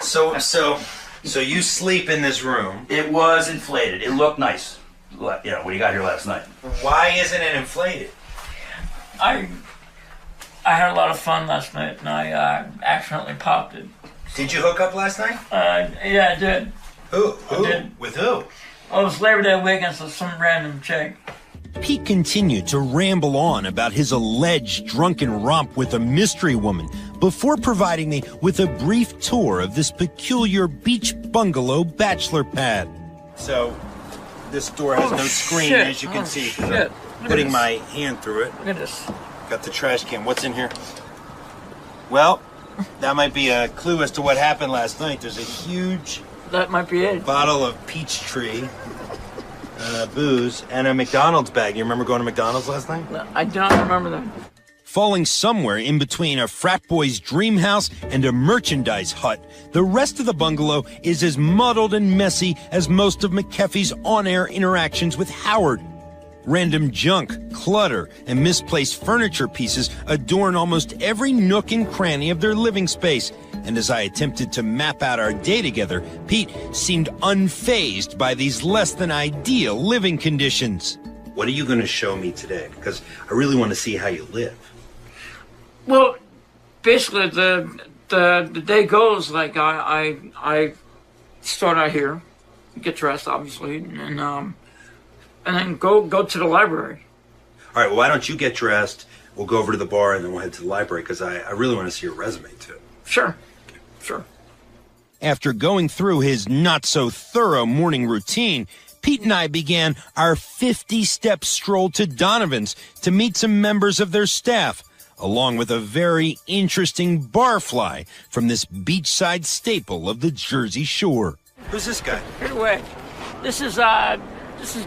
So you sleep in this room. It was inflated. It looked nice. You know, when you got here last night. Why isn't it inflated? I had a lot of fun last night and I accidentally popped it. Did you hook up last night? Yeah, I did. Who? I did. With who? Oh, it was Labor Day weekend, so some random chick. Pete continued to ramble on about his alleged drunken romp with a mystery woman before providing me with a brief tour of this peculiar beach bungalow bachelor pad. So, this door has no screen, shit. as you can see. Shit. Putting my hand through it. Look at this. Got the trash can. What's in here? Well, that might be a clue as to what happened last night. There's a huge... That might be it. Bottle of Peachtree. Booze, and a McDonald's bag. You remember going to McDonald's last night? I don't remember that. Falling somewhere in between a frat boy's dream house and a merchandise hut, the rest of the bungalow is as muddled and messy as most of McKeffy's on-air interactions with Howard. Random junk, clutter, and misplaced furniture pieces adorn almost every nook and cranny of their living space. And as I attempted to map out our day together, Pete seemed unfazed by these less than ideal living conditions. What are you going to show me today? Because I really want to see how you live. Well, basically, the day goes like I start out here, get dressed, obviously, and then go to the library. All right, well, why don't you get dressed, we'll go over to the bar, and then we'll head to the library, because I really want to see your resume, too. Sure. Sure. After going through his not-so-thorough morning routine, Pete and I began our 50-step stroll to Donovan's to meet some members of their staff, along with a very interesting barfly from this beachside staple of the Jersey Shore. Who's this guy? Get away. This is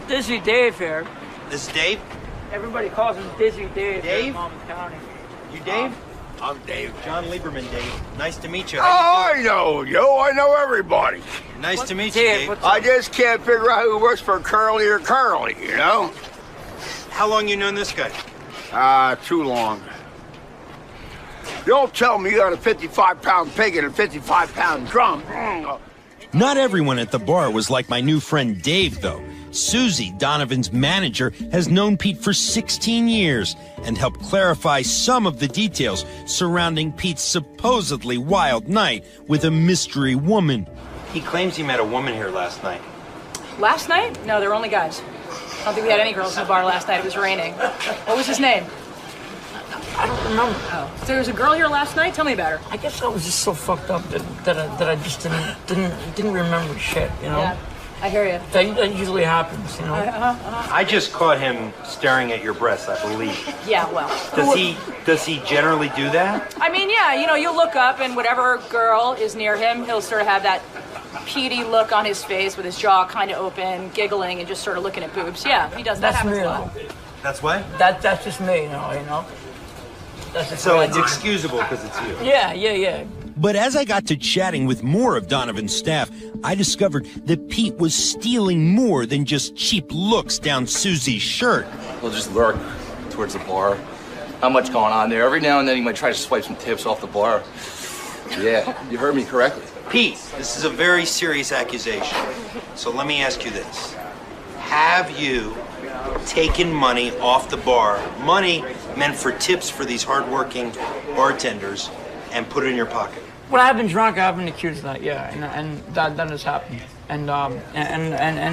Dizzy Dave here. This is Dave? Everybody calls him Dizzy Dave. Dave? In Monmouth County. You Dave? I'm Dave. John Lieberman, Dave. Nice to meet you. I know you. I know everybody. Nice to meet you, Dave. I just can't figure out who works for Curly or Curly, you know? How long you known this guy? Too long. Don't tell me you got a 55-pound pig and a 55-pound drum. Not everyone at the bar was like my new friend Dave, though. Susie, Donovan's manager, has known Pete for 16 years and helped clarify some of the details surrounding Pete's supposedly wild night with a mystery woman. He claims he met a woman here last night. Last night? No, there were only guys. I don't think we had any girls in the bar last night. It was raining. What was his name? I don't remember. Oh. So there was a girl here last night? Tell me about her. I guess I was just so fucked up that I just didn't remember shit, you know? Yeah, I hear you. That usually happens, you know? I just caught him staring at your breasts, I believe. Yeah, well. Does he generally do that? I mean, yeah, you know, you look up and whatever girl is near him, he'll sort of have that Petey look on his face with his jaw kind of open, giggling, and just sort of looking at boobs. Yeah, he does. That happens a lot. That's what? That's just me, you know? So it's excusable because it's you. Yeah. But as I got to chatting with more of Donovan's staff, I discovered that Pete was stealing more than just cheap looks down Susie's shirt. We'll just lurk towards the bar. Not much going on there. Every now and then he might try to swipe some tips off the bar. Yeah, you heard me correctly. Pete, this is a very serious accusation. So let me ask you this. Have you taken money off the bar, money meant for tips for these hardworking bartenders, and put it in your pocket? When I've been drunk, I've been accused of that, yeah, and that has happened. And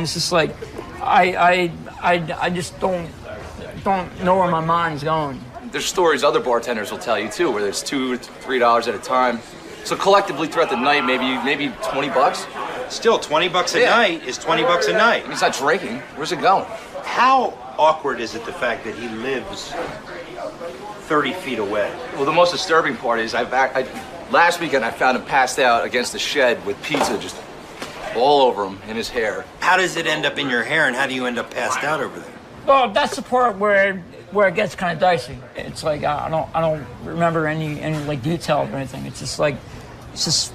it's just like, I just don't know where my mind's going. There's stories other bartenders will tell you too, where there's $2 or $3 at a time. So collectively throughout the night, maybe $20. Still, $20 a night is $20 a night. He's not drinking. Where's it going? How awkward is it, the fact that he lives 30 feet away. Well, the most disturbing part is last weekend I found him passed out against the shed with pizza just all over him in his hair. How does it end up in your hair, and how do you end up passed out over there? Well, that's the part where it gets kind of dicey. It's like I don't remember any like details or anything. It's just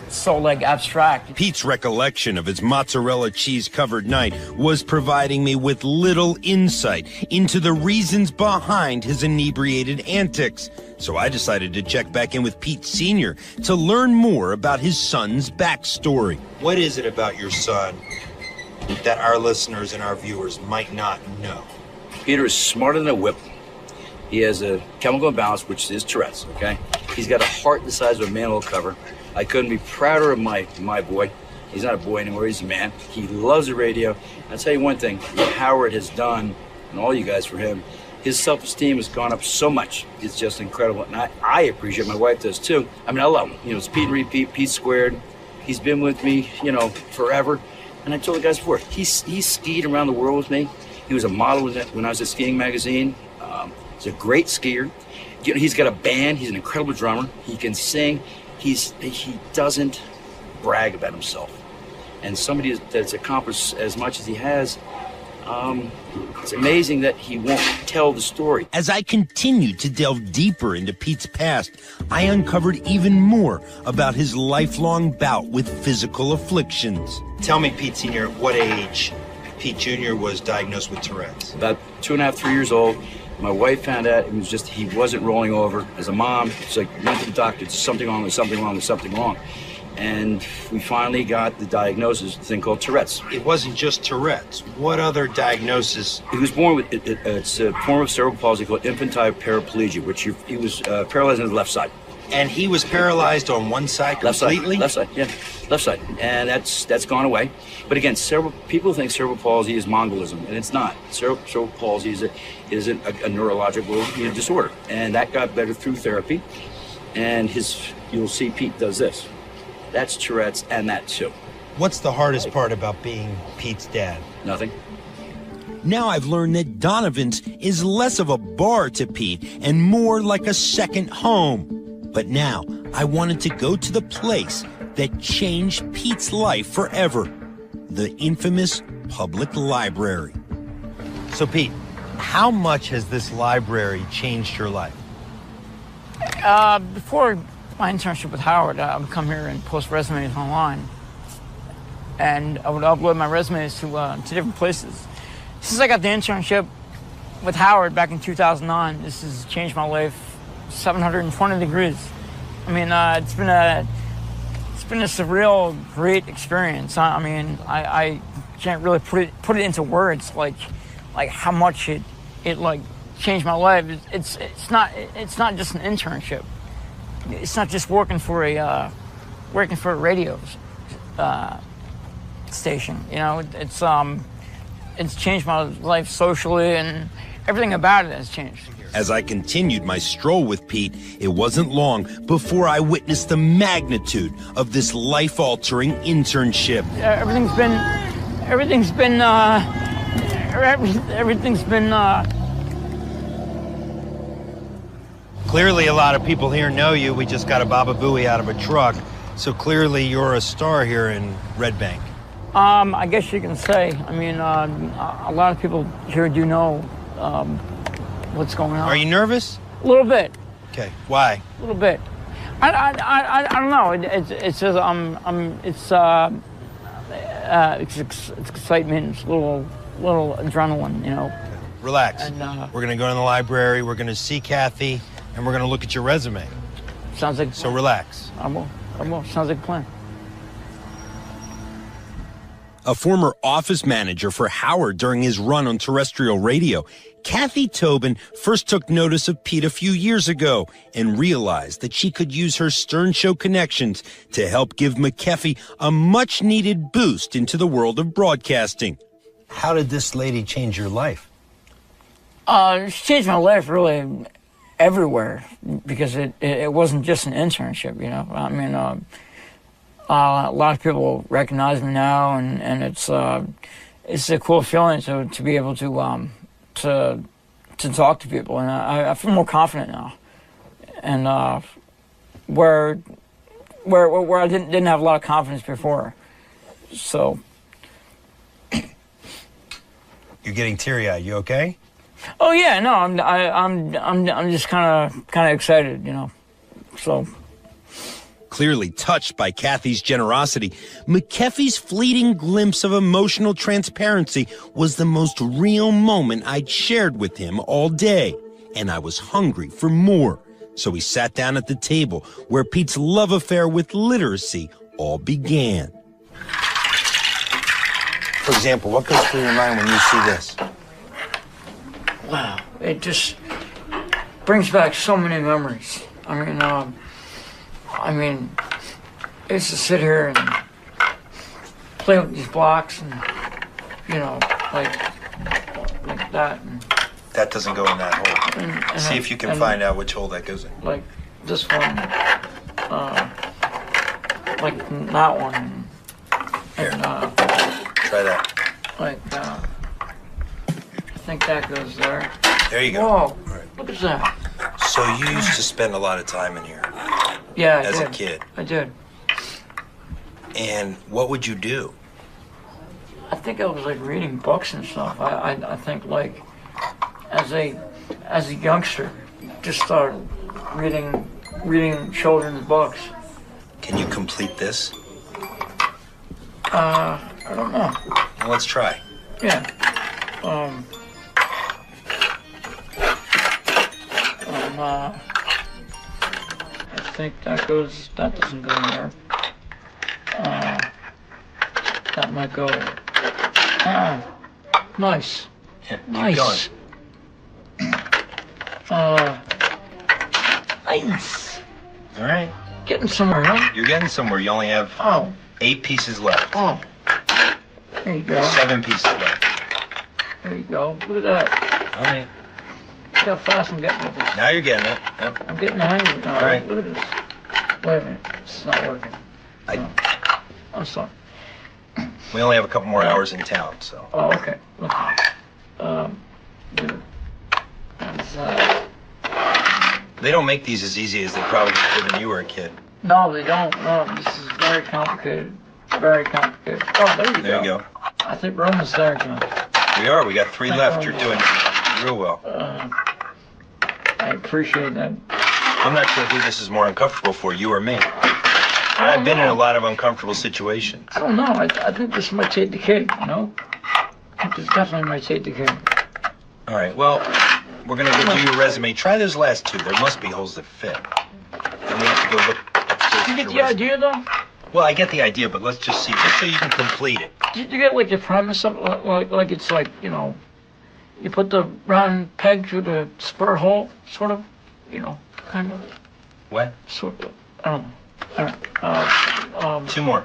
so like abstract. Pete's recollection of his mozzarella cheese-covered night was providing me with little insight into the reasons behind his inebriated antics. So I decided to check back in with Pete Sr. to learn more about his son's backstory. What is it about your son that our listeners and our viewers might not know? Peter is smarter than a whip. He has a chemical imbalance, which is Tourette's, okay? He's got a heart the size of a manhole cover. I couldn't be prouder of my boy. He's not a boy anymore, he's a man. He loves the radio. I'll tell you one thing, what Howard has done, and all you guys for him, his self-esteem has gone up so much. It's just incredible. And I appreciate it. My wife does too. I mean, I love him. You know, it's Pete and Repeat, Pete Squared. He's been with me, you know, forever. And I told the guys before, he skied around the world with me. He was a model when I was at Skiing Magazine. He's a great skier. You know, he's got a band. He's an incredible drummer. He can sing. He doesn't brag about himself. And somebody that's accomplished as much as he has, it's amazing that he won't tell the story. As I continued to delve deeper into Pete's past, I uncovered even more about his lifelong bout with physical afflictions. Tell me, Pete Sr., at what age Pete Jr. was diagnosed with Tourette's? About 2.5, 3 years old. My wife found out it was just he wasn't rolling over. As a mom, it's like, went to the doctor, there's something wrong, there's something wrong, there's something wrong. And we finally got the diagnosis, a thing called Tourette's. It wasn't just Tourette's. What other diagnosis? He was born with, it's a form of cerebral palsy called infantile paraplegia, which he was paralyzed on the left side. And he was paralyzed on one side completely? Left side, yeah. Left side. And that's gone away. But again, people think cerebral palsy is Mongolism, and it's not. Cerebral palsy is a neurological disorder. And that got better through therapy. And you'll see Pete does this. That's Tourette's and that too. What's the hardest part about being Pete's dad? Nothing. Now I've learned that Donovan's is less of a bar to Pete and more like a second home. But now I wanted to go to the place that changed Pete's life forever, the infamous public library. So Pete, how much has this library changed your life? Before my internship with Howard, I would come here and post resumes online. And I would upload my resumes to different places. Since I got the internship with Howard back in 2009, this has changed my life 720 degrees. I mean, it's been a surreal, great experience. I mean, I can't really put it into words like how much it like changed my life. It's not just an internship. It's not just working for a radio station. You know, it's changed my life socially, and everything about it has changed. As I continued my stroll with Pete, it wasn't long before I witnessed the magnitude of this life-altering internship. Everything's been Clearly a lot of people here know you. We just got a Baba Booey out of a truck. So clearly you're a star here in Red Bank. I guess you can say. I mean, a lot of people here do know what's going on. Are you nervous? A little bit. Okay. Why? A little bit. I don't know. It's just it's excitement. It's a little adrenaline, you know. Relax. And, we're gonna go in the library. We're gonna see Kathy, and we're gonna look at your resume. Sounds like. So relax. I will. Sounds like a plan. A former office manager for Howard during his run on terrestrial radio, Kathy Tobin first took notice of Pete a few years ago and realized that she could use her Stern Show connections to help give McKeffy a much-needed boost into the world of broadcasting. How did this lady change your life? She changed my life really everywhere, because it wasn't just an internship, you know. I mean, a lot of people recognize me now, and it's a cool feeling to be able to talk to people, and I feel more confident now. And where I didn't have a lot of confidence before. So you're getting teary-eyed. You okay? Oh yeah, no, I'm just kind of excited, you know. So. Clearly touched by Kathy's generosity, McKeffy's fleeting glimpse of emotional transparency was the most real moment I'd shared with him all day, and I was hungry for more. So we sat down at the table where Pete's love affair with literacy all began. For example, what goes through your mind when you see this? Wow, it just brings back so many memories. I mean, I used to sit here and play with these blocks and, you know, like that. And that doesn't go in that hole. And see if you can find out which hole that goes in. Like this one, like that one. Here, try that. Like, I think that goes there. There you go. Whoa, look at that. So you used to spend a lot of time in here. Yeah, as a kid. I did. And what would you do? I think I was like reading books and stuff. I think like as a youngster, just started reading children's books. Can you complete this? I don't know. Well, let's try. Yeah. I think that doesn't go in there. That might go. Nice. Yeah, nice. Keep going. Nice. All right. Getting somewhere, huh? You're getting somewhere. You only have 8 pieces left. Oh. There you go. 7 pieces left. There you go. Look at that. All right. Look how fast I'm getting with this. Now you're getting it. Yep. I'm getting the hang of it now. All right. Look at this. Wait a minute. It's not working. I'm sorry. We only have a couple more hours in town, so. Oh, okay. They don't make these as easy as they probably did when you were a kid. No, they don't. No, this is very complicated. Very complicated. Oh, there you go. There you go. I think we're almost there, John. We are. We got 3 left. You're doing real well. I appreciate that. I'm not sure who this is more uncomfortable for, you or me. I've been in a lot of uncomfortable situations. I don't know. I think this might take the cake, you know? I think this definitely might take the cake. All right, well, we're going to go do your resume. Try those last 2. There must be holes that fit. Then we have to go look upstairs. Did you get the idea, though? Well, I get the idea, but let's just see. Just so you can complete it. Did you get, like, the premise of like it's like, you know, you put the round peg through the square hole, sort of, you know, kind of. What? Sort of. I don't know. All right. 2 more.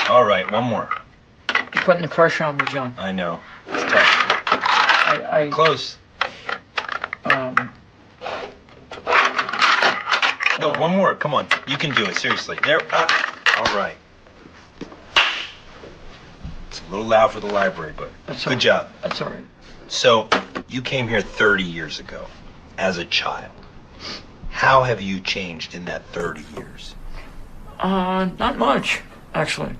All right, 1 more. You're putting the pressure on me, John. I know. It's tough. Close. No, 1 more. Come on. You can do it. Seriously. There. All right. It's a little loud for the library, but good job. That's all right. So, you came here 30 years ago as a child. How have you changed in that 30 years? Not much, actually.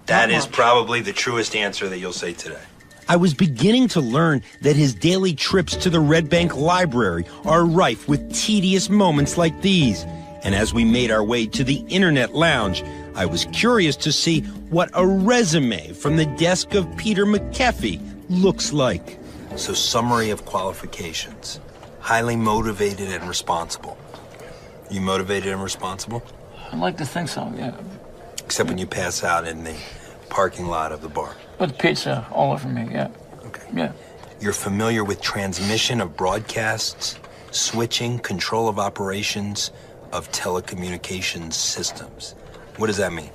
That is probably the truest answer that you'll say today. I was beginning to learn that his daily trips to the Red Bank Library are rife with tedious moments like these. And as we made our way to the Internet Lounge, I was curious to see what a resume from the desk of Peter McKeffy looks like. So, summary of qualifications. Highly motivated and responsible. You motivated and responsible? I'd like to think so, yeah. Except when you pass out in the parking lot of the bar. With pizza all over me, yeah. Okay. Yeah. You're familiar with transmission of broadcasts, switching, control of operations of telecommunications systems. What does that mean?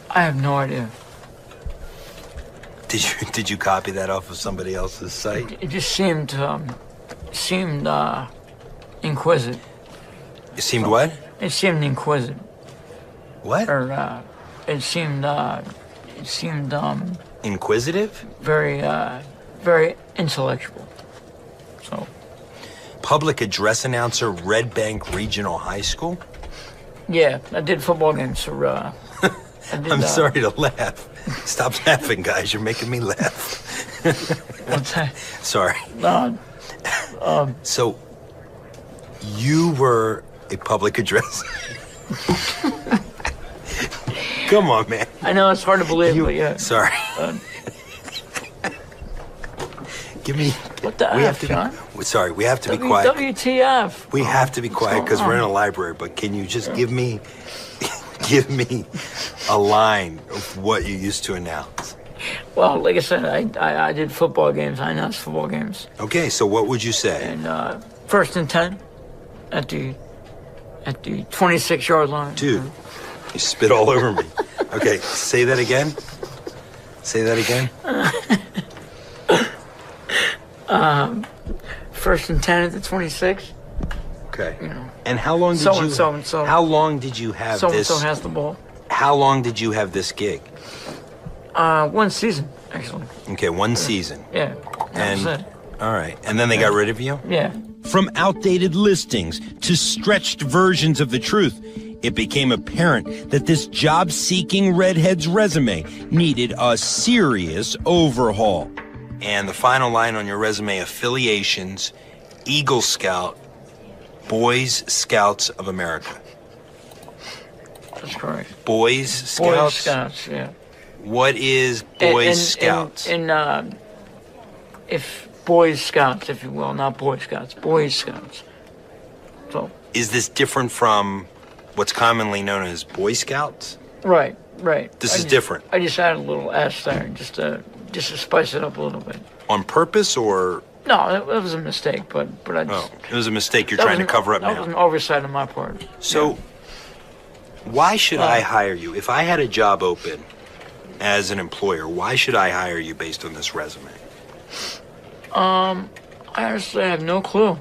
I have no idea. Did you copy that off of somebody else's site? It just seemed inquisitive. It seemed what? It seemed inquisitive. What? Or it seemed seemed inquisitive, very very intellectual. So, public address announcer, Red Bank Regional High School. Yeah, I did football games for. I'm sorry to laugh. Stop laughing, guys. You're making me laugh. What's that? Sorry. So, you were a public address. Come on, man. I know it's hard to believe, but yeah. Sorry. Give me. What the F, John? Sorry, we have to be quiet. WTF? We have to be quiet because we're in a library. But can you just give me a line of what you used to announce? Well, like I said, I did football games. I announced football games. Okay, so what would you say? And 1st and 10 at the 26-yard line. Dude, you spit all over me. Okay, say that again. Say that again. 1st and 10 at the 26. Okay. You know. And how long did so. How long did you have this? So has the ball. How long did you have this gig? 1 season, actually. Okay, 1 season. Yeah. And all right, and then they got rid of you? Yeah. From outdated listings to stretched versions of the truth, it became apparent that this job-seeking redhead's resume needed a serious overhaul. And the final line on your resume: affiliations, Eagle Scout, Boys Scouts of America. That's correct. Boys Scouts? Boys Scouts, yeah. What is Boys Scouts? If Boys Scouts, if you will, not Boy Scouts, Boys Scouts. So. Is this different from what's commonly known as Boy Scouts? Right. This is different. I just added a little S there, just to spice it up a little bit. On purpose, or? No, it was a mistake, but I just... Oh, it was a mistake you're trying to cover up now. That was an oversight on my part. So, why should I hire you? If I had a job open as an employer, why should I hire you based on this resume? I honestly have no clue.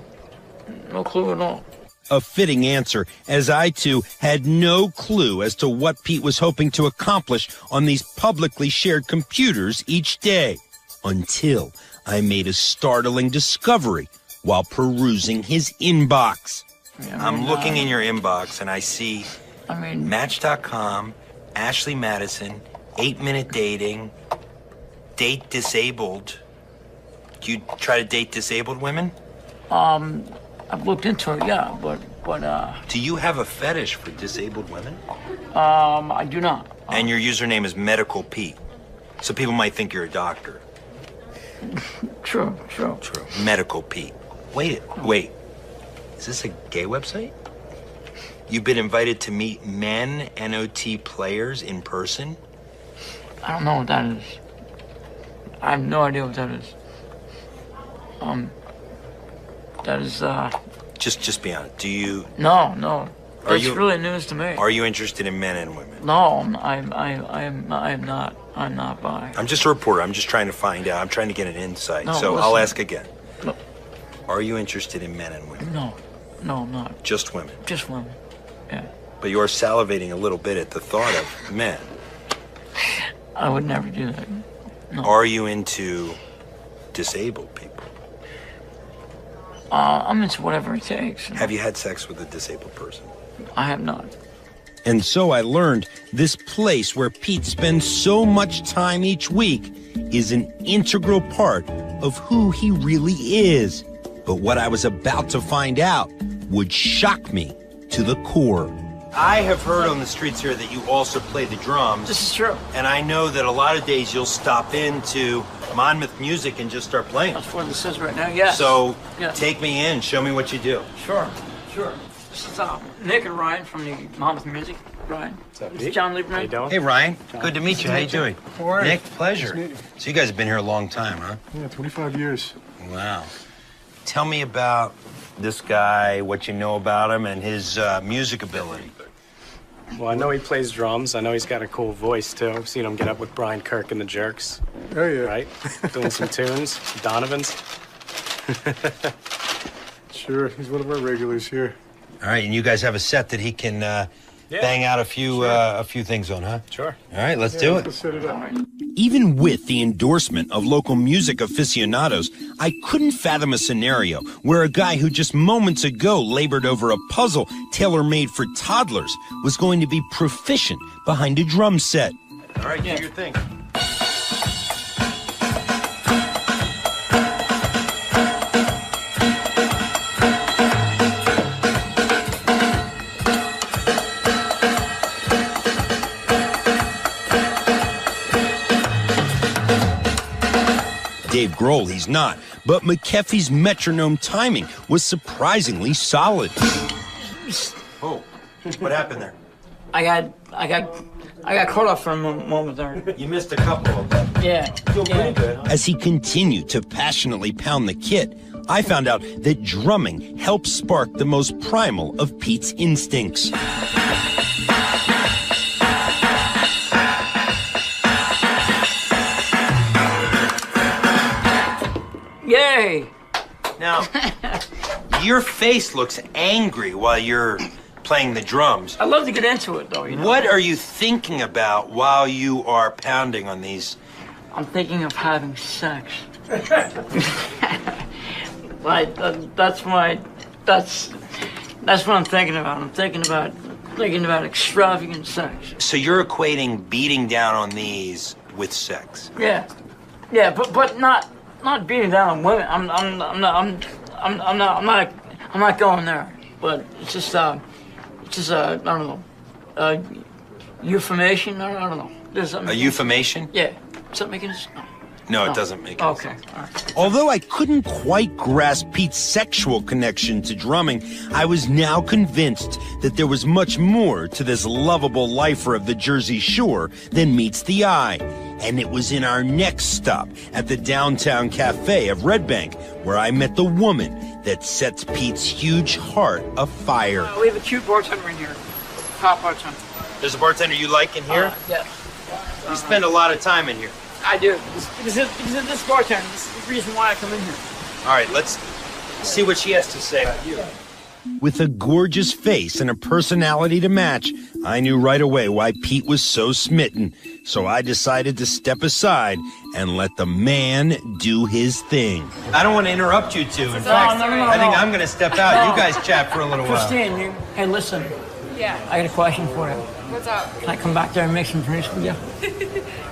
No clue at all. A fitting answer, as I, too, had no clue as to what Pete was hoping to accomplish on these publicly shared computers each day. Until I made a startling discovery while perusing his inbox. Yeah, I'm looking in your inbox, and I see Match.com, Ashley Madison, 8-Minute Dating, Date Disabled. Do you try to date disabled women? I've looked into it, yeah, but do you have a fetish for disabled women? I do not. And your username is Medical Pete, so people might think you're a doctor. True. Medical Pete. Wait. Is this a gay website? You've been invited to meet men NOT players in person? I don't know what that is. I have no idea what that is. That is, Just be honest. Do you... No. It's really news to me. Are you interested in men and women? No, I'm not. I'm not bi. I'm just a reporter. I'm just trying to find out. I'm trying to get an insight. No, so listen. I'll ask again. No. Are you interested in men and women? No, I'm not. Just women? Just women, yeah. But you're salivating a little bit at the thought of men. I would never do that. No. Are you into disabled people? I'm into whatever it takes. Have you had sex with a disabled person? I have not. And so I learned this place where Pete spends so much time each week is an integral part of who he really is. But what I was about to find out would shock me to the core. I have heard on the streets here that you also play the drums. This is true. And I know that a lot of days you'll stop into Monmouth Music and just start playing. That's what this is right now, yes. So take me in, show me what you do. Sure. This is Nick and Ryan from the Monmouth Music. Ryan. What's up, Pete? John Lieberman. How you doing? Hey, Ryan. Good to meet you. How you doing? Nick, pleasure. So you guys have been here a long time, huh? Yeah, 25 years. Wow. Tell me about this guy, what you know about him, and his music ability. Well, I know he plays drums. I know he's got a cool voice, too. I've seen him get up with Brian Kirk and the Jerks. Oh, yeah. Right? Doing some tunes, some Donovans. Sure, he's one of our regulars here. All right, and you guys have a set that he can bang out a few things on, huh? Sure. All right, let's do it. Let's set it up. Even with the endorsement of local music aficionados, I couldn't fathom a scenario where a guy who just moments ago labored over a puzzle tailor-made for toddlers was going to be proficient behind a drum set. All right, do your thing. Dave Grohl, he's not, but McKeffy's metronome timing was surprisingly solid. Oh, what happened there? I got caught off for a moment there. You missed a couple of them. Yeah. Pretty good. As he continued to passionately pound the kit, I found out that drumming helps spark the most primal of Pete's instincts. Yay! Now, your face looks angry while you're playing the drums. I love to get into it, though. You know? What are you thinking about while you are pounding on these? I'm thinking of having sex. Like that's what I'm thinking about. I'm thinking about extravagant sex. So you're equating beating down on these with sex? Yeah, but not beating down on women. I'm not going there. But it's just I don't know, euphemation. I don't know. A euphemation? Yeah. Does that make any sense? No, it doesn't make any sense. Okay, all right. Although I couldn't quite grasp Pete's sexual connection to drumming, I was now convinced that there was much more to this lovable lifer of the Jersey Shore than meets the eye. And it was in our next stop at the downtown cafe of Red Bank where I met the woman that sets Pete's huge heart afire. We have a cute bartender in here. Top bartender. There's a bartender you like in here? Yes. You spend a lot of time in here. I do. Because of this bartender. This is the reason why I come in here. All right, let's see what she has to say about you. With a gorgeous face and a personality to match, I knew right away why Pete was so smitten. So I decided to step aside and let the man do his thing. I don't want to interrupt you two. In fact, I think I'm going to step out. You guys chat for a little while. Christine, hey, listen. Yeah. I got a question for you. What's up? Can I come back there and make some drinks with you?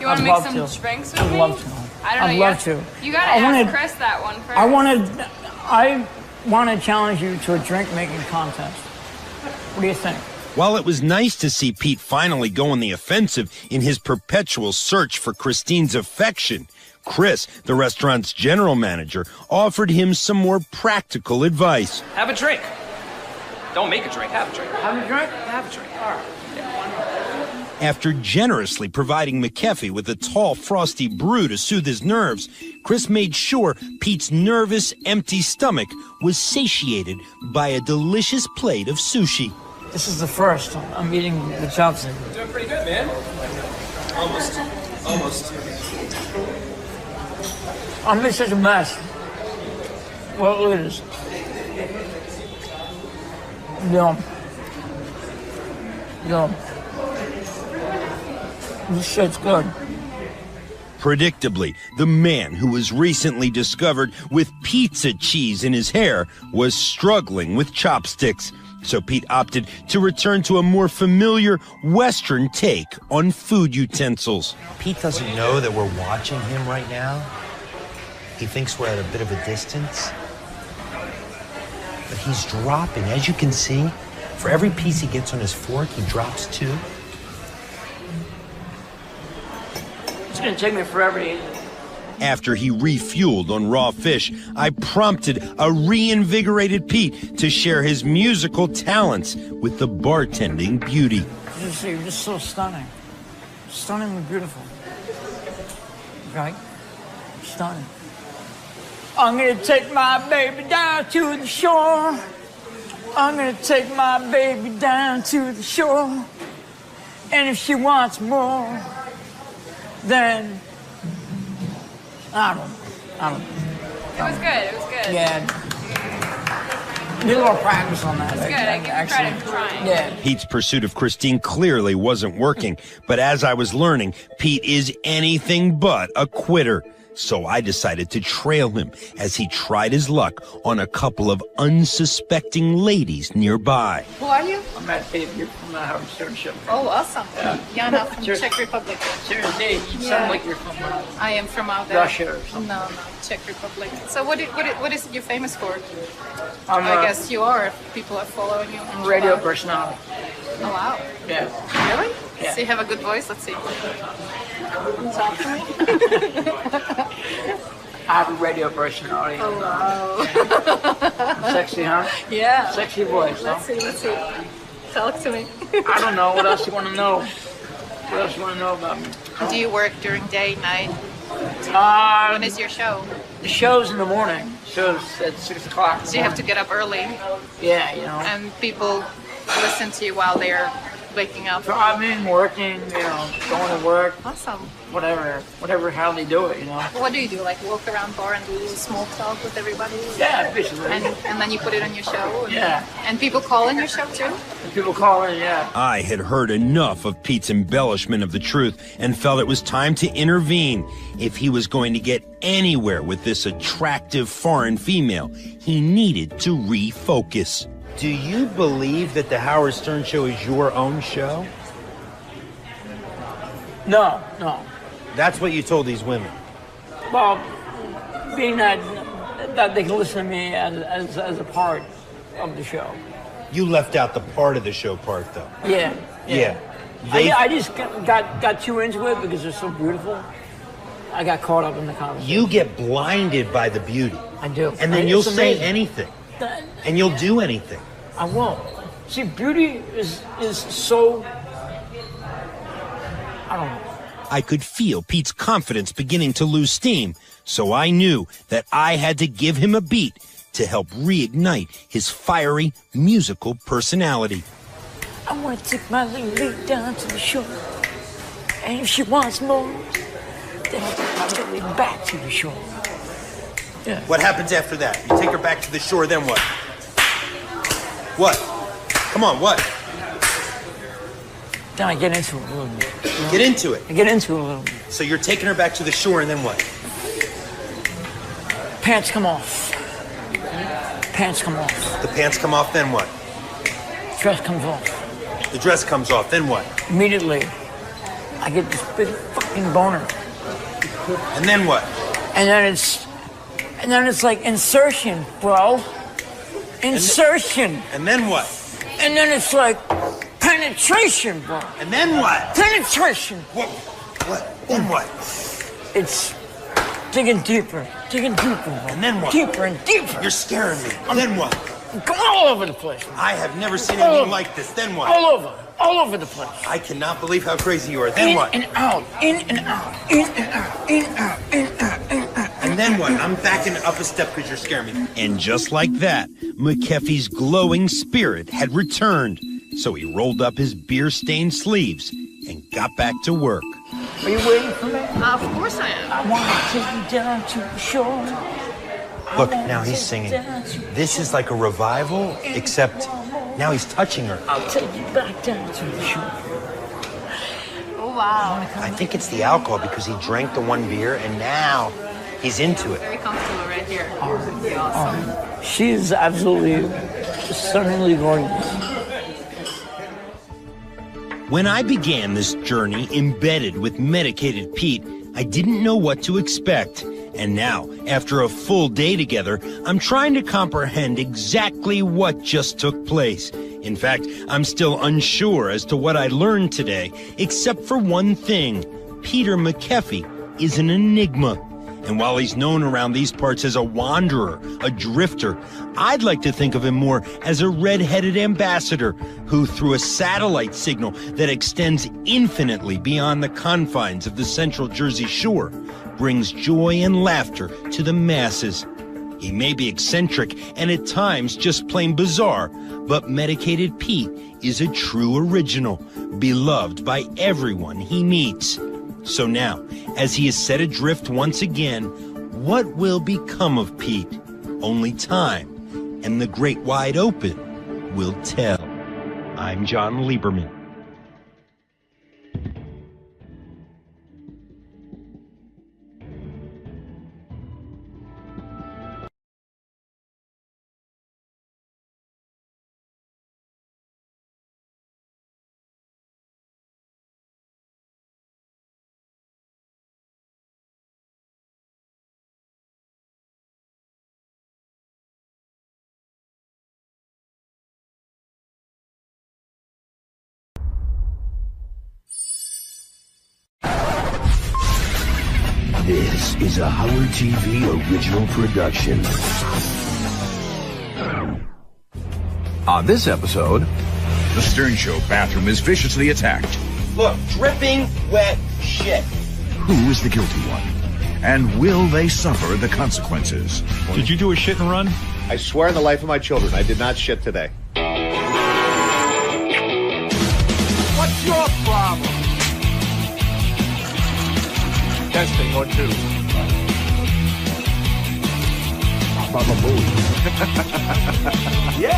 You want to make some drinks with me? I'd love to. I don't know. I'd love to. You got to ask Chris that one first. I want to challenge you to a drink-making contest. What do you think? While it was nice to see Pete finally go on the offensive in his perpetual search for Christine's affection, Chris, the restaurant's general manager, offered him some more practical advice. Have a drink. Don't make a drink, have a drink. Have a drink? Have a drink. All right. After generously providing McKeffy with a tall, frosty brew to soothe his nerves, Chris made sure Pete's nervous, empty stomach was satiated by a delicious plate of sushi. This is the first. I'm eating the chopstick. Doing pretty good, man. Almost. I'm in such a mess. Well, look at this. Yum. This shit's good. Predictably, the man who was recently discovered with pizza cheese in his hair was struggling with chopsticks. So Pete opted to return to a more familiar Western take on food utensils. Pete doesn't know that we're watching him right now. He thinks we're at a bit of a distance. But he's dropping, as you can see. For every piece he gets on his fork, he drops 2. It's going to take me forever to eat. After he refueled on raw fish, I prompted a reinvigorated Pete to share his musical talents with the bartending beauty. You're just so stunning. Stunningly beautiful. Right? Stunning. I'm going to take my baby down to the shore. I'm going to take my baby down to the shore. And if she wants more, then I don't know. It was good. Yeah. Need a little practice on that. That's good. I give you credit for trying. Yeah. Pete's pursuit of Christine clearly wasn't working, but as I was learning, Pete is anything but a quitter. So I decided to trail him as he tried his luck on a couple of unsuspecting ladies nearby. Who are you? I'm Matt Pete. You're from the Howard Stern Show. Oh, awesome. Yeah. Yana from Czech Republic. Seriously, you sound like you're from I am from out there. Russia or something. No, Czech Republic. So what is it you're famous for? I'm, I guess you are if people are following you. I'm a radio personality. Oh, wow. Yeah. Really? Yeah. So you have a good voice? Let's see. Talk to me. I have a radio personality. Oh, wow. Yeah. Sexy, huh? Yeah. Sexy voice, huh? Let's see. Talk to me. I don't know. What else you want to know? What else you want to know about me? Do you work during day, night? When is your show? The show's in the morning. Show's at 6 o'clock. So you have to get up early. Yeah, you know. And people listen to you while they're waking up. Driving, working, going to work. Awesome. Whatever how they do it, What do you do? Like walk around bar and do a little small talk with everybody? Yeah, basically. And then you put it on your show? Yeah. And people call in your show too? People call in, yeah. I had heard enough of Pete's embellishment of the truth and felt it was time to intervene. If he was going to get anywhere with this attractive foreign female, he needed to refocus. Do you believe that the Howard Stern Show is your own show? No. That's what you told these women. Well, being that they can listen to me as a part of the show. You left out the part of the show part, though. Yeah. I just got too into it because they're so beautiful. I got caught up in the conversation. You get blinded by the beauty. I do. And then you'll say anything. And you'll do anything. I won't. See, beauty is so... I don't know. I could feel Pete's confidence beginning to lose steam, so I knew that I had to give him a beat to help reignite his fiery musical personality. I want to take my little lady down to the shore. And if she wants more, then I'll take my little lady back to the shore. Yeah. What happens after that? You take her back to the shore, then what? What? Come on, what? Then I get into it a little bit. Get into it? I get into it a little bit. So you're taking her back to the shore, and then what? Pants come off. Pants come off. The pants come off, then what? Dress comes off. The dress comes off, then what? Immediately, I get this big fucking boner. And then what? And then it's like insertion, bro. Insertion. And then what? And then it's like penetration, bro. And then what? Penetration. What? Then what? It's digging deeper, bro. And then what? Deeper and deeper. You're scaring me. Then what? Go all over the place, man. I have never seen anything like this. Then what? All over the place. I cannot believe how crazy you are. Then what? In and out, in and out, in and out, in and out, in and out, in and out. And then what? I'm backing up a step because you're scaring me. And just like that, McKeffy's glowing spirit had returned. So he rolled up his beer-stained sleeves and got back to work. Are you waiting for me? Of course I am. I want to take you down to the shore. Look, now he's singing. This is like a revival, except now he's touching her. I'll take you back down to the shore. Oh, wow. I think it's the alcohol because he drank the one beer and now he's into it. Very comfortable right here. Awesome. She is absolutely stunningly gorgeous. When I began this journey embedded with medicated Pete, I didn't know what to expect. And now, after a full day together, I'm trying to comprehend exactly what just took place. In fact, I'm still unsure as to what I learned today, except for one thing. Peter McKeffy is an enigma. And while he's known around these parts as a wanderer, a drifter, I'd like to think of him more as a red-headed ambassador who, through a satellite signal that extends infinitely beyond the confines of the Central Jersey Shore, brings joy and laughter to the masses. He may be eccentric and at times just plain bizarre, but Medicated Pete is a true original, beloved by everyone he meets. So now, as he is set adrift once again, what will become of Pete? Only time and the great wide open will tell. I'm John Lieberman. This is a Howard TV original production. On this episode, the Stern Show bathroom is viciously attacked. Look, dripping wet shit. Who is the guilty one? And will they suffer the consequences? Did you do a shit and run? I swear on the life of my children, I did not shit today. What's your problem? Testing or two. Baba Booey. Yeah.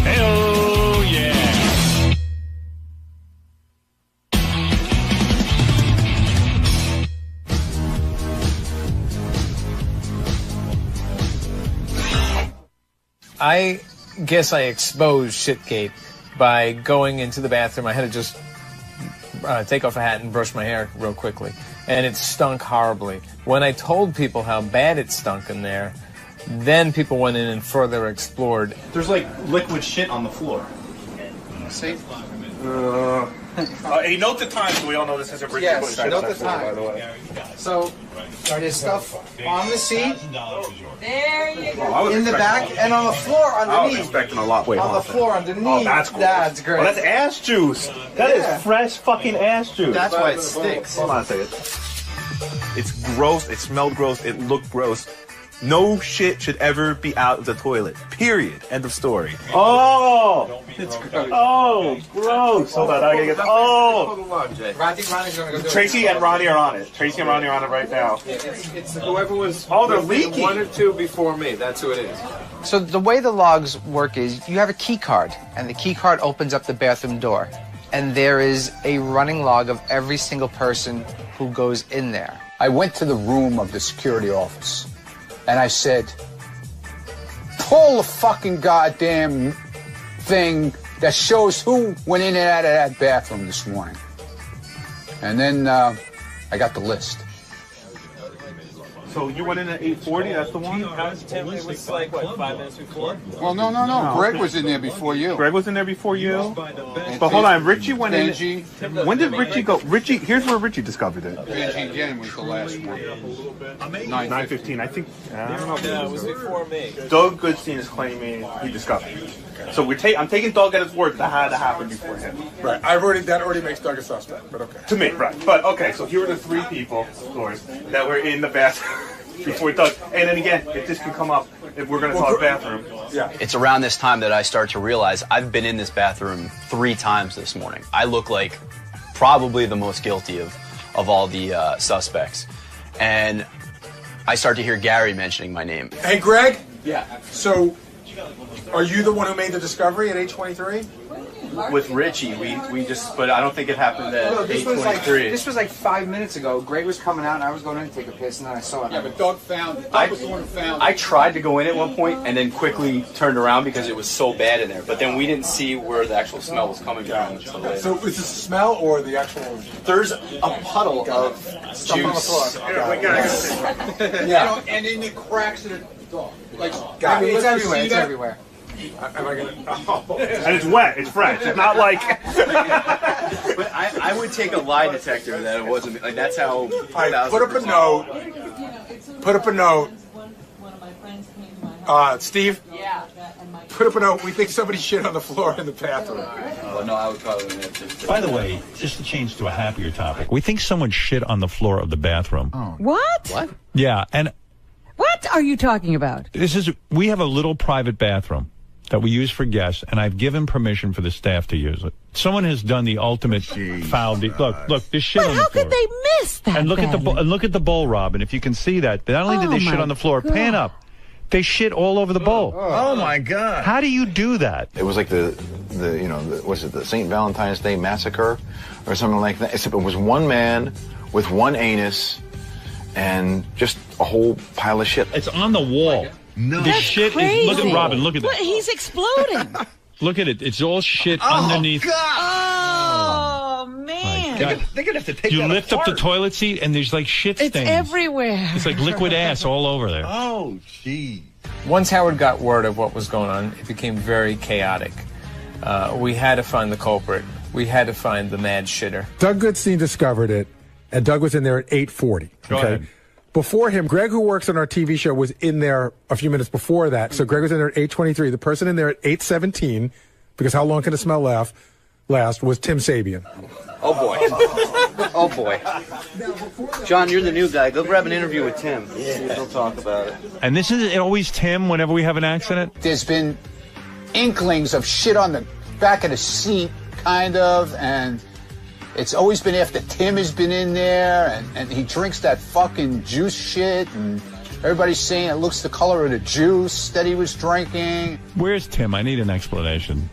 Hell yeah. I guess I exposed Shitgate by going into the bathroom. I had to just take off a hat and brush my hair real quickly. And it stunk horribly. When I told people how bad it stunk in there, then people went in and further explored. There's like liquid shit on the floor. See? Hey, note the time so we all know this isn't Richard Bush. Yes, note the Floor, time. by the way. So, there's stuff on the seat, There you go. Oh, I was in the back, expecting- and on the floor I was underneath. expecting a lot. Wait, On hold the on a floor second. underneath. Oh, that's cool. That's great. Oh, that's ass juice. That is Yeah. fresh fucking ass juice. That's why it stinks. Hold on a second. It's gross. It smelled gross. It looked gross. No shit should ever be out of the toilet. Period. End of story. Oh! It's gross. Oh, gross. Hold on. I gotta get that. Oh! I think Ronnie's gonna go do it. Tracy and Ronnie are on it. Tracy and Ronnie are on it right now. It's whoever was. Oh, they're leaking. One or two before me. That's who it is. So the way the logs work is you have a key card, and the key card opens up the bathroom door. And there is a running log of every single person who goes in there. I went to the room of the security office, and I said, pull the fucking goddamn thing that shows who went in and out of that bathroom this morning. And then I got the list. So you went in at 8:40. That's the one. It was like, what, 5 minutes before? Well, no. Greg was in there before you. Greg was in there before you. But hold on, Richie went in. When did Richie go? Richie, here's where Richie discovered it. Benji again was the last one. 9:15. I think. I don't know. No, it was before me. Doug Goodstein is claiming he discovered it. So I'm taking Doug at his word. That had to happen before him. Right. That already makes Doug a suspect, but okay. To me, right. But okay, so here were the three people, of course, that were in the bathroom before Doug. And then again, if this can come up, if we're going to talk bathroom. Yeah. It's around this time that I start to realize I've been in this bathroom 3 times this morning. I look like probably the most guilty of all the suspects. And I start to hear Gary mentioning my name. Hey, Greg? Yeah. So, are you the one who made the discovery at 8:23? With Richie, we just, but I don't think it happened at No, this was like 8:23. this was like 5 minutes ago. Greg was coming out, and I was going in to take a piss, and then I saw it. Yeah, but Doug found it. Doug was the one who found it. I tried to go in at one point and then quickly turned around because it was so bad in there. But then we didn't see where the actual smell was coming from. until later. So, is this a smell or the actual? There's a puddle of Stuff on the floor. Yeah. And in the cracks of the door. Like, Got it. It's Let me everywhere. see It's that. everywhere. Am I gonna? Oh. And it's wet. It's fresh. It's not like. But I would take a lie detector that it wasn't. Like that's how. All right, put up a note. Put up a note. Steve? Yeah. Put up a note. We think somebody shit on the floor in the bathroom. Oh, no, I would probably have to. By the way, just to change to a happier topic, we think someone shit on the floor of the bathroom. What? What? Yeah, and What are you talking about? we have a little private bathroom that we use for guests, and I've given permission for the staff to use it. Someone has done the ultimate foul. Look, there's shit on the floor. How could they miss that? And look badly? at the bowl, Rob. And if you can see that, not only did they shit my on the floor, pan up. They shit all over the bowl. Oh my God! How do you do that? It was like the was it the St. Valentine's Day Massacre or something like that? Except it was one man with one anus and just a whole pile of shit. It's on the wall. No, the that's shit crazy. is. Look at Robin. Look at What? that. He's exploding. Look at it. It's all shit underneath. Oh, man. God. They're gonna have to take You that lift apart. up the toilet seat and there's like shit stains. It's everywhere. It's like liquid ass all over there. Oh, gee. Once Howard got word of what was going on, it became very chaotic. We had to find the culprit. We had to find the mad shitter. Doug Goodstein discovered it, and Doug was in there at 8:40. Go ahead. Before him, Greg, who works on our TV show, was in there a few minutes before that. So Greg was in there at 8:23. The person in there at 8:17, because how long can a smell last, was Tim Sabian. Oh, boy. Oh, boy. John, you're the new guy. Go grab an interview with Tim. Yeah. We'll talk about it. And this is always Tim whenever we have an accident? There's been inklings of shit on the back of the seat, kind of, and it's always been after Tim has been in there, and he drinks that fucking juice shit, and everybody's saying it looks the color of the juice that he was drinking. Where's Tim? I need an explanation.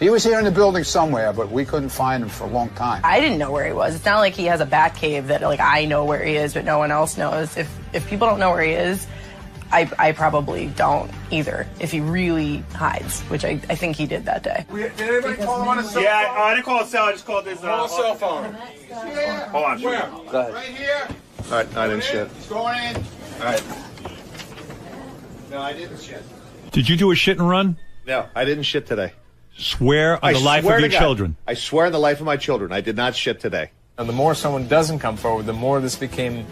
He was here in the building somewhere, but we couldn't find him for a long time. I didn't know where he was. It's not like he has a bat cave that like I know where he is, but no one else knows. If people don't know where he is, I probably don't either. If he really hides, which I think he did that day. Did anybody call him on a cell phone? Yeah, I didn't call a cell. I just called his cell phone. Yeah. Hold on. Where? Go ahead. Right here. All right, I didn't shit. He's going in. All right. No, I didn't shit. Did you do a shit and run? No, I didn't shit today. Swear on the life of your children. I swear on the life of my children. I did not shit today. And the more someone doesn't come forward, the more this became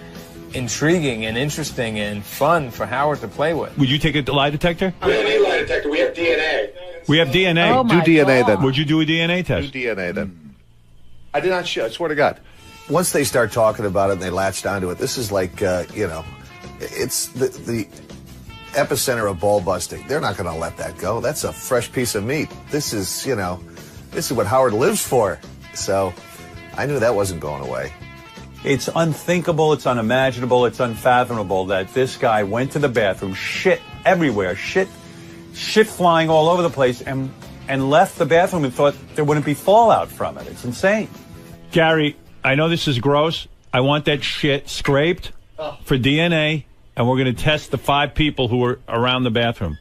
intriguing and interesting and fun for Howard to play with. Would you take a lie detector? We don't need a lie detector. We have DNA. We have DNA. Oh, my Do DNA God. then. Would you do a DNA test? Do DNA then. I did not shit. I swear to God. Once they start talking about it and they latch onto it, this is like, it's the epicenter of ball busting. They're not going to let that go. That's a fresh piece of meat. This is what Howard lives for. So I knew that wasn't going away. It's unthinkable, it's unimaginable, it's unfathomable that this guy went to the bathroom, shit everywhere, shit flying all over the place, and left the bathroom and thought there wouldn't be fallout from it. It's insane. Gary, I know this is gross. I want that shit scraped for DNA, and we're going to test the 5 people who were around the bathroom.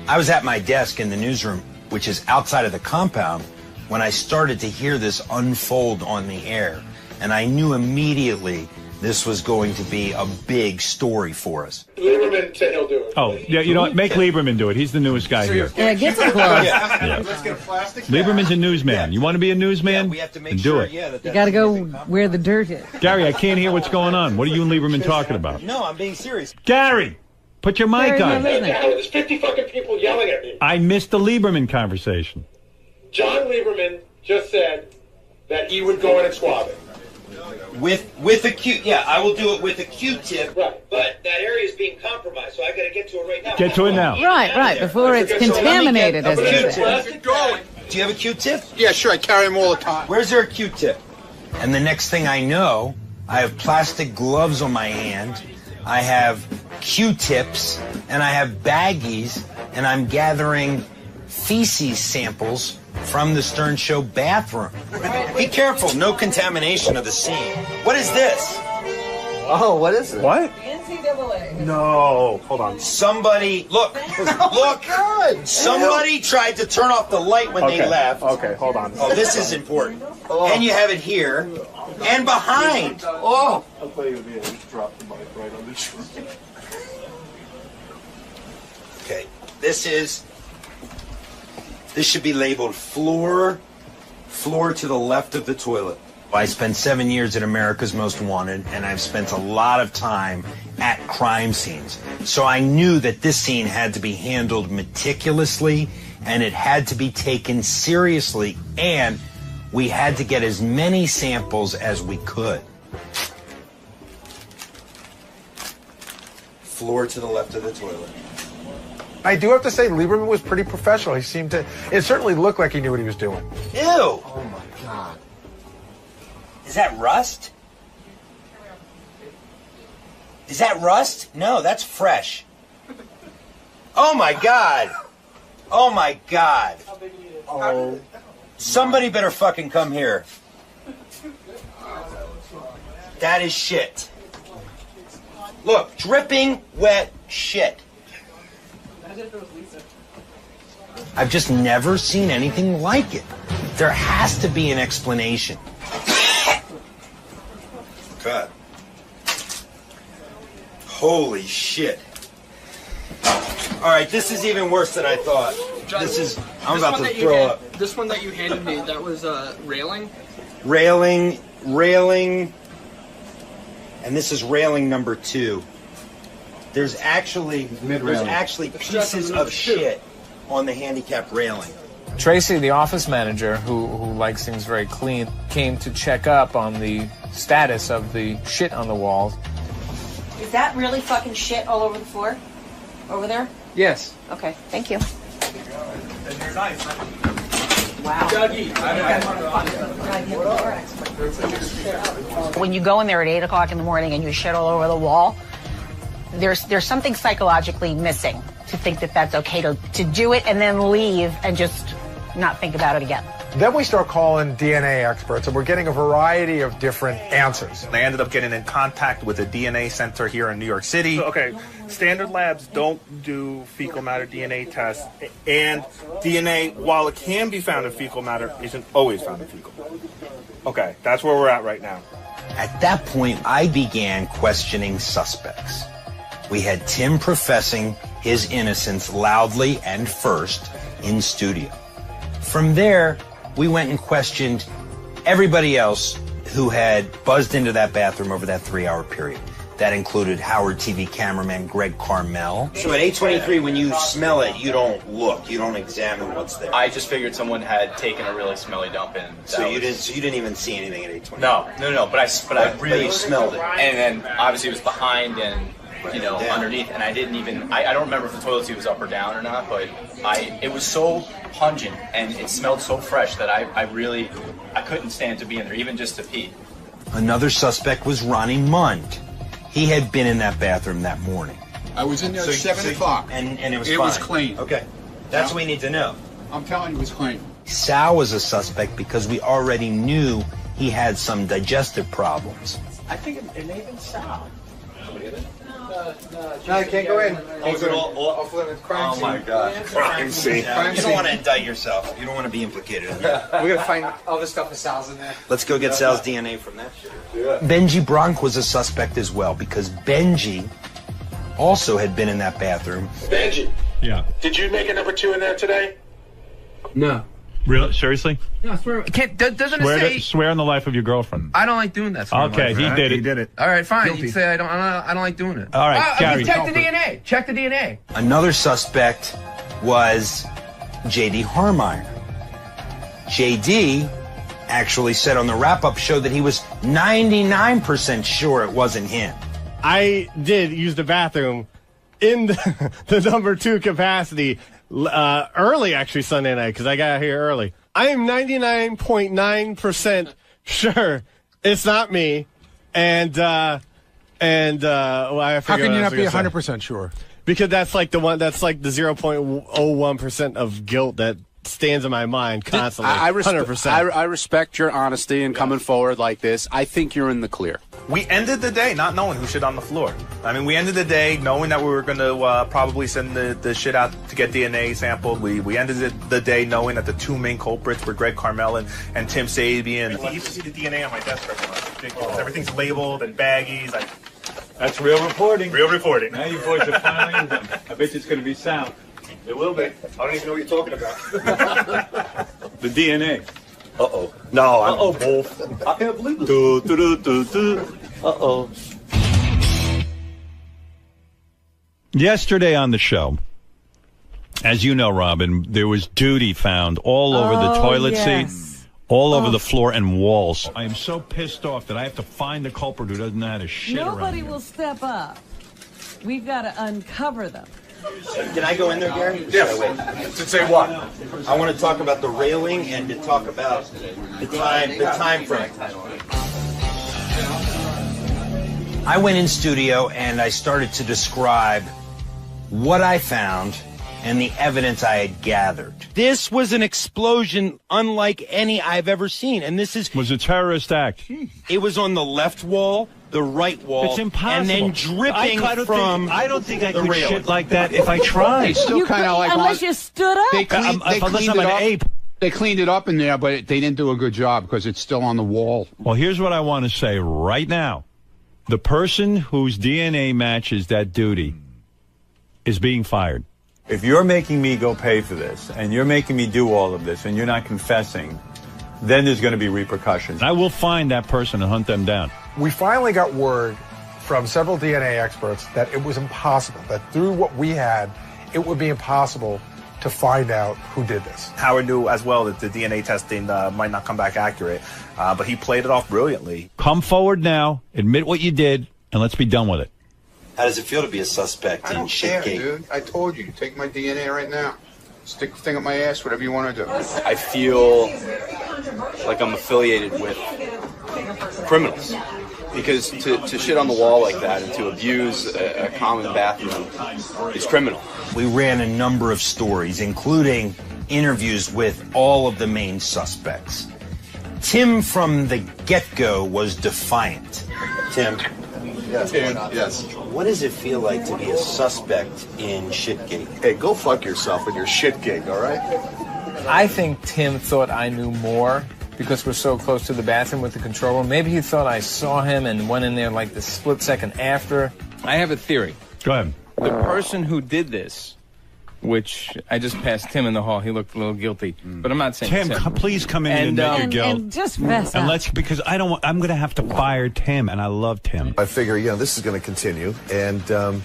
I was at my desk in the newsroom, which is outside of the compound, when I started to hear this unfold on the air. And I knew immediately this was going to be a big story for us. Lieberman said he'll do it. Oh, yeah, you know what? Make Lieberman do it. He's the newest guy here. Yeah, get some gloves. Yeah. Let's get a plastic Lieberman's a newsman. You want to be a newsman? We have to make Do sure, it. You got to go where the dirt is. Gary, I can't hear what's going on. What are you and Lieberman talking about? No, I'm being serious. Gary, put your mic on. There's 50 fucking people yelling at me. I missed the Lieberman conversation. John Lieberman just said that he would go in and swab it. With a I will do it with a Q-tip. Right. But that area is being compromised, so I got to get to it right now. Get to it now. Right, before it's contaminated, as they say. Do you have a Q-tip? Yeah, sure. I carry them all the time. Where's there a Q-tip? And the next thing I know, I have plastic gloves on my hand, I have Q-tips, and I have baggies, and I'm gathering feces samples from the Stern Show bathroom. Be careful, no contamination of the scene. What is this? Oh, what is it? What? NCAA. No, hold on. Somebody, look, somebody tried to turn off the light when they left. Okay, hold on. Oh, this is important. And you have it here and behind. Oh. I'll tell you, just drop the mic right on the tree. Okay, this should be labeled floor to the left of the toilet. I spent 7 years at America's Most Wanted, and I've spent a lot of time at crime scenes. So I knew that this scene had to be handled meticulously, and it had to be taken seriously, and we had to get as many samples as we could. Floor to the left of the toilet. I do have to say, Lieberman was pretty professional. He seemed to, it certainly looked like he knew what he was doing. Ew! Oh my God. Is that rust? Is that rust? No, that's fresh. Oh my God! Oh my God! Oh. Somebody better fucking come here. That is shit. Look, dripping wet shit. I've just never seen anything like it. There has to be an explanation. God. Holy shit. All right, this is even worse than I thought. I'm about to throw up. This one that you handed me, that was railing? Railing, and this is railing number 2. There's actually pieces of shit on the handicap railing. Tracy, the office manager, who likes things very clean, came to check up on the status of the shit on the walls. Is that really fucking shit all over the floor? Over there? Yes. Okay, thank you. And you're nice. Wow. When you go in there at 8 o'clock in the morning and you shit all over the wall, there's something psychologically missing to think that that's okay to do it and then leave and just not think about it again. Then we start calling DNA experts, and we're getting a variety of different answers. They ended up getting in contact with a DNA center here in New York City. Okay, standard labs don't do fecal matter DNA tests, and DNA, while it can be found in fecal matter, isn't always found in fecal matter. Okay, that's where we're at right now. At that point, I began questioning suspects. We had Tim professing his innocence loudly and first in studio. From there, we went and questioned everybody else who had buzzed into that bathroom over that 3-hour period. That included Howard TV cameraman Greg Carmel. So at 8:23, when you smell it, you don't look, you don't examine what's there. I just figured someone had taken a really smelly dump in. So you didn't even see anything at 8:23. No. But I really smelled it. And then obviously it was behind and underneath, and I didn't even. I don't remember if the toilet seat was up or down or not, but it was so pungent and it smelled so fresh that I couldn't stand to be in there, even just to pee. Another suspect was Ronnie Mund. He had been in that bathroom that morning. I was in there at 7 o'clock. And it was fine. It was clean. Okay. That's what we need to know. I'm telling you, it was clean. Sal was a suspect because we already knew he had some digestive problems. I think it may have been Sal. No, you can't go in. Oh my God. Crime scene. You don't want to indict yourself. You don't want to be implicated in that. We're going to find all this stuff with Sal's in there. Let's go get Sal's DNA from that shit. Yeah. Benji Bronk was a suspect as well because Benji also had been in that bathroom. Benji. Yeah. Did you make a number 2 in there today? No. Really? Seriously? No, I swear. Doesn't it say? Swear on the life of your girlfriend. I don't like doing that. Okay, he did it. He did it. All right, fine. Guilty. You say I don't like doing it. All right, Gary. Check the DNA. Check the DNA. Another suspect was J.D. Harmeyer. J.D. actually said on the wrap-up show that he was 99% sure it wasn't him. I did use the bathroom in the number 2 capacity early, actually, Sunday night, because I got here early. I am 99.9% sure it's not me. And well, I How can you not be 100% 100% sure? Because that's like the 0.01% of guilt that stands in my mind constantly. I 100%. I respect your honesty and coming forward like this. I think you're in the clear. We ended the day not knowing who shit on the floor. I mean, we ended the day knowing that we were going to probably send the shit out to get DNA sampled. We ended the day knowing that the 2 main culprits were Greg Carmel and Tim Sabian. You see the DNA on my desk right now. It's ridiculous. Everything's labeled and baggies. That's real reporting. Real reporting. Now you boys are filing them. I bet you it's going to be Sal. It will be. I don't even know what you're talking about. The DNA. Uh-oh. No, I'm... Uh-oh, Wolf. I can't believe this. Uh-oh. Yesterday on the show, as you know, Robin, there was duty found all over the toilet seat, all over the floor and walls. I am so pissed off that I have to find the culprit who doesn't know how to shit around Nobody here. will step up. We've got to uncover them. Can I go in there, Gary? Yes. To say what? I want to talk about the railing and to talk about the time frame. I went in studio and I started to describe what I found, and the evidence I had gathered. This was an explosion unlike any I've ever seen, and this was a terrorist act. It was on the left wall, the right wall, It's impossible. and then dripping I don't think I the could railing. shit like that if I tried. They still kind of like unless you stood up. They cleaned, they unless cleaned I'm it an up. ape. They cleaned it up in there, but they didn't do a good job because it's still on the wall. Well, here's what I want to say right now. The person whose DNA matches that duty is being fired. If you're making me go pay for this, and you're making me do all of this, and you're not confessing, then there's going to be repercussions. I will find that person and hunt them down. We finally got word from several DNA experts that it was impossible, that through what we had, it would be impossible to find out who did this. Howard knew as well that the DNA testing might not come back accurate, but he played it off brilliantly. Come forward now, admit what you did, and let's be done with it. How does it feel to be a suspect I in don't care, Shitgate? dude. I told you, take my DNA right now. Stick the thing up my ass, whatever you want to do. I feel like I'm affiliated with criminals. Because to shit on the wall like that and to abuse a common bathroom is criminal. We ran a number of stories, including interviews with all of the main suspects. Tim, from the get-go, was defiant. Tim. Yes. Yes. What does it feel like to be a suspect in Shitgate? Hey, go fuck yourself in your shit gig, all right? I think Tim thought I knew more because we're so close to the bathroom with the control room. Maybe he thought I saw him and went in there like the split second after. I have a theory. Go ahead. The person who did this, which I just passed Tim in the hall, he looked a little guilty, but I'm not saying Tim, please come in and admit your guilt. And just fess And up. let's, because I don't want, I'm going to have to fire Tim, and I love Tim. I figure, this is going to continue, and I'm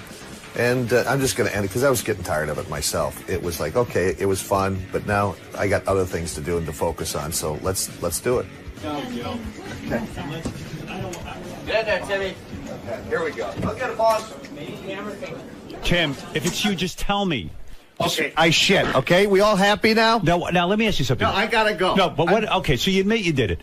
just going to end it because I was getting tired of it myself. It was like, okay, it was fun, but now I got other things to do and to focus on, so let's do it. Get in there, Timmy. Okay, here we go. I'll get a boss. Tim, if it's you, just tell me. Okay, I shit, okay? We all happy now? Now, let me ask you something. No, I gotta go. No, but what? Okay, so you admit you did it.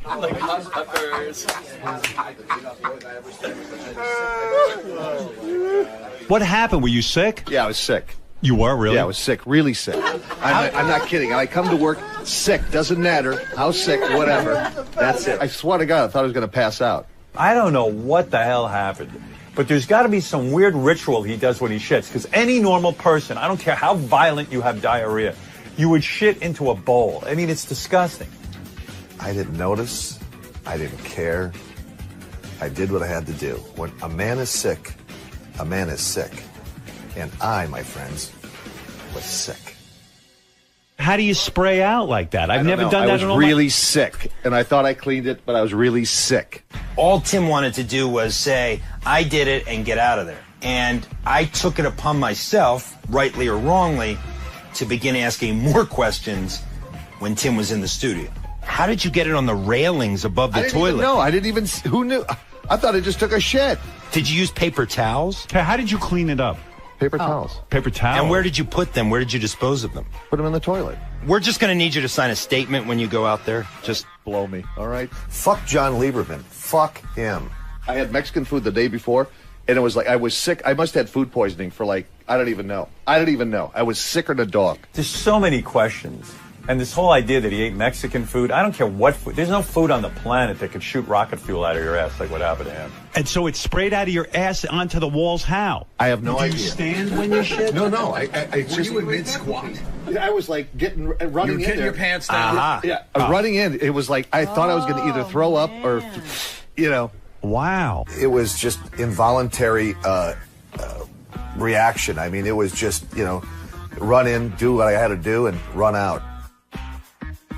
What happened? Were you sick? Yeah, I was sick. You were, really? Yeah, I was sick, really sick. I'm not kidding. I come to work sick. Doesn't matter how sick, whatever. That's it. I swear to God, I thought I was going to pass out. I don't know what the hell happened, but there's got to be some weird ritual he does when he shits, because any normal person, I don't care how violent you have diarrhea, you would shit into a bowl. I mean, it's disgusting. I didn't notice. I didn't care. I did what I had to do. When a man is sick, a man is sick. And I, my friends, was sick. How do you spray out like that? I've never done that. I was really sick, and I thought I cleaned it, but I was really sick. All Tim wanted to do was say, I did it, and get out of there. And I took it upon myself, rightly or wrongly, to begin asking more questions when Tim was in the studio. How did you get it on the railings above the toilet? No, I didn't even. Who knew? I thought I just took a shit. Did you use paper towels? How did you clean it up? Paper towels. Paper towels. And where did you put them? Where did you dispose of them? Put them in the toilet. We're just going to need you to sign a statement when you go out there. Just blow me, all right? Fuck John Lieberman. Fuck him. I had Mexican food the day before, and it was like I was sick. I must have had food poisoning for I don't even know. I was sicker than a dog. There's so many questions. And this whole idea that he ate Mexican food, I don't care what food. There's no food on the planet that could shoot rocket fuel out of your ass like what happened to him. And so it sprayed out of your ass onto the walls. How? I have no idea. Do you stand when you shit? No. I were you in mid squat? I was like running in there. Getting your pants down. Uh-huh. Yeah, running in. It was like I thought I was going to either throw up or, Wow. It was just involuntary reaction. I mean, it was just run in, do what I had to do, and run out.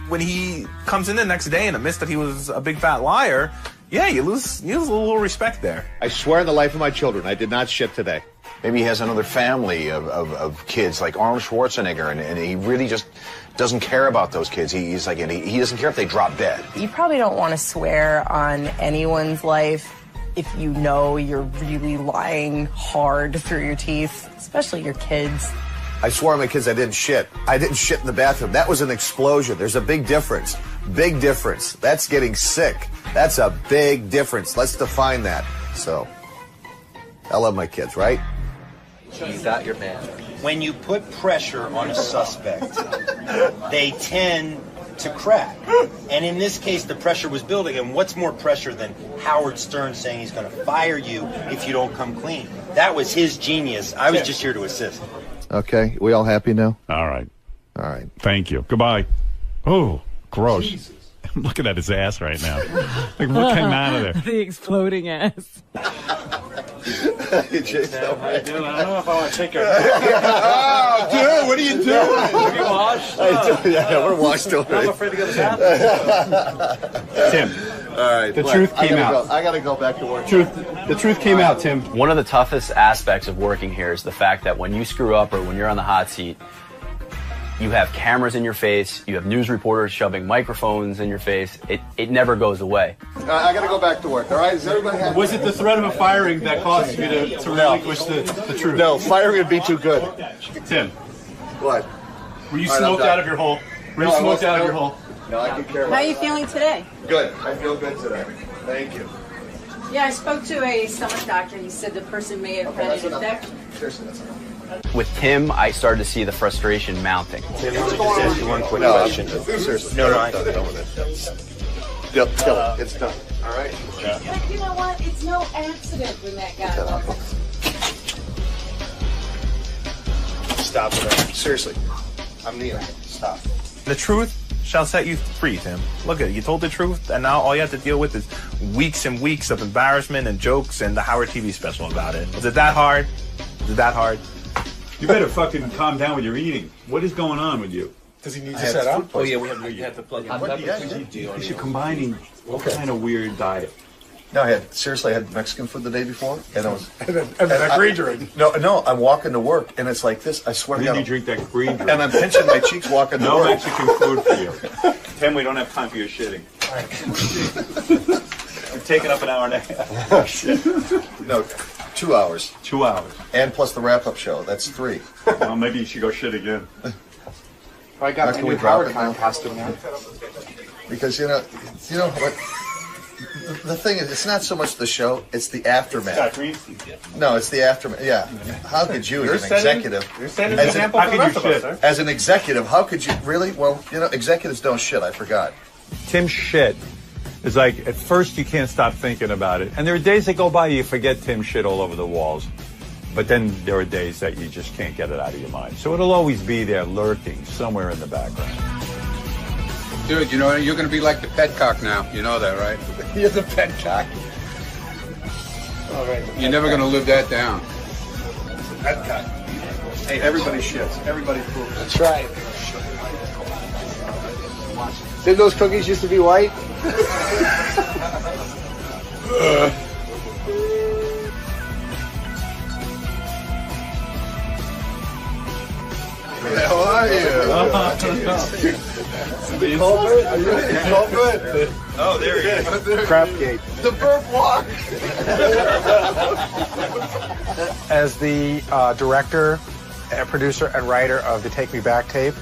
When he comes in the next day and admits that he was a big fat liar, yeah, you lose a little respect there. I swear on the life of my children, I did not shit today. Maybe he has another family of kids like Arnold Schwarzenegger, and he really just doesn't care about those kids. He's like, and he doesn't care if they drop dead. You probably don't want to swear on anyone's life if you know you're really lying hard through your teeth, especially your kids. I swore on my kids I didn't shit. I didn't shit in the bathroom. That was an explosion. There's a big difference. Big difference. That's getting sick. That's a big difference. Let's define that. So, I love my kids, right? You got your man. When you put pressure on a suspect, they tend to crack. And in this case, the pressure was building. And what's more pressure than Howard Stern saying he's going to fire you if you don't come clean? That was his genius. I was just here to assist. Okay, we all happy now? All right. All right. Thank you. Goodbye. Oh, gross. Jesus. I'm looking at his ass right now. Like, what came out of there? The exploding ass. I don't know if I want to take her. Oh, dude, what are you doing? Are you washed? Yeah, we're washed already. I'm afraid to go to the bathroom. Tim. All right. The truth came out. I got to go back to work. The truth came out, Tim. One of the toughest aspects of working here is the fact that when you screw up or when you're on the hot seat, you have cameras in your face, you have news reporters shoving microphones in your face. It never goes away. I got to go back to work. All right? Is everybody happy? Was it the threat of a firing that caused you to relinquish the truth? No, firing would be too good. Tim. What? Were you smoked out of your hole? Were you smoked out of your hole? No, I can care How are you feeling today? Good. I feel good today. Thank you. Yeah, I spoke to a stomach doctor. He said the person may have had an infection. Seriously, that's enough. With Tim, I started to see the frustration mounting. Tim, let me just ask you one quick question. Seriously. No, I I'm done with it. Yep, kill it. It's done. All right? But you know what? It's no accident when that guy walks. Stop with that. Seriously. I'm Nina. Stop. The truth shall set you free, Tim. Look at it. You told the truth, and now all you have to deal with is weeks and weeks of embarrassment and jokes and the Howard TV special about it. Is it that hard? Is it that hard? You better fucking calm down with your eating. What is going on with you? Does he need to set up? Oh, yeah, we have to plug in. What you're combining all kind of weird diet. No, I had Mexican food the day before, and I was... and that green drink. No, I'm walking to work, and it's like this. I swear to God. Then you drink that green drink. And I'm pinching my cheeks walking to no work. No Mexican food for you. Tim, we don't have time for your shitting. You're taking up an hour and a half. Oh, shit. No, 2 hours. 2 hours. And plus the wrap-up show. That's 3. Well, maybe you should go shit again. I got the new Howard time costume now. Because, you know what? The thing is, it's not so much the show, it's the aftermath. No, it's the aftermath. Yeah. How could you, as an executive... You're setting an example for the rest of us, sir. As an executive, how could you... Really? Well, executives don't shit. I forgot. Tim shit is like, at first you can't stop thinking about it. And there are days that go by, you forget Tim shit all over the walls. But then there are days that you just can't get it out of your mind. So it'll always be there lurking somewhere in the background. Dude, you're going to be like the petcock now. You know that, right? You're the petcock. All right. You're never going to live that down. Petcock. Hey, everybody shits. Everybody poops. That's right. Didn't those cookies used to be white? How are you? The culprit? Are you the culprit? Oh, there he is. Crapgate. The burp walk. As the director, and producer, and writer of the Take Me Back tape,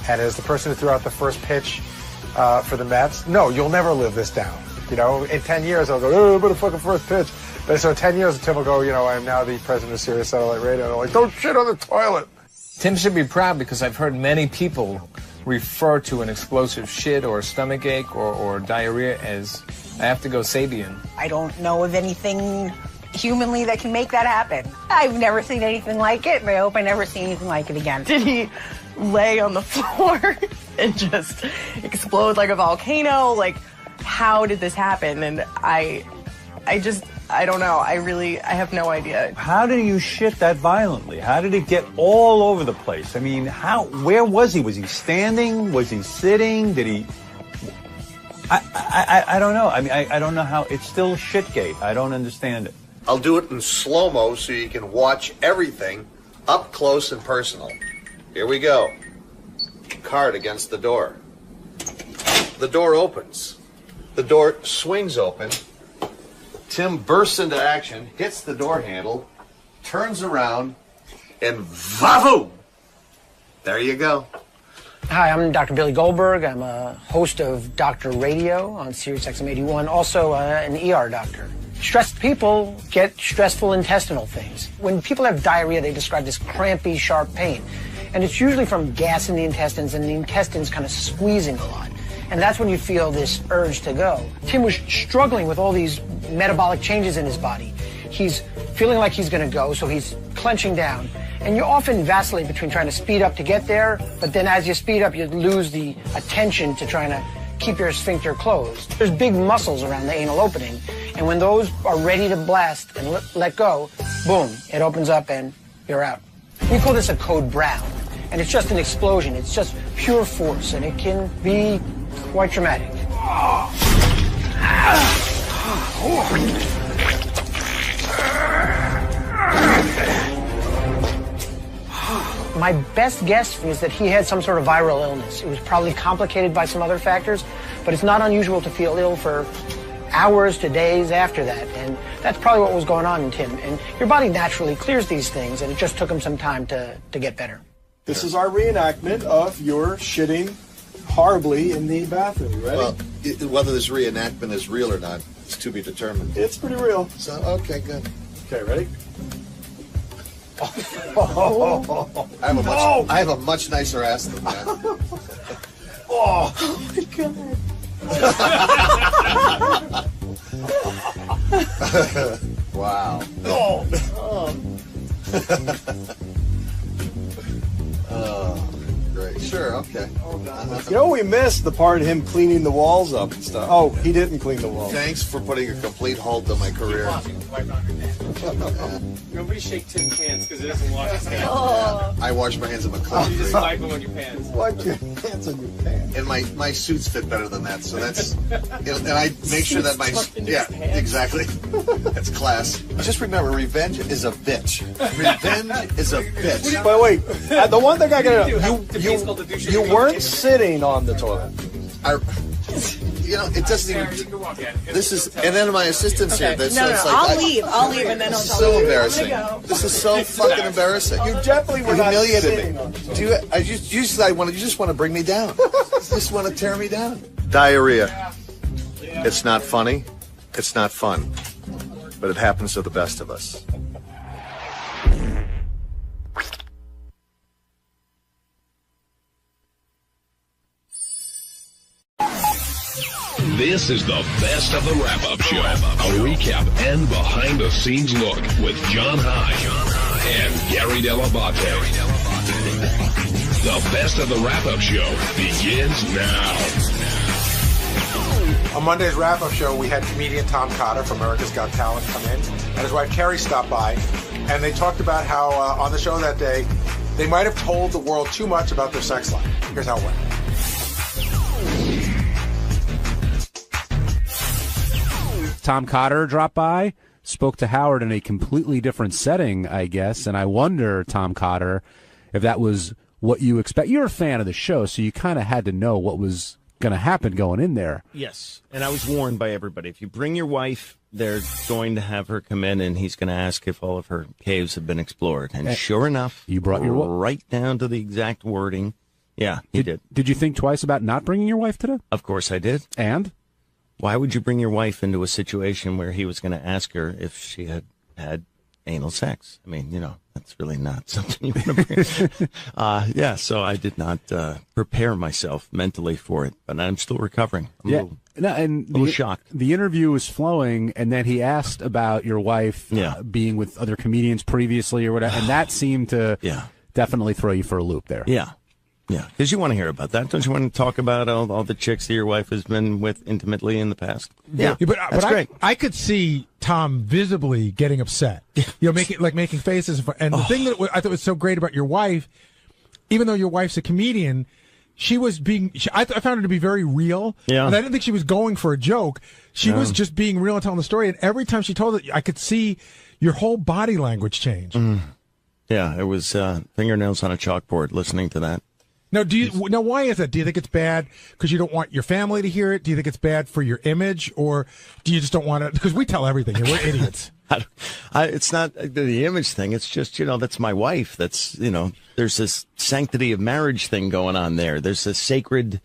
and as the person who threw out the first pitch for the Mets, no, you'll never live this down. In 10 years, I'll go, oh, but a fucking first pitch. But so 10 years, Tim will go, I am now the president of Sirius Satellite Radio. And I'm like, don't shit on the toilet. Tim should be proud because I've heard many people refer to an explosive shit or stomach ache or diarrhea as, I have to go Sabian. I don't know of anything humanly that can make that happen. I've never seen anything like it, and I hope I never see anything like it again. Did he lay on the floor and just explode like a volcano? Like, how did this happen? And I don't know. I have no idea. How did you shit that violently? How did it get all over the place? I mean, where was he? Was he standing? Was he sitting? Did he... I don't know. I mean, I don't know how... It's still shitgate. I don't understand it. I'll do it in slow-mo so you can watch everything up close and personal. Here we go. Card against the door. The door opens. The door swings open. Tim bursts into action, hits the door handle, turns around, and vavoom! There you go. Hi, I'm Dr. Billy Goldberg. I'm a host of Dr. Radio on Sirius XM 81, also an ER doctor. Stressed people get stressful intestinal things. When people have diarrhea, they describe this crampy, sharp pain. And it's usually from gas in the intestines and the intestines kind of squeezing a lot. And that's when you feel this urge to go. Tim was struggling with all these metabolic changes in his body. He's feeling like he's going to go, so he's clenching down. And you often vacillate between trying to speed up to get there, but then as you speed up, you lose the attention to trying to keep your sphincter closed. There's big muscles around the anal opening, and when those are ready to blast and let go, boom, it opens up and you're out. We call this a code brown, and it's just an explosion. It's just pure force, and it can be quite traumatic. My best guess was that he had some sort of viral illness. It was probably complicated by some other factors, but it's not unusual to feel ill for hours to days after that, and that's probably what was going on in Tim. And your body naturally clears these things, and it just took him some time to get better. This is our reenactment of your shitting horribly in the bathroom. You ready? Well, whether this reenactment is real or not is to be determined. It's pretty real. So, okay, good. Okay, ready? I have a much nicer ass than that. Oh my God. Wow. Oh, great. Sure, okay. You know, we missed the part of him cleaning the walls up and stuff. Oh, he didn't clean the walls. Thanks for putting a complete halt to my career. Nobody shake Tim's hands because it doesn't wash his hands. Oh. I wash my hands in my clothes. Just wipe them on your pants. Wipe your hands on your pants. And my suits fit better than that, so that's... and I make sure that my... Yeah, exactly. That's class. Just remember, revenge is a bitch. Revenge is a bitch. But wait, the one thing I gotta know, you weren't sitting on the toilet. You know, it doesn't even... This is... And then my assistant's here. No, so it's like, I'll leave, and then I'll tell so you. embarrassing. This is so fucking embarrassing. You definitely were not humiliated sitting me. on the Do you just want to bring me down. You just want to tear me down. Diarrhea. It's not funny. It's not fun. But it happens to the best of us. This is the best of the wrap-up show. A recap and behind-the-scenes look with John High and Gary Dell'Abate. The best of the wrap-up show begins now. On Monday's wrap-up show, we had comedian Tom Cotter from America's Got Talent come in, and his wife Carrie stopped by, and they talked about how on the show that day, they might have told the world too much about their sex life. Here's how it went. Tom Cotter dropped by, spoke to Howard in a completely different setting, I guess, and I wonder, Tom Cotter, if that was what you expect. You're a fan of the show, so you kind of had to know what was going to happen going in there. Yes, and I was warned by everybody. If you bring your wife, they're going to have her come in, and he's going to ask if all of her caves have been explored. And sure enough, you brought your right down to the exact wording. Yeah, he did. Did you think twice about not bringing your wife today? Of course I did. And? Why would you bring your wife into a situation where he was going to ask her if she had had anal sex? I mean, you know, that's really not something you want to bring. Yeah, so I did not prepare myself mentally for it, but I'm still recovering. I'm a little shocked. The interview was flowing, and then he asked about your wife being with other comedians previously or whatever, and that seemed to definitely throw you for a loop there. Yeah. Yeah, because you want to hear about that. Don't you want to talk about all the chicks that your wife has been with intimately in the past? Yeah, that's great. I could see Tom visibly getting upset. You know, making faces. And the thing that I thought was so great about your wife, even though your wife's a comedian, she was being. I found her to be very real. Yeah, and I didn't think she was going for a joke. She was just being real and telling the story. And every time she told it, I could see your whole body language change. Yeah, it was fingernails on a chalkboard. Listening to that. Now, why is that? Do you think it's bad because you don't want your family to hear it? Do you think it's bad for your image, or do you just don't want to? Because we tell everything. We're idiots. It's not the image thing. It's just, that's my wife. That's, there's this sanctity of marriage thing going on there. There's a sacred,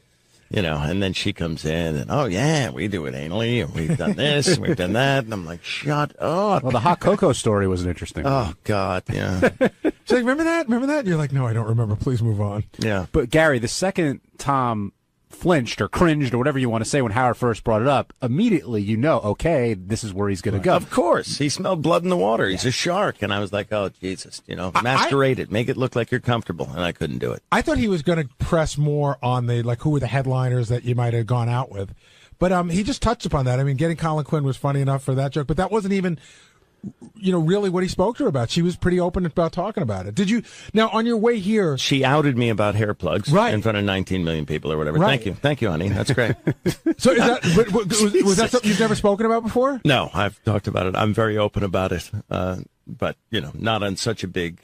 You know, and then she comes in and, oh, yeah, we do it anally, and we've done this, and we've done that. And I'm like, shut up. Well, the hot cocoa story was an interesting one. Oh, God, yeah. She's like, remember that? Remember that? And you're like, no, I don't remember. Please move on. Yeah. But, Gary, the second Tom flinched or cringed or whatever you want to say when Howard first brought it up, immediately you know, okay, this is where he's going to go. Of course. He smelled blood in the water. He's a shark. And I was like, oh, Jesus, you know, masquerade it. Make it look like you're comfortable. And I couldn't do it. I thought he was going to press more on the, like, who were the headliners that you might have gone out with. But he just touched upon that. I mean, getting Colin Quinn was funny enough for that joke, but that wasn't even, you know, really what he spoke to her about. She was pretty open about talking about it. Did you, now on your way here? She outed me about hair plugs in front of 19 million people or whatever. Right. Thank you, honey. That's great. So is that, was that something you've never spoken about before? No, I've talked about it. I'm very open about it. But, you know, not on such a big,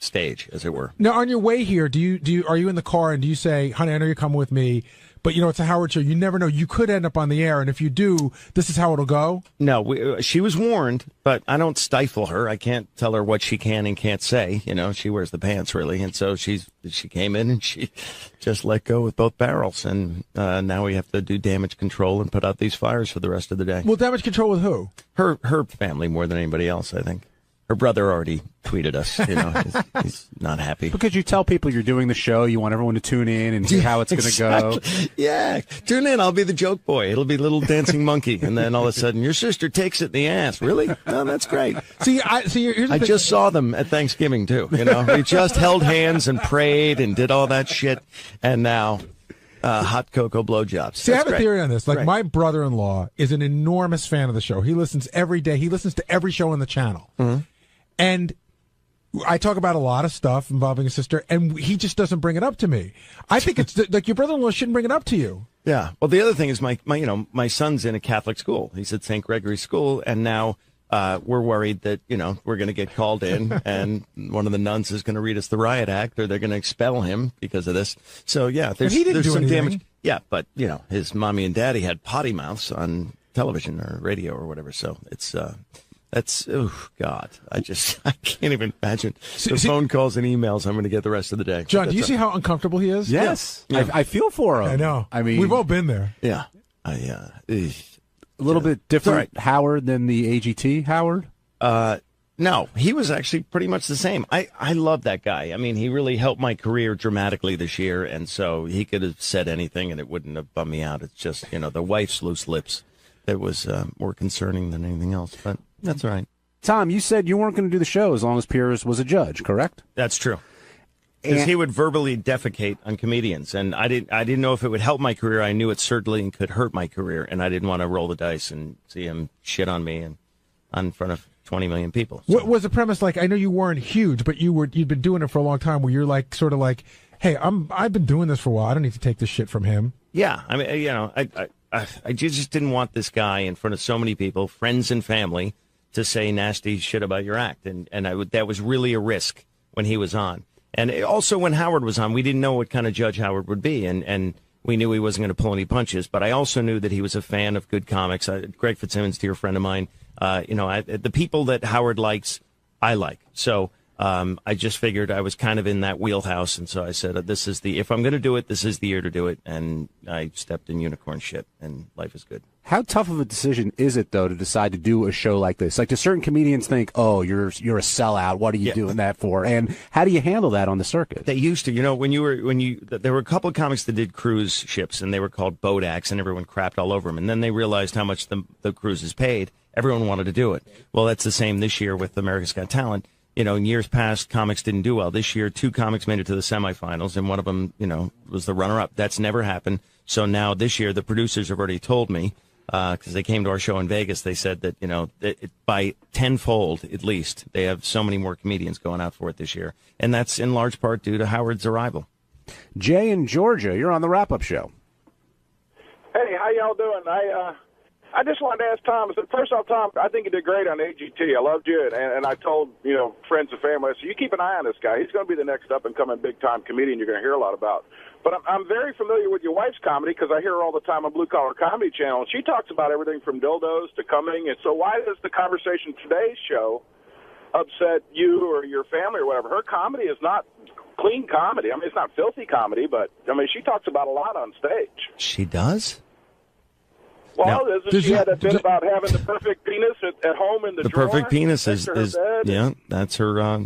stage, as it were. Now, on your way here, are you in the car and do you say, honey, I know you're coming with me, but, you know, it's a Howard show. You never know. You could end up on the air, and if you do, this is how it'll go? No, she was warned, but I don't stifle her. I can't tell her what she can and can't say. You know, she wears the pants, really. And so she came in and she just let go with both barrels. And now we have to do damage control and put out these fires for the rest of the day. Well, damage control with who? Her family more than anybody else, I think. Her brother already tweeted us. You know, he's not happy. Because you tell people you're doing the show, you want everyone to tune in and hear how it's going to go. Yeah, tune in. I'll be the joke boy. It'll be little dancing monkey, and then all of a sudden, your sister takes it in the ass. Really? No, that's great. Here's the I thing. just saw them at Thanksgiving too. You know, we just held hands and prayed and did all that shit, and now. Hot cocoa blowjobs. See, I have a theory on this. Like, Great. my brother-in-law is an enormous fan of the show. He listens every day. He listens to every show on the channel. Mm-hmm. And I talk about a lot of stuff involving his sister, and he just doesn't bring it up to me. I think it's like your brother-in-law shouldn't bring it up to you. Yeah. Well, the other thing is my son's in a Catholic school. He's at St. Gregory's School, and now we're worried that, you know, we're going to get called in and one of the nuns is going to read us the riot act, or they're going to expel him because of this. So, yeah, there's some damage. Yeah, but, you know, his mommy and daddy had potty mouths on television or radio or whatever. So it's oh, God. I can't even imagine the phone calls and emails I'm going to get the rest of the day. John, do you see how uncomfortable he is? Yes. Yeah. I feel for him. I know. I mean, we've all been there. Yeah. A little bit different Howard than the AGT Howard? No, he was actually pretty much the same. I love that guy. I mean, he really helped my career dramatically this year, and so he could have said anything and it wouldn't have bummed me out. It's just, you know, the wife's loose lips that was more concerning than anything else, but that's all right. Tom, you said you weren't going to do the show as long as Piers was a judge, correct? That's true. Because he would verbally defecate on comedians, and I didn't know if it would help my career. I knew it certainly could hurt my career, and I didn't want to roll the dice and see him shit on me and in front of 20 million people. So. What was the premise like? I know you weren't huge, but you'd been doing it for a long time. Where you're like sort of like, hey, I've been doing this for a while. I don't need to take this shit from him. Yeah, I mean, you know, I just didn't want this guy in front of so many people, friends and family, to say nasty shit about your act, and that was really a risk when he was on. And also when Howard was on, we didn't know what kind of judge Howard would be, and we knew he wasn't going to pull any punches. But I also knew that he was a fan of good comics. Greg Fitzsimmons, dear friend of mine, the people that Howard likes, I like. So I just figured I was kind of in that wheelhouse, and so I said, if I'm going to do it, this is the year to do it. And I stepped in unicorn shit, and life is good. How tough of a decision is it, though, to decide to do a show like this? Like, do certain comedians think, oh, you're a sellout, what are you doing that for? And how do you handle that on the circuit? They used to, you know, there were a couple of comics that did cruise ships, and they were called boat acts, and everyone crapped all over them. And then they realized how much the cruises paid. Everyone wanted to do it. Well, that's the same this year with America's Got Talent. You know, in years past, comics didn't do well. This year, 2 comics made it to the semifinals, and one of them, you know, was the runner-up. That's never happened. So now this year, the producers have already told me, because they came to our show in Vegas, they said that, you know, by tenfold at least, they have so many more comedians going out for it this year. And that's in large part due to Howard's arrival. Jay in Georgia, you're on the wrap-up show. Hey, how y'all doing? I just wanted to ask Tom. First off, Tom, I think you did great on AGT. I loved you, and I told, you know, friends and family, I said, you keep an eye on this guy. He's going to be the next up-and-coming big-time comedian you're going to hear a lot about. But I'm very familiar with your wife's comedy because I hear her all the time on Blue Collar Comedy Channel, and she talks about everything from dildos to coming. And so why does the conversation today's show upset you or your family or whatever? Her comedy is not clean comedy. I mean, it's not filthy comedy, but I mean, she talks about a lot on stage. She does? Well, Now, she had that bit about having the perfect penis at home in the drawer. Perfect penis is bed. that's her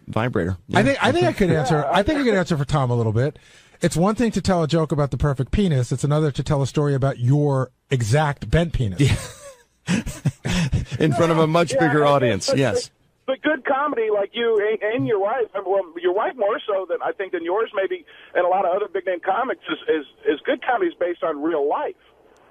vibrator. I think I could answer. I think I could answer for Tom a little bit. It's one thing to tell a joke about the perfect penis. It's another to tell a story about your exact bent penis. In front of a much bigger audience. Yes. But good comedy, like you and your wife, well, your wife more so than I think than yours, maybe, and a lot of other big name comics is good comedy is based on real life.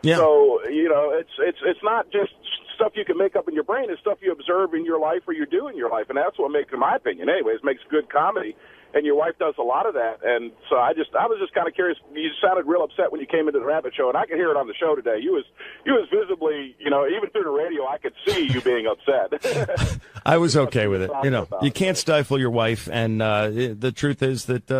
Yeah. So it's not just stuff you can make up in your brain. It's stuff you observe in your life or you do in your life, and that's what makes, in my opinion, anyways, makes good comedy. And your wife does a lot of that, and so I was just kind of curious. You sounded real upset when you came into the Rabbit Show, and I could hear it on the show today. You was visibly, even through the radio, I could see you being upset. I was okay with it. You can't stifle your wife, and the truth is that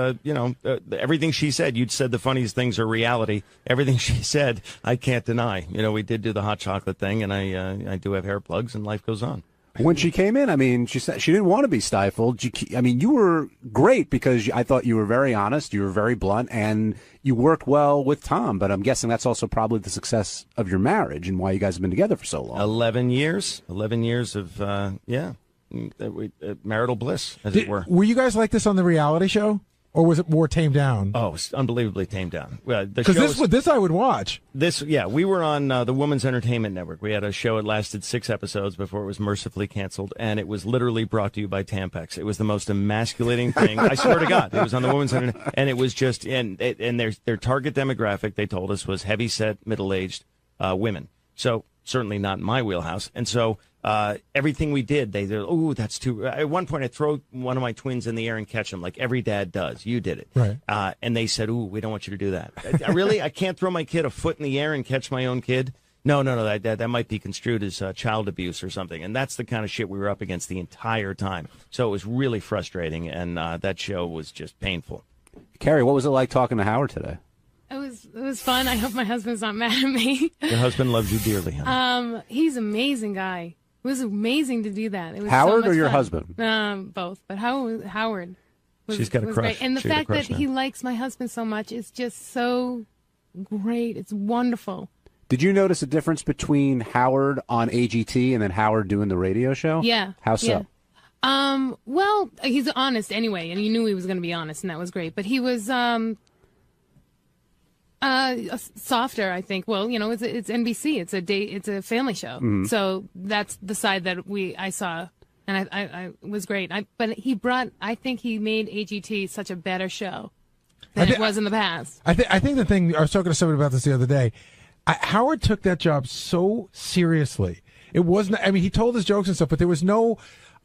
everything she said, you'd said the funniest things are reality. Everything she said, I can't deny. We did do the hot chocolate thing, and I do have hair plugs, and life goes on. When she came in, I mean, she said she didn't want to be stifled. You were great because I thought you were very honest, you were very blunt, and you worked well with Tom. But I'm guessing that's also probably the success of your marriage and why you guys have been together for so long. 11 years. 11 years of, marital bliss, as it were. Were you guys like this on the reality show? Or was it more tamed down? Oh, it was unbelievably tamed down. Because this I would watch. We were on the Women's Entertainment Network. We had a show. It lasted 6 episodes before it was mercifully canceled, and it was literally brought to you by Tampax. It was the most emasculating thing. I swear to God, it was on the Women's Entertainment, and it was just and their target demographic, they told us, was heavy-set, middle-aged women. So certainly not in my wheelhouse, and so. Everything we did, that's too. At one point, I throw one of my twins in the air and catch them, like every dad does. You did it, right? And they said, "Ooh, we don't want you to do that." Really, I can't throw my kid a foot in the air and catch my own kid. No, that might be construed as child abuse or something. And that's the kind of shit we were up against the entire time. So it was really frustrating, and that show was just painful. Carrie, what was it like talking to Howard today? It was fun. I hope my husband's not mad at me. Your husband loves you dearly, honey. He's an amazing guy. It was amazing to do that. It was Howard so much or your fun. husband? Both. But Howard was, she's got a was crush. great. And the fact that he likes my husband so much is just so great. It's wonderful. Did you notice a difference between Howard on AGT and then Howard doing the radio show? Yeah. How so? Yeah. Well, he's honest anyway, and you knew he was going to be honest, and that was great. But he was softer, I think. Well, it's NBC. It's a family show. Mm-hmm. So that's the side that I saw, and I was great. I think he made AGT such a better show than it was in the past. I think the thing, I was talking to somebody about this the other day. Howard took that job so seriously. It wasn't, he told his jokes and stuff, but there was no,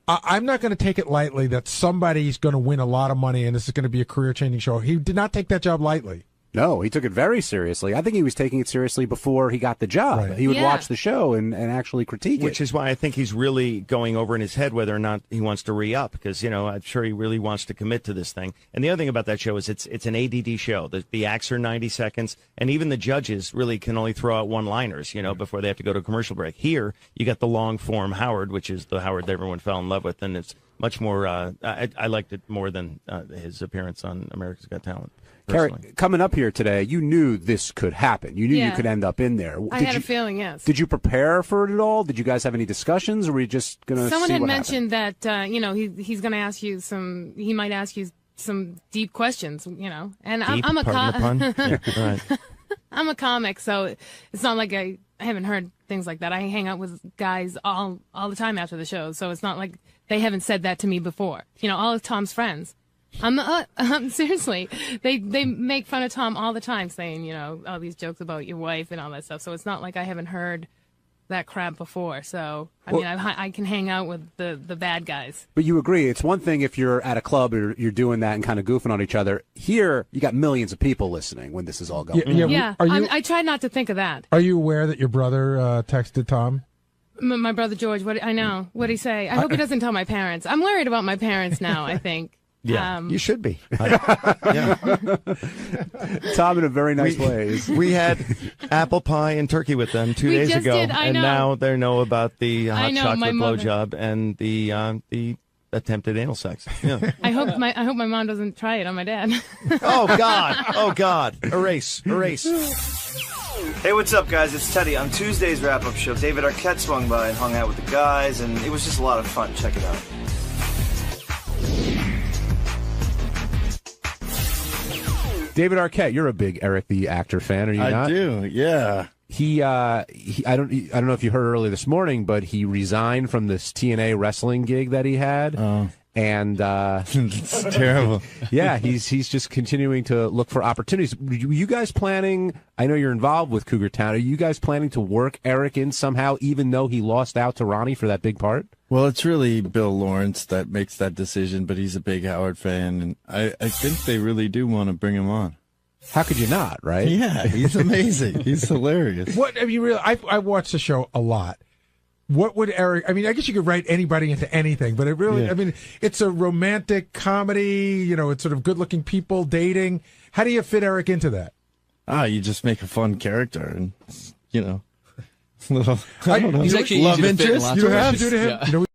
I'm not going to take it lightly that somebody's going to win a lot of money and this is going to be a career-changing show. He did not take that job lightly. No, he took it very seriously. I think he was taking it seriously before he got the job. Right. He would watch the show and actually critique it. Which is why I think he's really going over in his head whether or not he wants to re-up, because, I'm sure he really wants to commit to this thing. And the other thing about that show is it's an ADD show. The acts are 90 seconds, and even the judges really can only throw out one-liners, before they have to go to a commercial break. Here, you got the long-form Howard, which is the Howard that everyone fell in love with, and it's much more, I liked it more than his appearance on America's Got Talent. Carrie, coming up here today, you knew this could happen. You knew you could end up in there. I had a feeling, yes. Did you prepare for it at all? Did you guys have any discussions, or were you just going to see what Someone had happened? mentioned that, he's going to ask you he might ask you some deep questions, and I'm a I'm a comic, so it's not like I haven't heard things like that. I hang out with guys all the time after the show, so it's not like they haven't said that to me before. All of Tom's friends. Seriously, they make fun of Tom all the time, saying, all these jokes about your wife and all that stuff. So it's not like I haven't heard that crap before. So, I can hang out with the bad guys. But you agree, it's one thing if you're at a club or you're doing that and kind of goofing on each other. Here, you got millions of people listening when this is all going on. Yeah. I try not to think of that. Are you aware that your brother texted Tom? My brother George, I know. What'd he say? I hope he doesn't tell my parents. I'm worried about my parents now, I think. Yeah, you should be. Tom, in a very nice way. We had apple pie and turkey with them 2 days ago, and now they know about the hot chocolate blowjob and the attempted anal sex. Yeah. I hope my mom doesn't try it on my dad. Oh God. Erase. Hey, what's up, guys? It's Teddy. On Tuesday's wrap-up show, David Arquette swung by and hung out with the guys, and it was just a lot of fun. Check it out. David Arquette, you're a big Eric the Actor fan, are you not? I do, yeah. He I don't know if you heard early this morning, but he resigned from this TNA wrestling gig that he had. Oh. And it's terrible. Yeah, he's just continuing to look for opportunities. Were you guys planning? I know you're involved with Cougar Town. Are you guys planning to work Eric in somehow, even though he lost out to Ronnie for that big part? Well, it's really Bill Lawrence that makes that decision, but he's a big Howard fan, and I think they really do want to bring him on. How could you not, right? Yeah, he's amazing. He's hilarious. What have you really? I watched the show a lot. What would Eric? I mean, I guess you could write anybody into anything, but it really. Yeah. I mean, it's a romantic comedy. You know, it's sort of good-looking people dating. How do you fit Eric into that? You just make a fun character, and little. I don't know. He's actually love easy to fit in interest. lots You of know what you ways. do to him? Yeah. You know